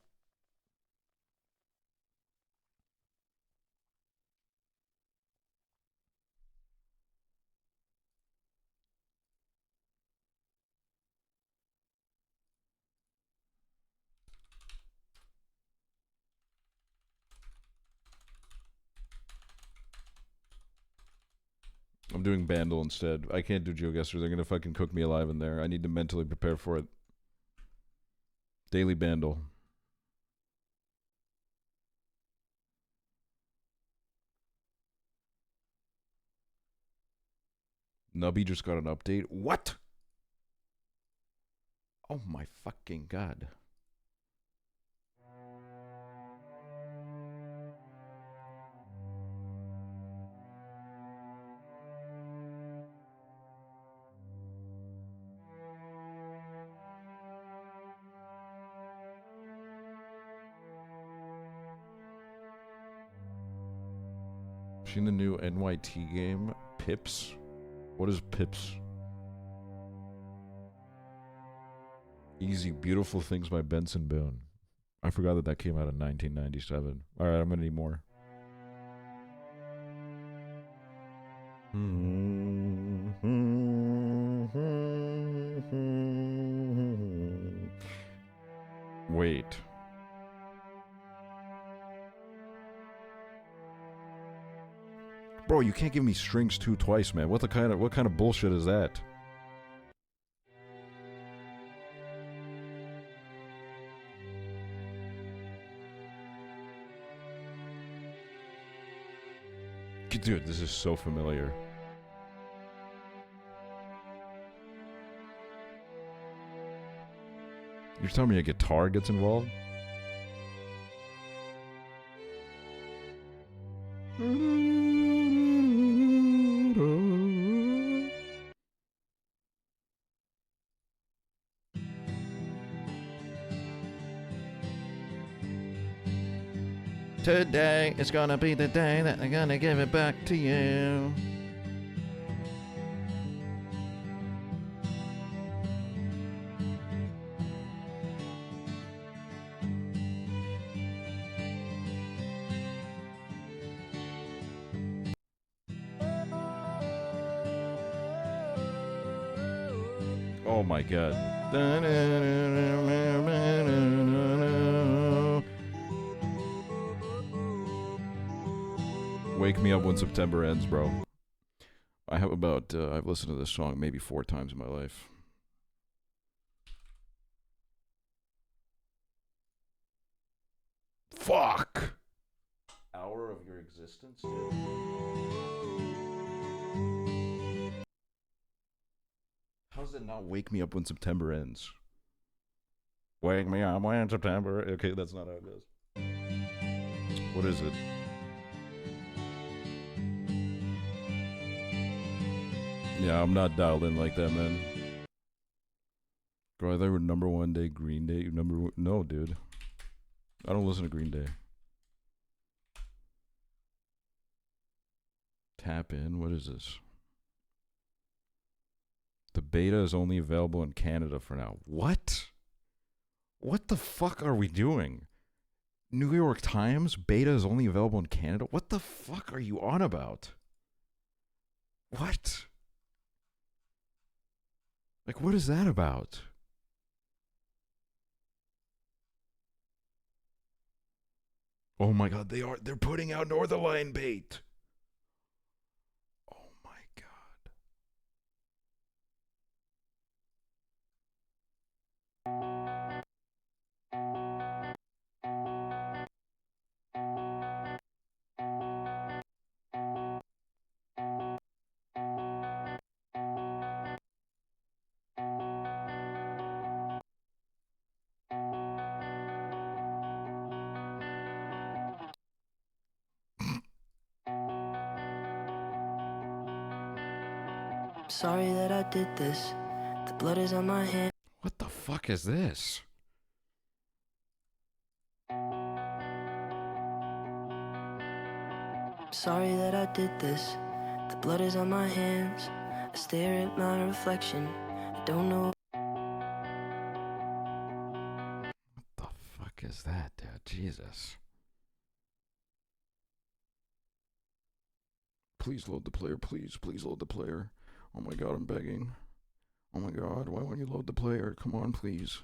I'm doing Bandle instead. I can't do GeoGuessr. They're gonna fucking cook me alive in there. I need to mentally prepare for it. Daily Bandle. Nubby just got an update. What? Oh my fucking god. Seen the new NYT game, Pips? What is Pips? Easy, Beautiful Things by Benson Boone. I forgot that that came out in 1997. Alright, I'm gonna need more. Wait. Bro, you can't give me strings 2 twice, man. What kind of bullshit is that? Dude, this is so familiar. You're telling me a guitar gets involved? Today is gonna be the day that I'm gonna give it back to you. Oh my god. Wake me up when September ends, bro. I have about, I've listened to this song maybe 4 times in my life. Fuck! Hour of your existence, dude. How does it not wake me up when September ends? Wake me up when September... Okay, that's not how it goes. What is it? Yeah, I'm not dialed in like that, man. Bro, I thought we were #1 day Green Day. No, dude. I don't listen to Green Day. Tap in. What is this? The beta is only available in Canada for now. What? What the fuck are we doing? New York Times? Beta is only available in Canada? What the fuck are you on about? What? Like, what is that about? Oh my god, they're putting out Northern bait. Oh my god. Sorry that I did this. The blood is on my hand. What the fuck is this? sorry that I did this. The blood is on my hands. I stare at my reflection. I don't know. What the fuck is that, dude? Jesus. Please load the player, please. Please load the player. Oh my god, I'm begging. Oh my god, why won't you load the player? Come on, please.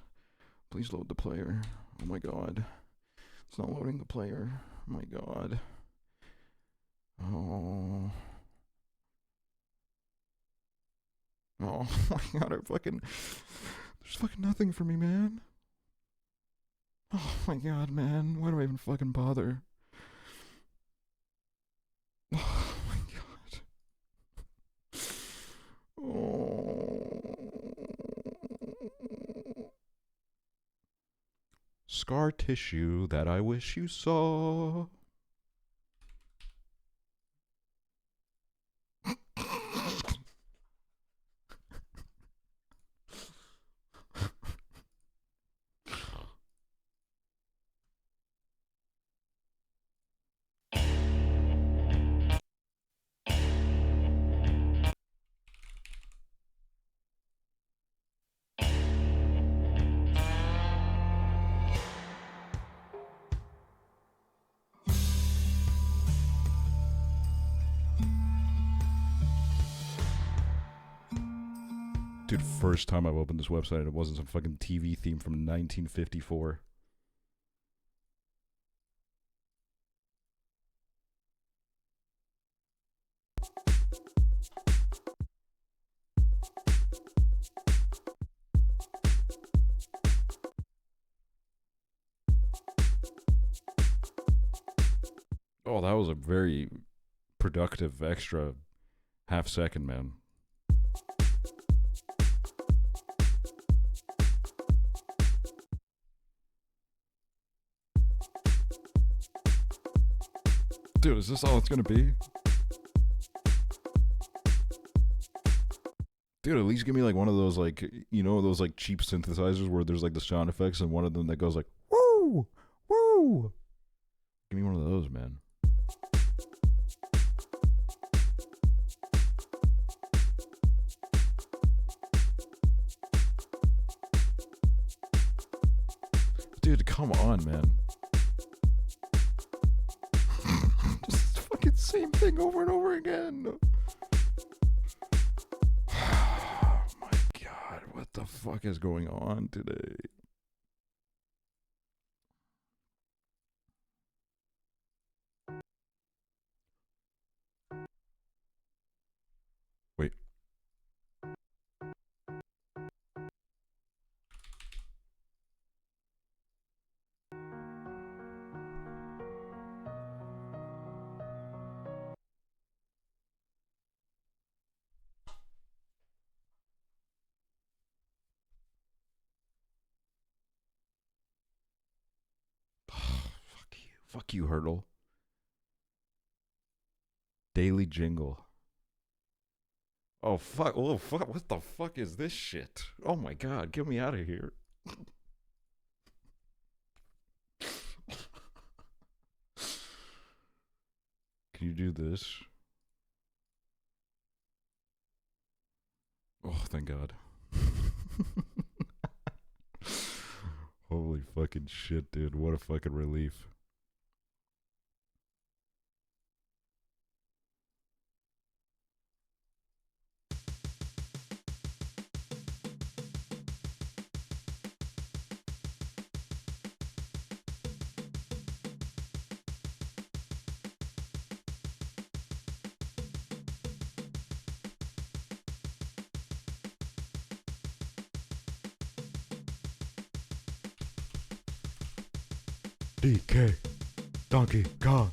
Please load the player. Oh my god. It's not loading the player. Oh my god. Oh. Oh my god, there's fucking nothing for me, man. Oh my god, man. Why do I even fucking bother? Oh my god. Oh. Scar tissue that I wish you saw. Dude, first time I've opened this website, it wasn't some fucking TV theme from 1954. Oh, that was a very productive extra half second, man. Dude, is this all it's gonna be? Dude, at least give me like one of those, like, you know, those like cheap synthesizers where there's like the sound effects and one of them that goes like, woo, woo. Give me one of those, man. Dude, come on, man. Just the fucking same thing over and over again. Oh my god, what the fuck is going on today? Wait. Fuck you, Hurdle. Daily jingle. Oh fuck, what the fuck is this shit? Oh my god, get me out of here. Can you do this? Oh, thank god. Holy fucking shit, dude. What a fucking relief. DK Donkey Kong.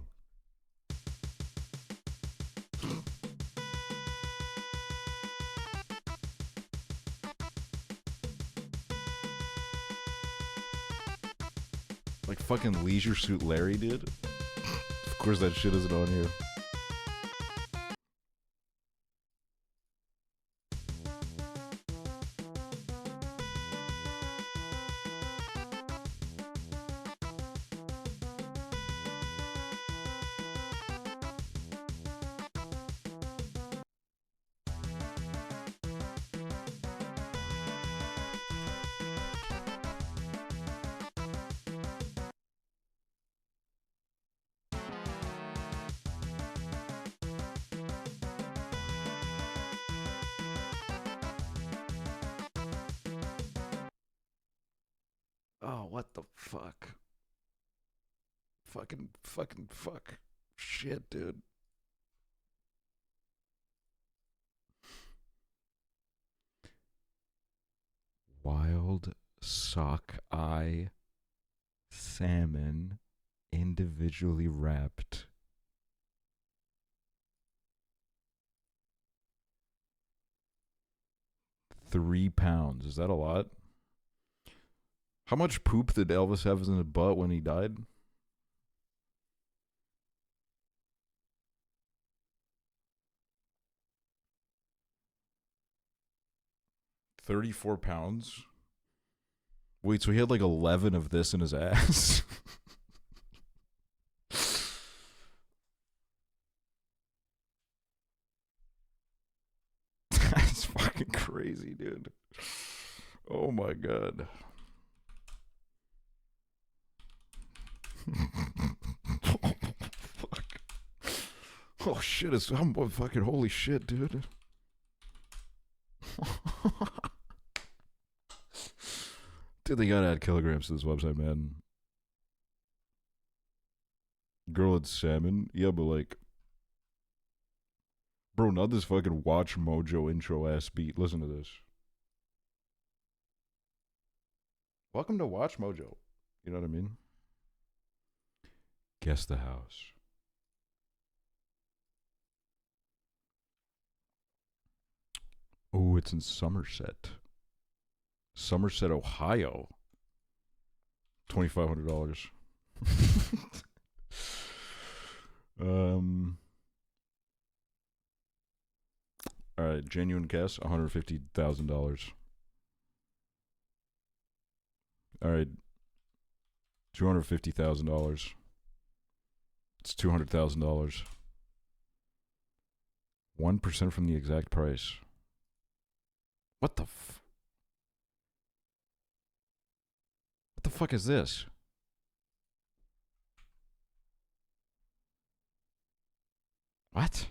Like fucking Leisure Suit Larry did. Of course that shit isn't on here. Oh, what the fuck? Fucking fuck. Shit, dude. Wild sockeye salmon individually wrapped. £3. Is that a lot? How much poop did Elvis have in his butt when he died? £34? Wait, so he had like 11 of this in his ass? That's fucking crazy, dude. Oh my god. Fuck. Oh shit, it's fucking holy shit, dude. Dude, they gotta add kilograms to this website, man. Girl at salmon? Yeah, but like... Bro, not this fucking Watch Mojo intro ass beat. Listen to this. Welcome to Watch Mojo. You know what I mean? Guess the house. Oh, it's in Somerset. Somerset, Ohio. $2,500. All right, genuine guess, $150,000. All right, $250,000. It's $200,000. 1% from the exact price. What the What the fuck is this? What?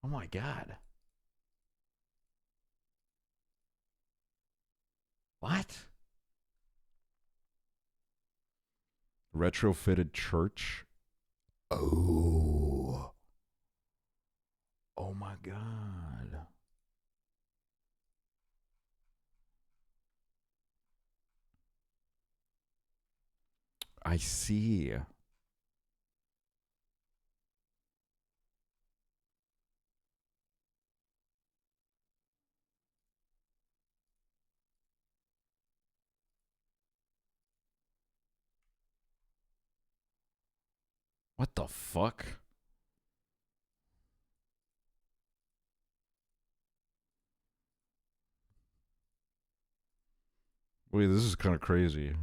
Oh my god. What? Retrofitted church? Oh. Oh my god. I see. What the fuck? Wait, this is kind of crazy.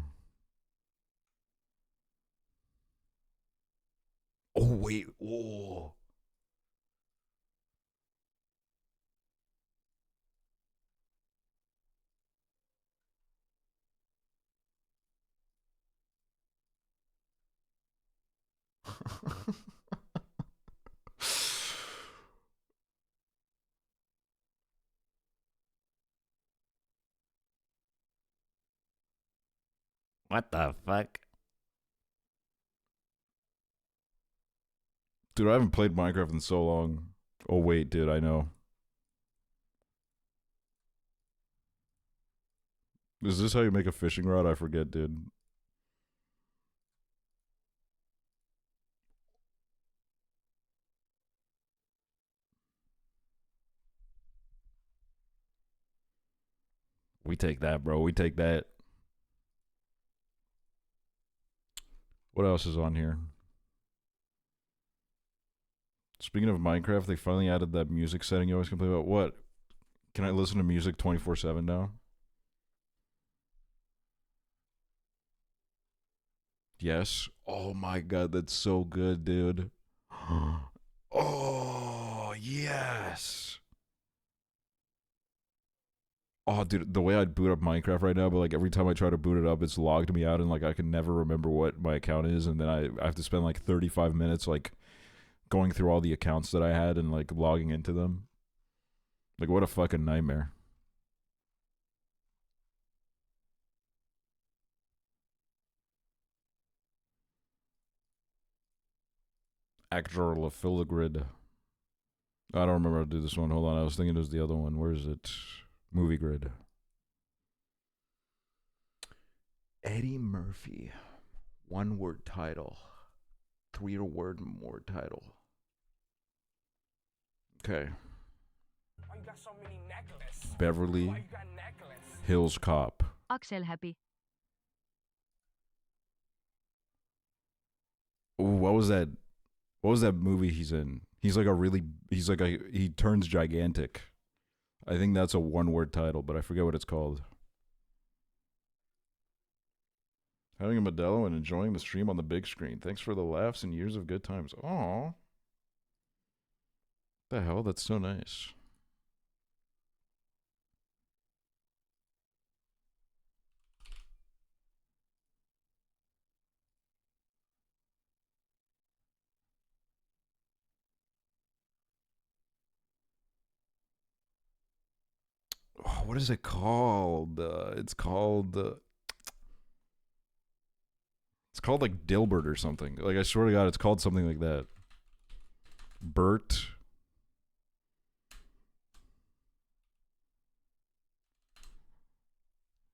Oh, wait. Whoa. What the fuck? Dude, I haven't played Minecraft in so long. Oh, wait, dude, I know. Is this how you make a fishing rod? I forget, dude. We take that, bro. We take that. What else is on here? Speaking of Minecraft, they finally added that music setting you always complain about. What? Can I listen to music 24/7 now? Yes. Oh my god, that's so good, dude. Oh, yes. Oh, dude, the way I'd boot up Minecraft right now, but like every time I try to boot it up, it's logged me out and like I can never remember what my account is, and then I have to spend like 35 minutes like going through all the accounts that I had and like logging into them. Like what a fucking nightmare. Acrophilogrid. I don't remember how to do this one. Hold on, I was thinking it was the other one. Where is it? Movie Grid. Eddie Murphy. One word title. 3 word more title. Okay. Why you got so many necklaces? Beverly Why you got necklace? Hills Cop. Aksel happy. Ooh, what was that? What was that movie he's in? He turns gigantic. I think that's a one-word title, but I forget what it's called. Having a Modelo and enjoying the stream on the big screen. Thanks for the laughs and years of good times. Aw. The hell? That's so nice. Oh, what is it called? It's called like Dilbert or something. Like, I swear to God, it's called something like that. Bert.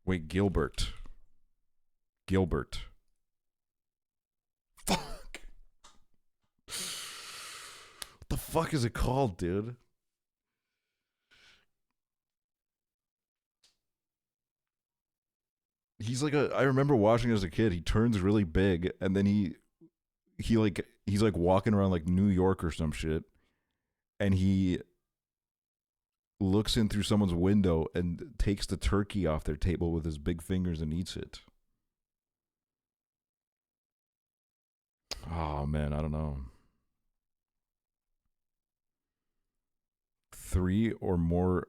Wait, Gilbert. Fuck. What the fuck is it called, dude? He's like I remember watching as a kid. He turns really big, and then he's like walking around like New York or some shit, and he looks in through someone's window and takes the turkey off their table with his big fingers and eats it. Oh man, I don't know. 3 or more.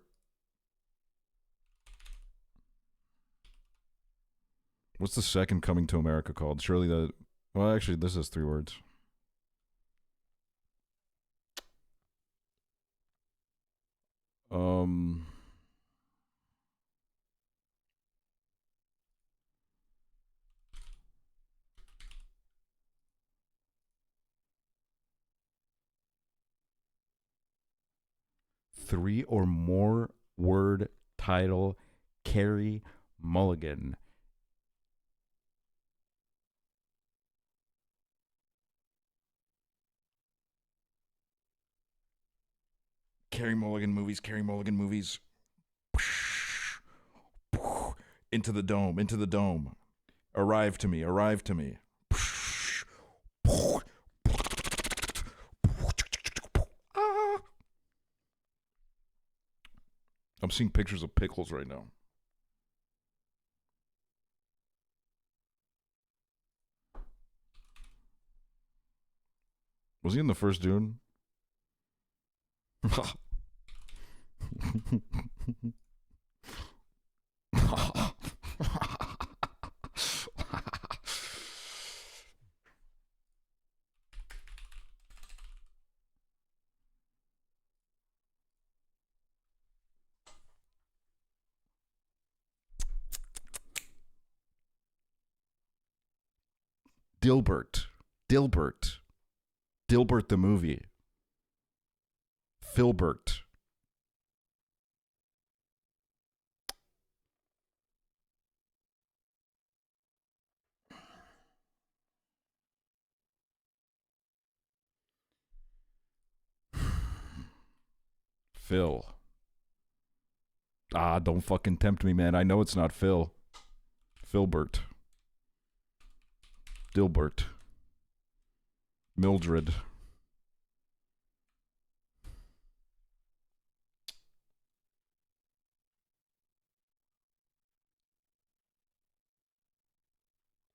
What's the second Coming to America called? Surely that... Well, actually, this is 3 words. Three or more word title, Carey Mulligan. Carey Mulligan movies. Into the dome. Arrive to me. I'm seeing pictures of pickles right now. Was he in the first Dune? Dilbert the movie. Filbert. Phil. Don't fucking tempt me, man. I know it's not Phil. Filbert. Dilbert. Mildred.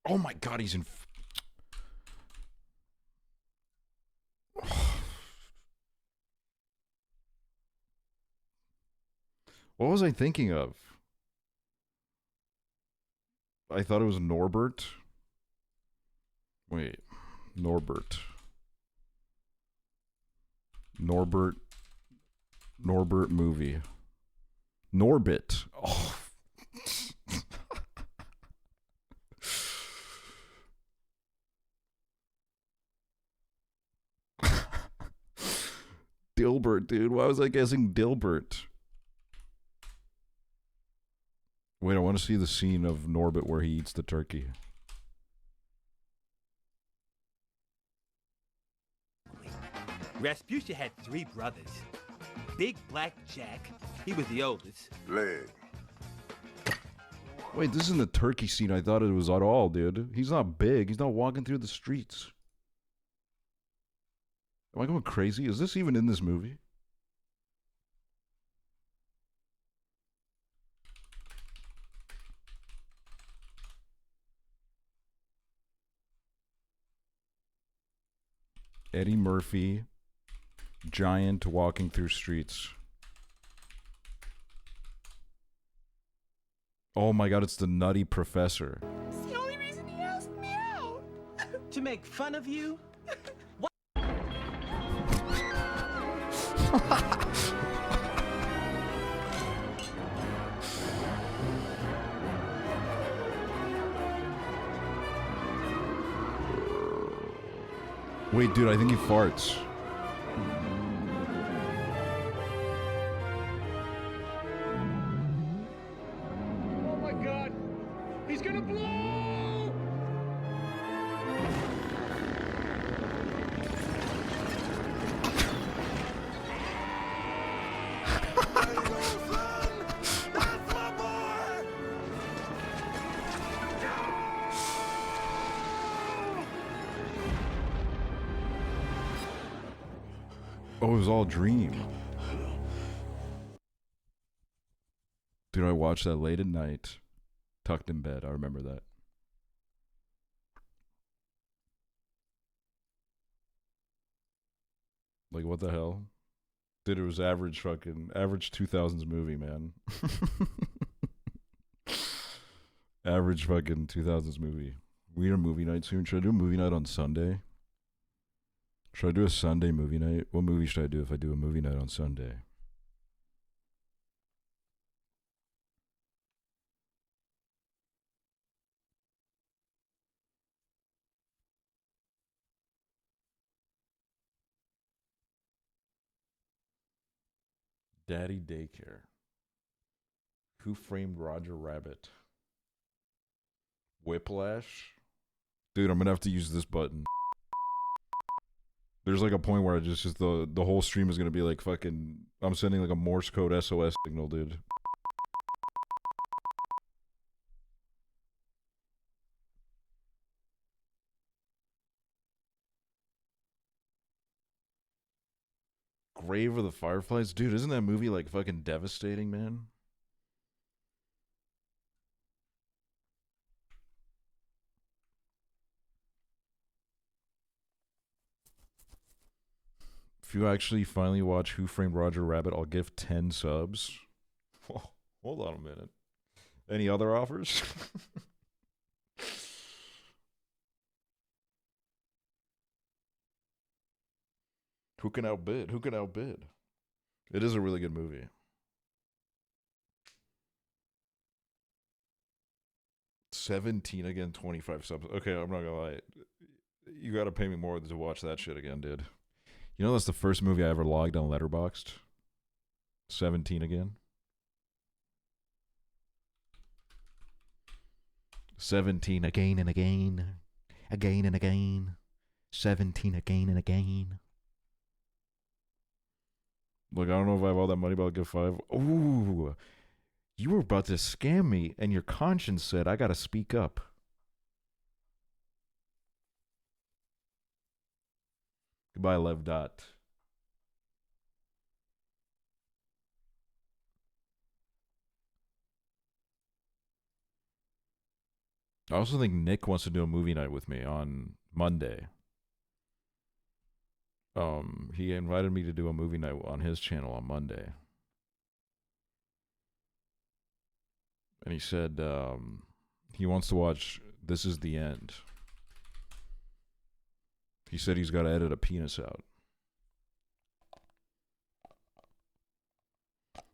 Oh my God, he's in... What was I thinking of? I thought it was Norbert. Wait. Norbert movie. Norbit. Oh. Dilbert, dude. Why was I guessing Dilbert? Wait, I want to see the scene of Norbit where he eats the turkey. Rasputia had 3 brothers. Big Black Jack, he was the oldest. Leg. Wait, this isn't the turkey scene I thought it was at all, dude. He's not big. He's not walking through the streets. Am I going crazy? Is this even in this movie? Eddie Murphy, giant walking through streets. Oh my god, it's the Nutty Professor. It's the only reason he asked me out. To make fun of you? Wait, dude, I think he farts. Oh my god! He's gonna blow! Oh, it was all a dream. Dude, I watched that late at night, tucked in bed. I remember that. Like, what the hell? Dude, it was average 2000s movie, man. Average fucking 2000s movie. We need a movie night soon. Should I do a movie night on Sunday? Should I do a Sunday movie night? What movie should I do if I do a movie night on Sunday? Daddy Daycare. Who Framed Roger Rabbit? Whiplash? Dude, I'm gonna have to use this button. There's like a point where I just the whole stream is gonna be like fucking, I'm sending like a Morse code SOS signal, dude. Grave of the Fireflies? Dude, isn't that movie like fucking devastating, man? If you actually finally watch Who Framed Roger Rabbit, I'll give 10 subs. Hold on a minute. Any other offers? Who can outbid? Who can outbid? It is a really good movie. $17 again, 25 subs. Okay, I'm not gonna lie. You gotta pay me more to watch that shit again, dude. You know that's the first movie I ever logged on Letterboxd? 17 again. 17 again and again. Again and again. 17 again and again. Look, I don't know if I have all that money, but I'll give 5. Ooh. You were about to scam me, and your conscience said I gotta speak up. Goodbye, Lev Dot. I also think Nick wants to do a movie night with me on Monday. He invited me to do a movie night on his channel on Monday. And he said he wants to watch This Is the End. He said he's got to edit a penis out.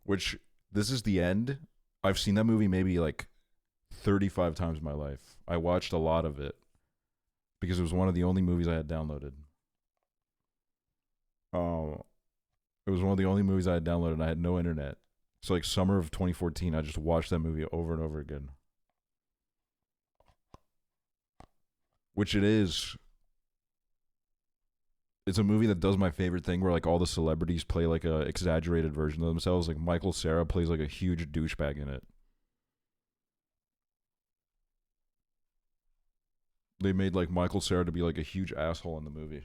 Which, This Is the End, I've seen that movie maybe like 35 times in my life. I watched a lot of it because it was one of the only movies I had downloaded. It was one of the only movies I had downloaded and I had no internet. So like summer of 2014, I just watched that movie over and over again. Which it is. It's a movie that does my favorite thing where like all the celebrities play like a exaggerated version of themselves. Like Michael Cera plays like a huge douchebag in it. They made like Michael Cera to be like a huge asshole in the movie.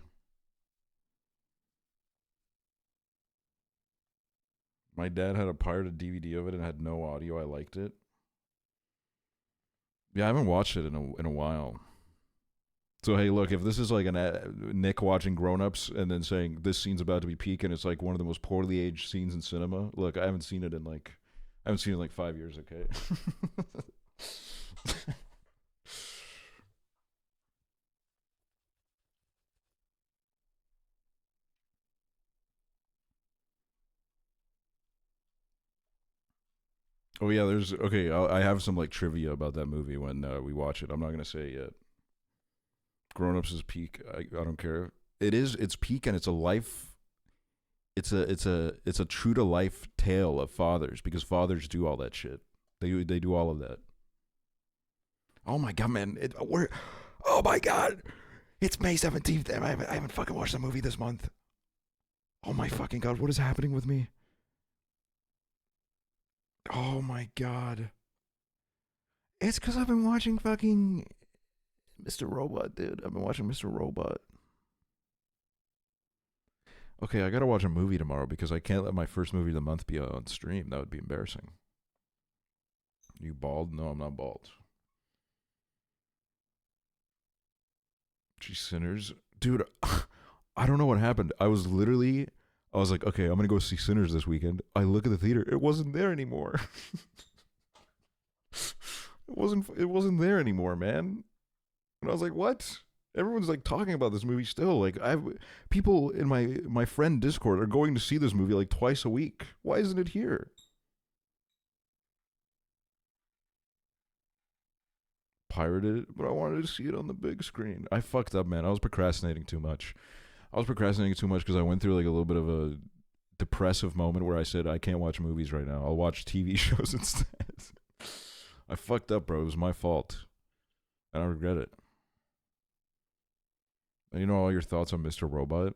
My dad had a pirated DVD of it and had no audio. I liked it. Yeah, I haven't watched it in a while. So hey, look, if this is like Nick watching Grown Ups and then saying this scene's about to be peak and it's like one of the most poorly aged scenes in cinema, look, I haven't seen it in like 5 years. Okay. Oh yeah, I have some like trivia about that movie when we watch it. I'm not gonna say it yet. Grown Ups is peak. I don't care. It's peak, and it's a life. It's a true to life tale of fathers, because fathers do all that shit. They do all of that. Oh my god, man! Oh my god! It's May 17th, and I haven't fucking watched the movie this month. Oh my fucking god! What is happening with me? Oh my god. It's because I've been watching fucking Mr. Robot, dude. I've been watching Mr. Robot. Okay, I gotta watch a movie tomorrow because I can't let my first movie of the month be on stream. That would be embarrassing. You bald? No, I'm not bald. Gee, Sinners. Dude, I don't know what happened. I was like, okay, I'm gonna go see Sinners this weekend. I look at the theater, it wasn't there anymore. It wasn't there anymore, man. And I was like, what? Everyone's like talking about this movie still. Like people in my friend Discord are going to see this movie like twice a week. Why isn't it here? Pirated it, but I wanted to see it on the big screen. I fucked up, man. I was procrastinating too much. Because I went through like a little bit of a depressive moment where I said, I can't watch movies right now. I'll watch TV shows instead. I fucked up, bro. It was my fault. And I regret it. And you know all your thoughts on Mr. Robot?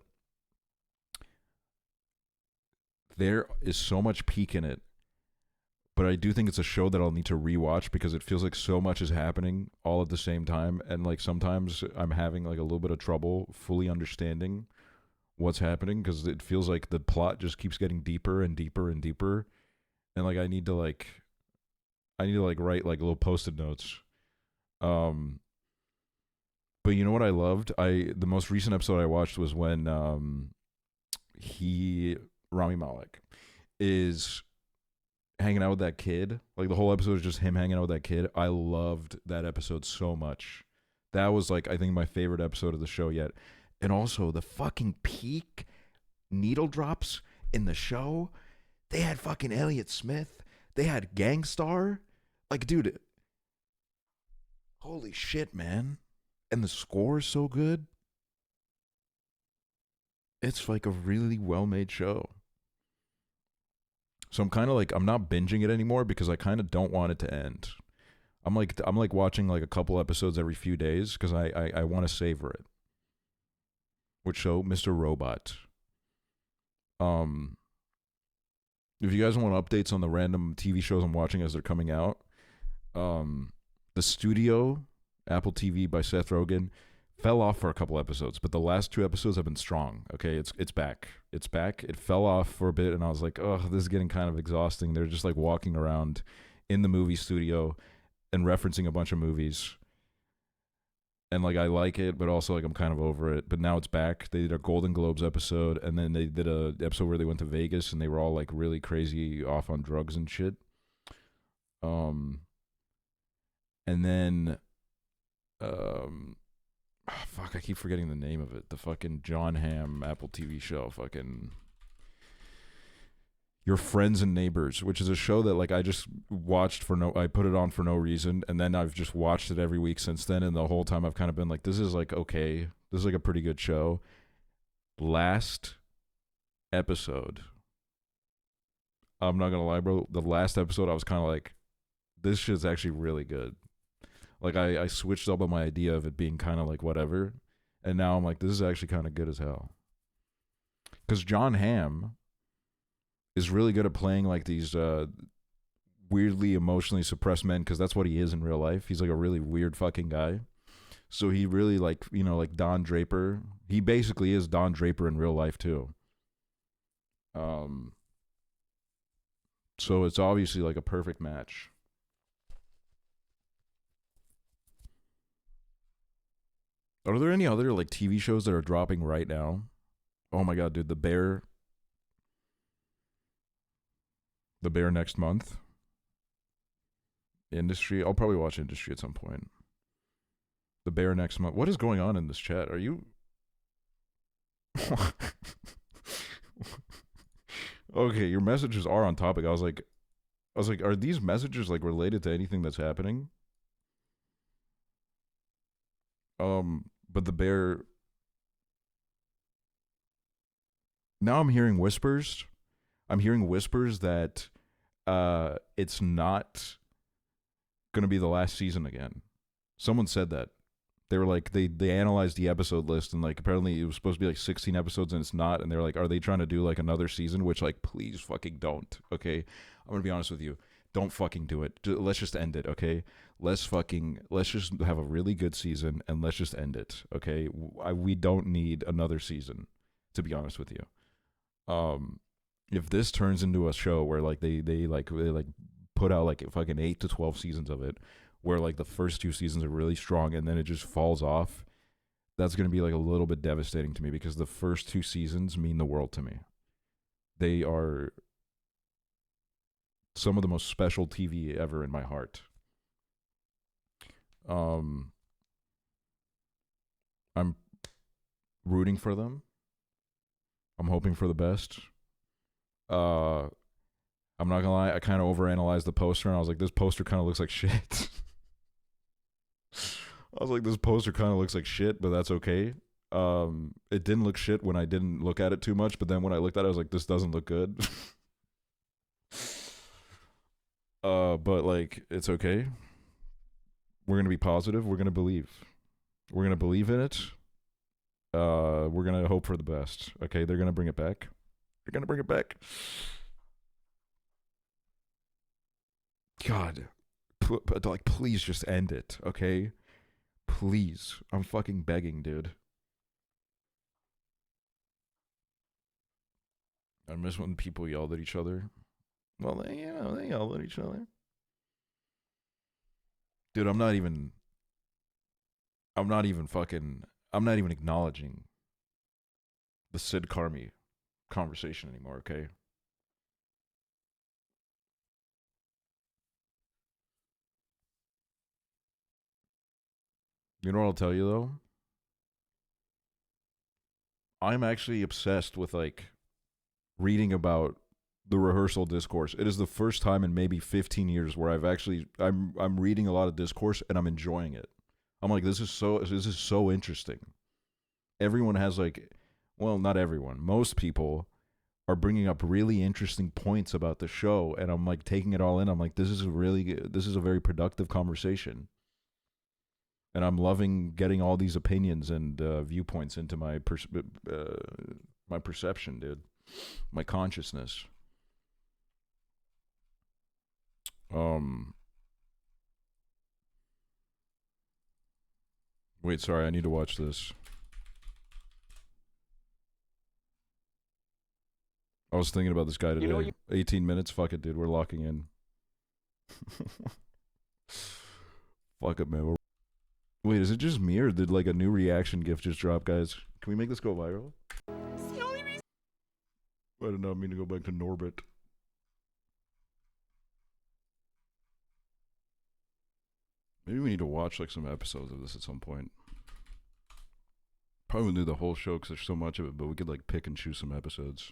There is so much peak in it. But I do think it's a show that I'll need to rewatch because it feels like so much is happening all at the same time. And like sometimes I'm having like a little bit of trouble fully understanding what's happening because it feels like the plot just keeps getting deeper and deeper and deeper. And like I need to write like little post-it notes. But you know what I loved? The most recent episode I watched was when Rami Malek is hanging out with that kid. Like the whole episode is just him hanging out with that kid. I loved that episode so much. That was like I think my favorite episode of the show yet. And also the fucking peak needle drops in the show. They had fucking Elliott Smith. They had Gangstar. Like, dude, holy shit, man. And the score is so good. It's like a really well-made show. So I'm kind of like, I'm not binging it anymore because I kind of don't want it to end. I'm like watching like a couple episodes every few days because I want to savor it. Which show? Mr. Robot. If you guys want updates on the random TV shows I'm watching as they're coming out, The Studio, Apple TV by Seth Rogen, fell off for a couple episodes, but the last 2 episodes have been strong. Okay, it's back. It's back. It fell off for a bit, and I was like, oh, this is getting kind of exhausting. They're just like walking around in the movie studio and referencing a bunch of movies. And like I like it, but also like I'm kind of over it. But now it's back. They did a Golden Globes episode, and then they did a episode where they went to Vegas and they were all like really crazy off on drugs and shit. And then fuck, I keep forgetting the name of it. The fucking John Hamm Apple TV show, fucking Your Friends and Neighbors, which is a show that like I just watched I put it on for no reason, and then I've just watched it every week since then, and the whole time I've kind of been like, this is like okay, this is like a pretty good show. Last episode I'm not gonna lie, bro. The last episode, I was kind of like, this shit's actually really good. Like, I switched up on my idea of it being kind of like whatever, and now I'm like, this is actually kind of good as hell. Because John Hamm is really good at playing like these weirdly emotionally suppressed men, because that's what he is in real life. He's like a really weird fucking guy. So he really like, you know, like Don Draper. He basically is Don Draper in real life too. So it's obviously like a perfect match. Are there any other like TV shows that are dropping right now? Oh my god, dude, The Bear next month. Industry. I'll probably watch Industry at some point. The Bear next month. What is going on in this chat? Are you okay, your messages are on topic. I was like, are these messages like related to anything that's happening? But The Bear. Now I'm hearing whispers. I'm hearing whispers that it's not gonna be the last season again. Someone said that. They were like, they analyzed the episode list, and like apparently it was supposed to be like 16 episodes and it's not, and they're like, are they trying to do like another season? Which, like, please fucking don't. Okay, I'm gonna be honest with you. Don't fucking do it. Let's just end it. Okay, let's just have a really good season and let's just end it. Okay, we don't need another season, to be honest with you. If this turns into a show where like they put out like fucking 8 to 12 seasons of it, where like the first 2 seasons are really strong and then it just falls off, that's going to be like a little bit devastating to me, because the first 2 seasons mean the world to me. They are some of the most special TV ever in my heart. I'm rooting for them. I'm hoping for the best. I'm not gonna lie, I kind of overanalyzed the poster, and I was like, this poster kind of looks like shit. I was like, this poster kind of looks like shit, but that's okay. It didn't look shit when I didn't look at it too much, but then when I looked at it, I was like, this doesn't look good. But like, it's okay. We're gonna be positive. We're gonna believe. We're gonna believe in it. We're gonna hope for the best. Okay, they're gonna bring it back. They're gonna bring it back. God, like, please just end it, okay? Please, I'm fucking begging, dude. I miss when people yelled at each other. Well, they yelled at each other. Dude, I'm not even acknowledging the Sid Carmi conversation anymore, okay? You know what I'll tell you, though? I'm actually obsessed with, like, reading about the rehearsal discourse. It is the first time in maybe 15 years where I'm reading a lot of discourse and I'm enjoying it. I'm like, this is so interesting. Everyone has, like, well, not everyone. Most people are bringing up really interesting points about the show, and I'm like taking it all in. I'm like, this is a very productive conversation. And I'm loving getting all these opinions and viewpoints into my perception, dude. My consciousness. Wait, sorry, I need to watch this. I was thinking about this guy today. 18 minutes, fuck it, dude. We're locking in. Fuck it, man. Wait, is it just me, or did like a new reaction GIF just drop, guys? Can we make this go viral? I did not mean to go back to Norbit. Maybe we need to watch like some episodes of this at some point. Probably wouldn't do the whole show because there's so much of it, but we could like pick and choose some episodes.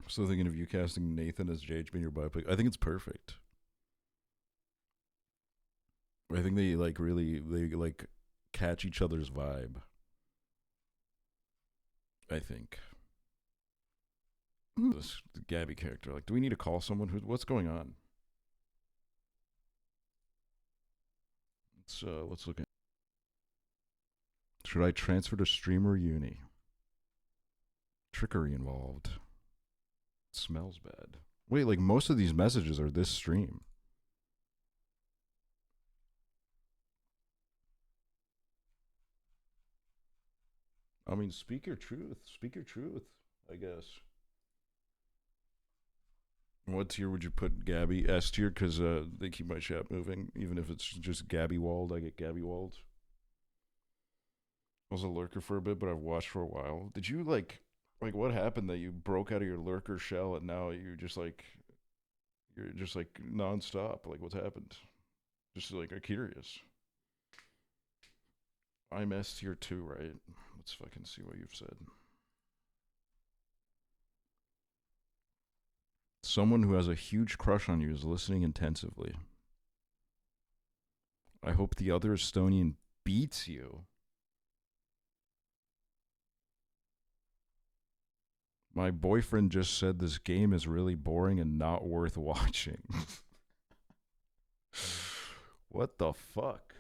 Still thinking of you casting Nathan as JHB in your biopic. I think it's perfect. I think they catch each other's vibe. I think. This Gabby character. Like, do we need to call someone? What's going on? Let's look at. Should I transfer to streamer uni? Trickery involved. It smells bad. Wait, like most of these messages are this stream. I mean, speak your truth. Speak your truth, I guess. What tier would you put Gabby? S tier, because they keep my chat moving. Even if it's just Gabby walled, I get Gabby walled. I was a lurker for a bit, but I've watched for a while. Did you, like what happened that you broke out of your lurker shell and now you're just nonstop? Like, what's happened? Just like, I'm curious. I'm S tier 2, right? Let's fucking see what you've said. Someone who has a huge crush on you is listening intensively. I hope the other Estonian beats you. My boyfriend just said this game is really boring and not worth watching. What the fuck?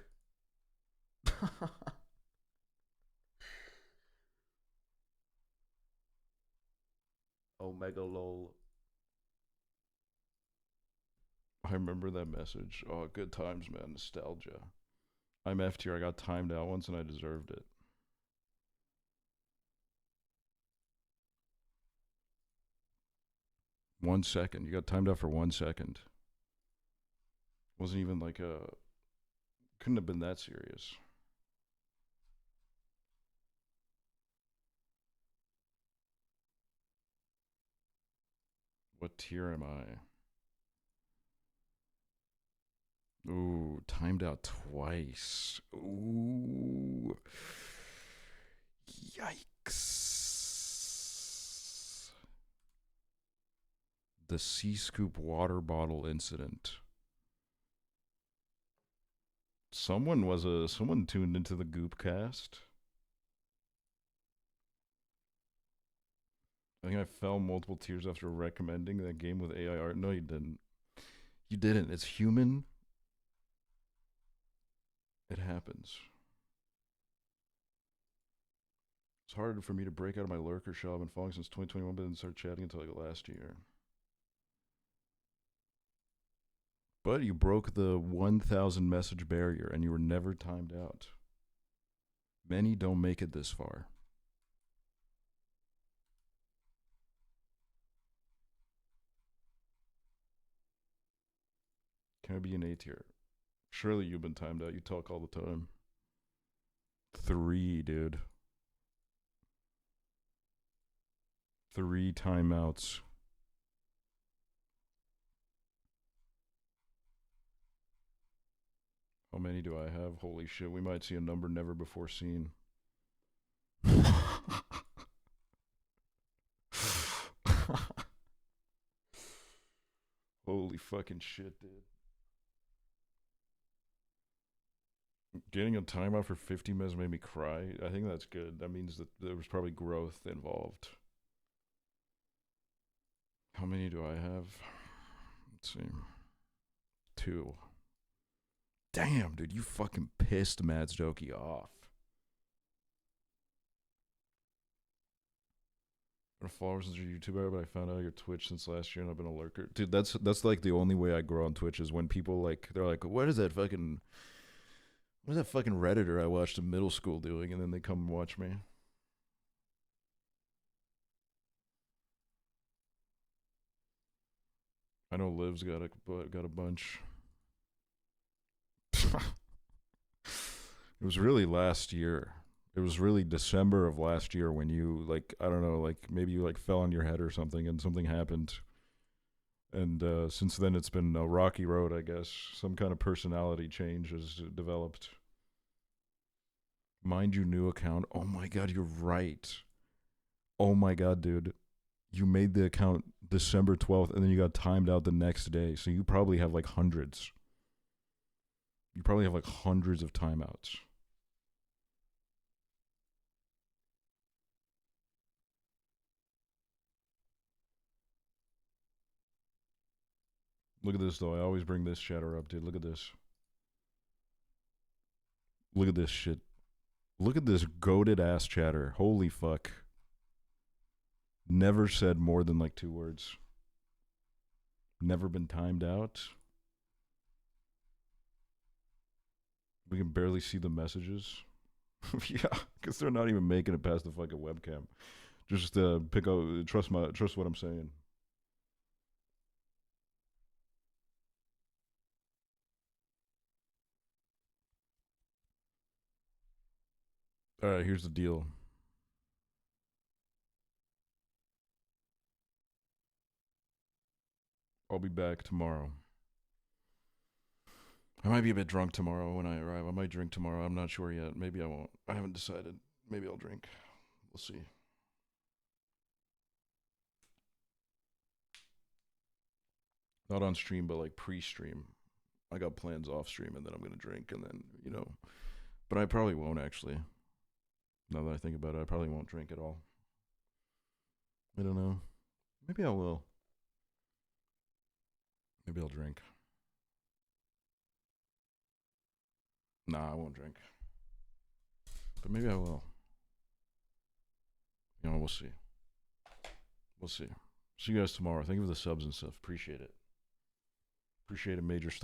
Omega lol. I remember that message. Oh, good times, man. Nostalgia. I'm F tier. I got timed out once and I deserved it. One second. You got timed out for 1 second. Wasn't even like couldn't have been that serious. What tier am I? Ooh, timed out twice. Ooh. Yikes. The Sea Scoop water bottle incident. Someone tuned into the Goop cast. I think I fell multiple tiers after recommending that game with AI art. No, you didn't. You didn't. It's human. It happens. It's hard for me to break out of my lurker shell. I've been following since 2021, but didn't start chatting until like last year. But you broke the 1,000 message barrier and you were never timed out. Many don't make it this far. Can I be an A tier? Surely you've been timed out. You talk all the time. 3, dude. 3 timeouts. How many do I have? Holy shit, we might see a number never before seen. Holy fucking shit, dude. Getting a timeout for 50 minutes made me cry. I think that's good. That means that there was probably growth involved. How many do I have? Let's see. 2. Damn, dude, you fucking pissed Mads Jokey off. Been a follower since your YouTuber, but I found out your Twitch since last year and I've been a lurker. Dude, that's like the only way I grow on Twitch is when people like, they're like, what is that fucking Redditor I watched in middle school doing? And then they come and watch me. I know Liv's got a bunch. It was really last year. It was really December of last year when you, like, I don't know, like maybe you like fell on your head or something and something happened. And since then it's been a rocky road, I guess. Some kind of personality change has developed. Mind you, new account. Oh my god, you're right. Oh my god, dude. You made the account December 12th and then you got timed out the next day. So you probably have like hundreds. You probably have like hundreds of timeouts. Look at this, though. I always bring this chatter up, dude. Look at this. Look at this shit. Look at this goated ass chatter. Holy fuck. Never said more than like 2 words. Never been timed out. We can barely see the messages. Yeah, because they're not even making it past the fucking webcam. Just pick up, trust what I'm saying. All right, here's the deal. I'll be back tomorrow. I might be a bit drunk tomorrow when I arrive. I might drink tomorrow. I'm not sure yet. Maybe I won't. I haven't decided. Maybe I'll drink. We'll see. Not on stream, but like pre-stream. I got plans off stream, and then I'm going to drink, and then, you know. But I probably won't, actually. Now that I think about it, I probably won't drink at all. I don't know. Maybe I will. Maybe I'll drink. Nah, I won't drink. But maybe I will. You know, we'll see. We'll see. See you guys tomorrow. Thank you for the subs and stuff. Appreciate it. Appreciate it, Major Stuff.